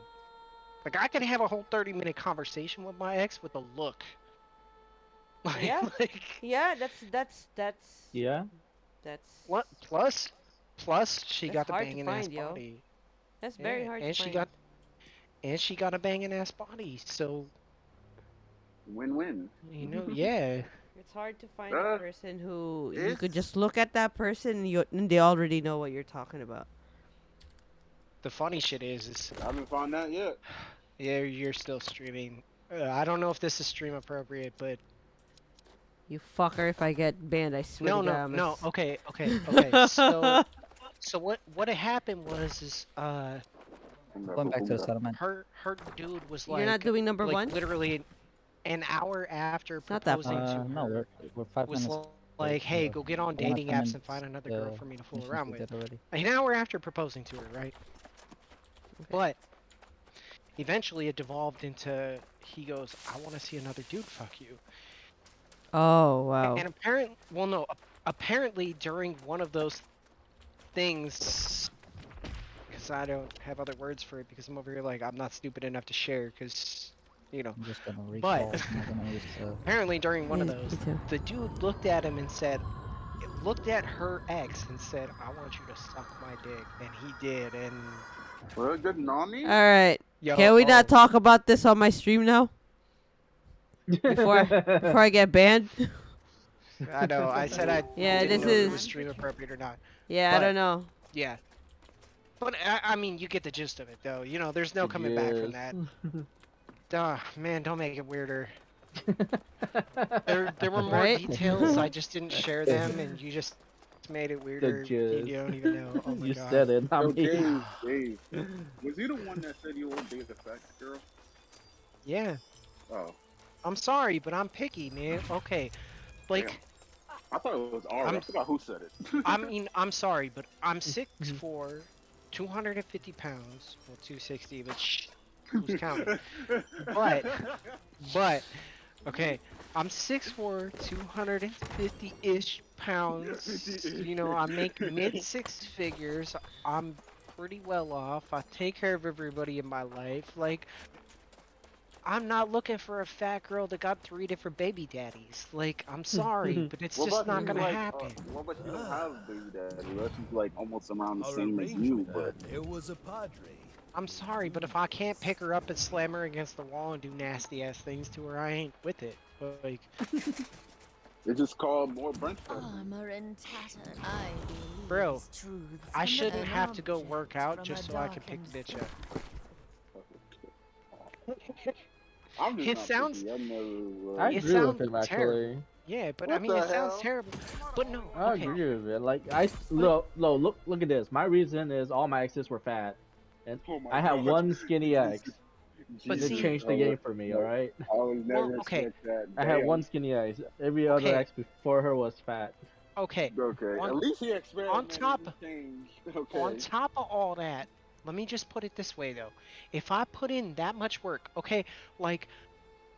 Like, I can have a whole 30-minute conversation with my ex with a look. Like, Yeah. like, Yeah, Yeah. that's what? Plus, she that's got the hard to banging ass find, yo. body. That's very Yeah, hard to find. and she got a banging ass body. So, Win-win. yeah. It's hard to find a uh, person who you could it's just look at that person and they already know what you're talking about. The funny shit is I haven't found that yet. yeah, you're still streaming. I don't know if this is stream appropriate, but You fucker, if I get banned, I swear to no, God, no, I'm a no. Okay. So what had happened was I'm Going back to the Buddha. settlement. her dude was You're not doing number one? literally an hour after It's not that proposing far. to No, her we're 5 minutes. was away like, from hey, go get on the last dating time apps in and find another girl the for me to fool missions around we with. did already. An hour after proposing to her, right? Okay. But eventually it devolved into he goes, I want to see another dude fuck you. Oh, wow. And apparently during one of those things, because I don't have other words for it, because I'm over here like I'm not stupid enough to share, because I'm just gonna But recall. I'm not gonna use the. apparently during one of Me those, too. the dude looked at him and said, looked at her ex and said, I want you to suck my dick, and he did, and Well, good nani? All right. yo, Can we not oh, talk about this on my stream now? Before I get banned? I know, I said I Yeah, didn't this know if it was is. stream appropriate or not, Yeah, I but don't know. yeah. But I mean, you get the gist of it, though. There's no The coming back from jizz. that. Duh, man, don't make it weirder. There were more Right? details. I just didn't share them, and you just made it The weirder. You jizz. don't even know. Oh my You god. said it, Yo, not me. Dave, was you the one that said you would date a fat girl? Yeah, Oh, I'm sorry, but I'm picky, man. Okay, damn. like I thought it was Ari. I I'm. forgot who said it. I mean, I'm sorry, but I'm 6'4", 250 pounds. Well, 260, but who's counting? But, but. Okay, I'm 6'4", 250-ish pounds. I make mid six figures. I'm pretty well off. I take care of everybody in my life. Like, I'm not looking for a fat girl that got 3 different baby daddies. Like, I'm sorry, but it's What just about not she's gonna like, happen. what about she don't have baby daddy? What she's like almost around the Our same as you, arrangement, but there was a padre. I'm sorry, but if I can't pick her up and slam her against the wall and do nasty ass things to her, I ain't with it. But, like, it's just called more bench pressing. Armor and tattered. I believe bro, these truths I from shouldn't an have to go work object out from just a so I can pick darkened the bitch up. I'm just It not sounds picky. I never. I it agree with sounds him terrible. actually. Yeah, but I What mean the it sounds hell? terrible. But no, I okay. agree with it. Like look at this. My reason is all my exes were fat, and Oh my I had gosh. one skinny ex. But It Jesus, see, changed I the game would, for me. All no, right. I would well, never okay, expect that. I had one Damn. skinny ex. Every other okay, ex before her was fat. okay. Okay. On At least he on experimented top and changed. on Okay. top of all that, let me just put it this way though. If I put in that much work, okay, like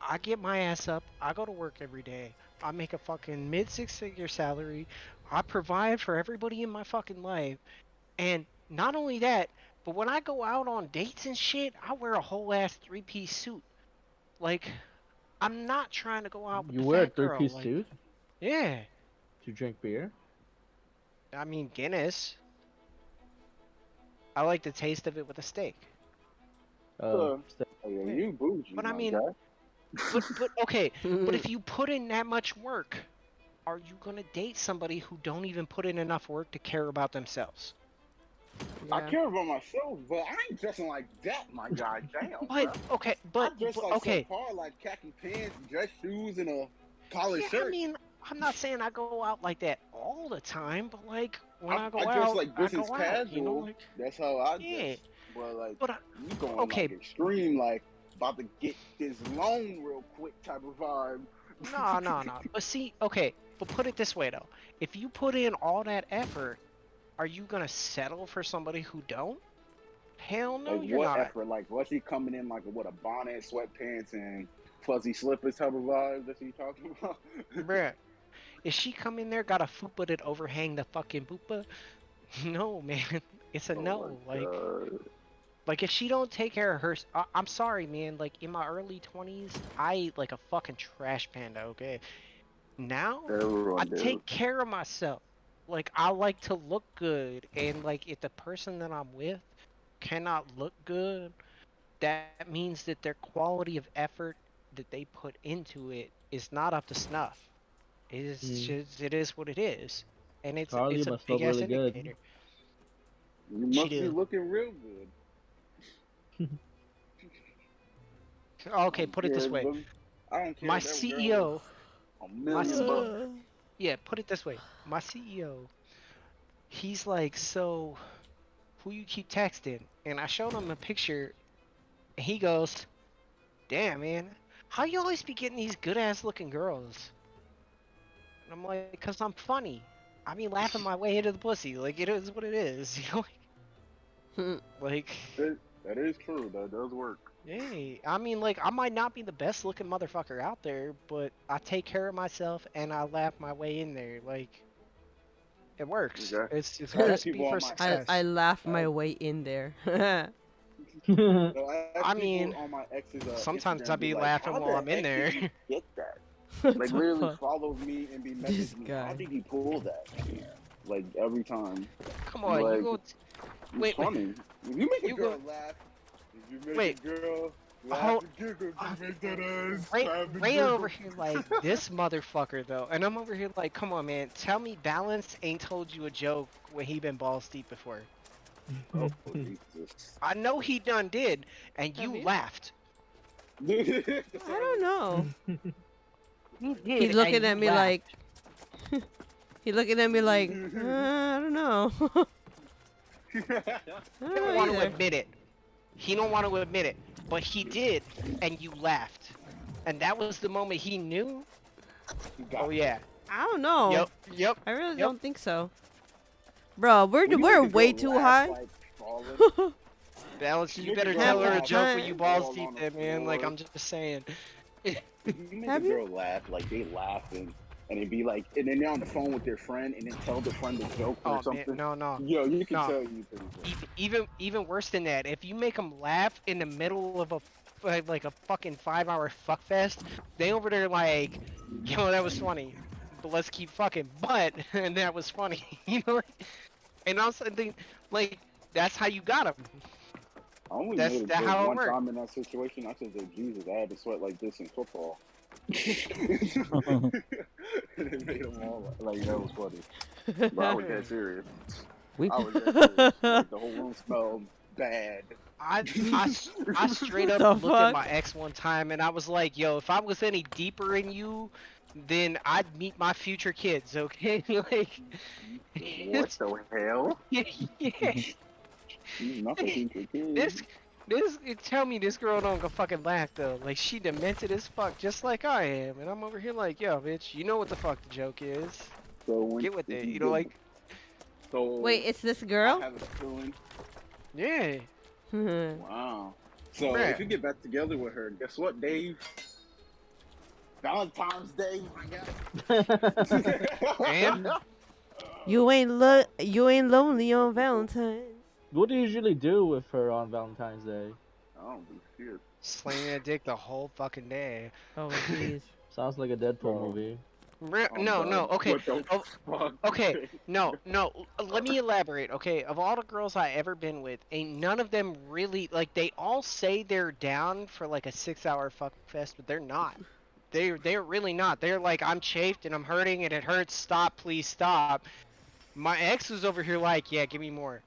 I get my ass up, I go to work every day. I make a fucking mid six figure salary. I provide for everybody in my fucking life. And not only that, but when I go out on dates and shit, I wear a whole ass 3-piece suit. Like, I'm not trying to go out with You the wear a fat girl. three-piece Like, suit yeah. to drink beer. I mean, Guinness. I like the taste of it with a steak. Uh, So, oh, yeah, Yeah. you bougie, But I my mean, guy. but okay. But if you put in that much work, are you gonna date somebody who don't even put in enough work to care about themselves? I Yeah. care about myself, but I ain't dressing like that, my guy. Damn, But bro. okay, I dress but like okay. subpar, like khaki pants, dress shoes, and a collared Yeah, I shirt. mean, I'm not saying I go out like that all the time, but like when I I go dress out, like I business go out. casual. Like That's how I yeah. dress. but like But you going okay, like extreme, like about to get this loan real quick type of vibe. no, no, no. But see, okay, but put it this way though. If you put in all that effort, are you gonna settle for somebody who don't? Hell no, Like you're what not. effort? Like was he coming in like what a bonnet, sweatpants, and fuzzy slippers type of vibe that you talking about? Bruh. Is she come in there, got a fupa that overhang the fucking boopa? No, man. It's a Oh my no. god. Like if she don't take care of her, I'm sorry, man. Like in my early 20s, I ate like a fucking trash panda. Okay, now I Everyone do. take care of myself. Like I like to look good, and like if the person that I'm with cannot look good, that means that their quality of effort that they put into it is not up to snuff. It is Mm. just, it is what it is, and Charlie it's a must big look ass really good. indicator. You She must be do. looking real good. I Okay, don't put it this care. way. I don't care My if that girl was CEO, a my million C, bucks. yeah, put it this way. My CEO, he's like, so who you keep texting? And I showed him a picture, and he goes, "Damn, man, how you always be getting these good ass looking girls?" And I'm like, "Cause I'm funny. I be laughing my way into the pussy. Like it is what it is, you know." Like, That is true. That does work. hey, I mean, like I might not be the best looking motherfucker out there, but I take care of myself and I laugh my way in there. Like it works. Okay. It's a I had recipe people for on my I success. laugh I, my way in there. no, I had I people mean, on my ex's sometimes I Instagram be be like, laughing "How while the I'm in heck did there. he get that?" What Like the literally fuck? follow me and be This messaging me. How guy. did he pull that? Like every time. Come I'm on, you like, go. it's Wait, wait, funny. If you make a you go. girl laugh, if you make a Wait, girl laugh hold. and giggle, Uh, just make that ass Ray, laugh and Ray over giggle. here like this motherfucker though, and I'm over here like, come on, man. Tell me, Balance ain't told you a joke when he been balls deep before. Oh Jesus. I know he done did, and Have you you? laughed. I don't know. He He did, and looking at you me like laughed. he looking at me like I don't know. I He don't don't know want to either. admit it. He don't want to admit it, but he did, and you laughed, and that was the moment he knew. You Oh got me. yeah. I don't know. Yep. Yep. I really Yep. don't think so. Bro, When you make we're a way girl too laugh high. like falling, Balance. you You make a better girl Half tell the her a laugh joke like when you time. balls fall deep, on the there, man. Like floor. I'm just saying. If you make a Have you? girl laugh, like they laughing, and it be like, and then they're on the phone with their friend, and then tell the friend a joke or Oh man, something. no, no, Yo, you can no. tell you pretty good. Even worse than that. If you make them laugh in the middle of a like a fucking 5 hour fuck fest, they over there like, yo, that was funny, but let's keep fucking. But and that was funny, you know. And also think like that's how you got them. I only That's made a that joke how it one worked. time in that situation. I said, "Oh Jesus, I had to sweat like this in football." And it made them all like that was funny, but I was dead serious. we I was dead serious. Like the whole room smelled bad. I straight What up the looked at fuck? my ex one time and I was like, yo, if I was any deeper in you, then I'd meet my future kids, okay? Like, What the hell? yeah, Not the future kid. this, tell me this girl don't go fucking laugh though. Like, she demented as fuck, just like I am. And I'm over here like, yo, bitch, you know what the fuck the joke is. So when Get with if it, you you know, get like, Wait, so it's this I girl? have a feeling. yeah, Wow. So if bruh. you get back together with her, guess what, Dave? Valentine's Day, my And guy. You ain't lonely on Valentine's. What do you usually do with her on Valentine's Day? I don't do shit, slinging a dick the whole fucking day. Oh jeez. Sounds like a Deadpool bro. movie. I'm No, no, done. okay. What the Oh, fuck? okay, no, no. Let me elaborate. Okay, of all the girls I ever been with, ain't none of them really like. They all say they're down for like a 6 hour fuck fest, but they're not. They're really not. They're like, I'm chafed and I'm hurting and it hurts. Stop, please stop. My ex was over here like, yeah, give me more.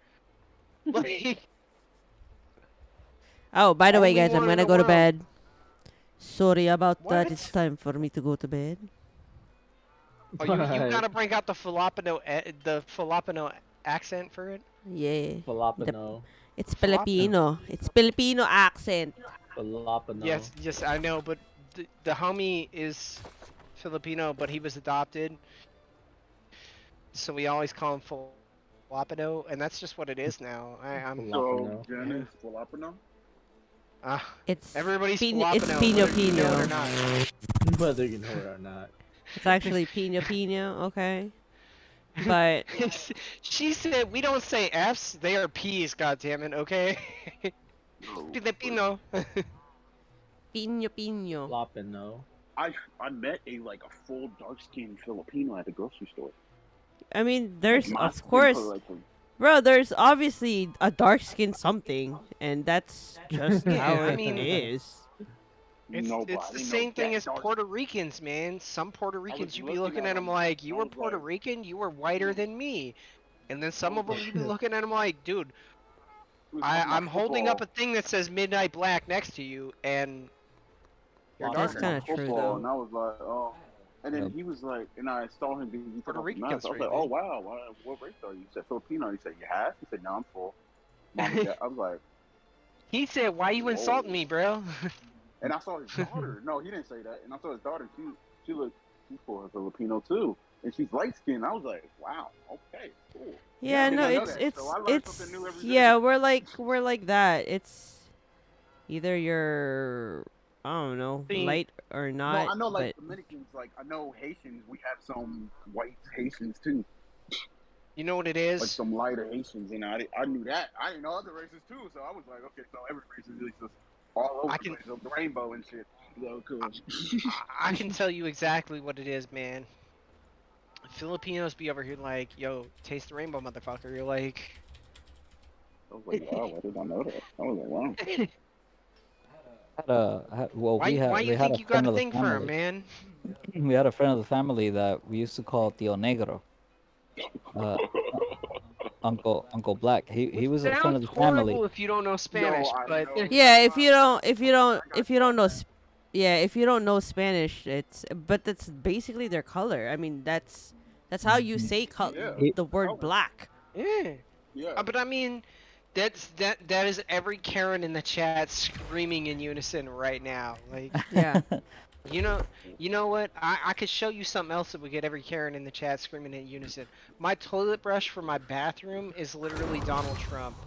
Like, Oh, by the way, only guys, I'm one in gonna the go to world. bed. Sorry about that. It's What? time for me to go to bed. Oh, you Right. gotta bring out the Filipino accent for it. Yeah. The Jalapeno. It's Filipino. Filipino. It's Filipino accent. Filipino. Yes, I know, but the homie is Filipino, but he was adopted, so we always call him Filipino, and that's just what it is now. I'm So Filipino. Jen is Filipino. It's Everybody's It's Filipino, Pino whether you know it or Pino. not. Whether you know it or not. It's actually Pino Pino, okay? But She said we don't say F's, they are P's, goddammit, okay? No, Filipino. Pino Pino. Filipino. I met a full dark skinned Filipino at the grocery store. I mean, Like, there's my of skin course, color like him. bro. There's obviously a dark skin something, and that's just Yeah, how I it mean, is. No, but I It's the didn't know same thing that as dark. Puerto Ricans, man. Some Puerto I was Ricans, you be looking looking at at them him. like, I you were was Puerto like, Rican, you were whiter than me. And then some of them, you be looking at them like, dude, we was talking about I'm holding up football. a thing that says Midnight Black next to you, and you're That's That's darker. kind kinda of true, Football, though. and I was like, oh. And then Yep. he was like, and I saw him because he took Puerto off his Rican mask. I was straight, like, oh man. wow, what race are you? He said Filipino. He said, you half? He said, no, I'm full. Mom and dad. I was like, He said, why you whoa. insulting me, bro? And I saw his daughter. No, he didn't say that. And I saw his daughter. She looked, she's full of Filipino too, and she's light skinned. I was like, wow, okay, cool. Yeah, I did no, not know that. So I learned something new every day. yeah, we're like that. It's either you're I don't know, See, light or No, not, I know like but Dominicans, like I know Haitians. We have some white Haitians too, you know what it like is? some lighter Haitians, and I knew that. I didn't know other races too, so I was like, okay, so every race is really just all over I the can place, of the rainbow and shit. So cool. I can tell you exactly what it is, man. Filipinos be over here like, yo, taste the rainbow, motherfucker. You're like, I was like, wow, I did not know that. I was like, wow. Well, why you we had think a you got friend a of the thing for him, family. man? We had a friend of the family that we used to call Tío Negro, uh, Uncle Black. He Which was a friend sounds of the family. horrible if you don't know No, Spanish, I but know. yeah, That's why I if you got don't taught know that. yeah, if you don't know Spanish, that's basically their color. I mean, that's how you say Yeah, He, the word color. black. yeah. Yeah. But I mean, that is every Karen in the chat screaming in unison right now. Like, Yeah. you know, you know what? I could show you something else that would get every Karen in the chat screaming in unison. My toilet brush for my bathroom is literally Donald Trump.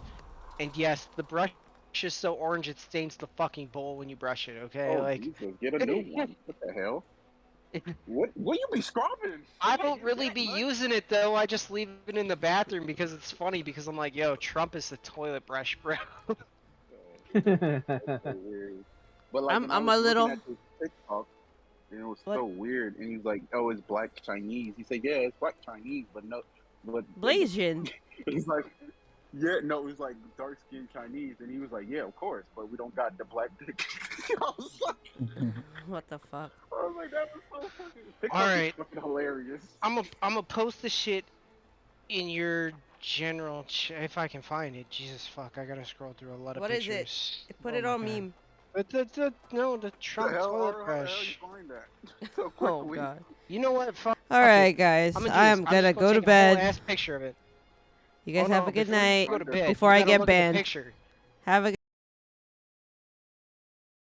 And yes, the brush is so orange it stains the fucking bowl when you brush it, okay? Oh Like, Jesus, get a new one. What the hell? What you be scrubbing? I Shit, don't is really that be much? using it though. I just leave it in the bathroom because it's funny because I'm like, yo, Trump is the toilet brush, bro. That's so weird. But like, and I I'm was a looking little at this TikTok, and it was what so weird. And he's like, "Oh, it's black Chinese." He said, "Yeah, it's black Chinese, but no, but Blasian. he's like, yeah, no, it was like dark skinned Chinese." And he was like, "Yeah, of course, but we don't got the black dick." What the fuck? I was like, that was so fucking. All TikTok is right, fucking hilarious. I'm a post the shit in your general if I can find it. Jesus fuck, I gotta scroll through a lot of What is it? pictures. Put Oh it my on god. meme. But the The Trump hell, toilet how the hell you brush. find that so Oh quickly? god. You know what? Fuck All it. right, I'm guys. gonna do I this. am I'm gonna just gonna go to take a whole bed. ass picture of it. You Oh guys have no! a good Before you night. go to Find it. bed, Before you I gotta get look at the banned. picture. Have a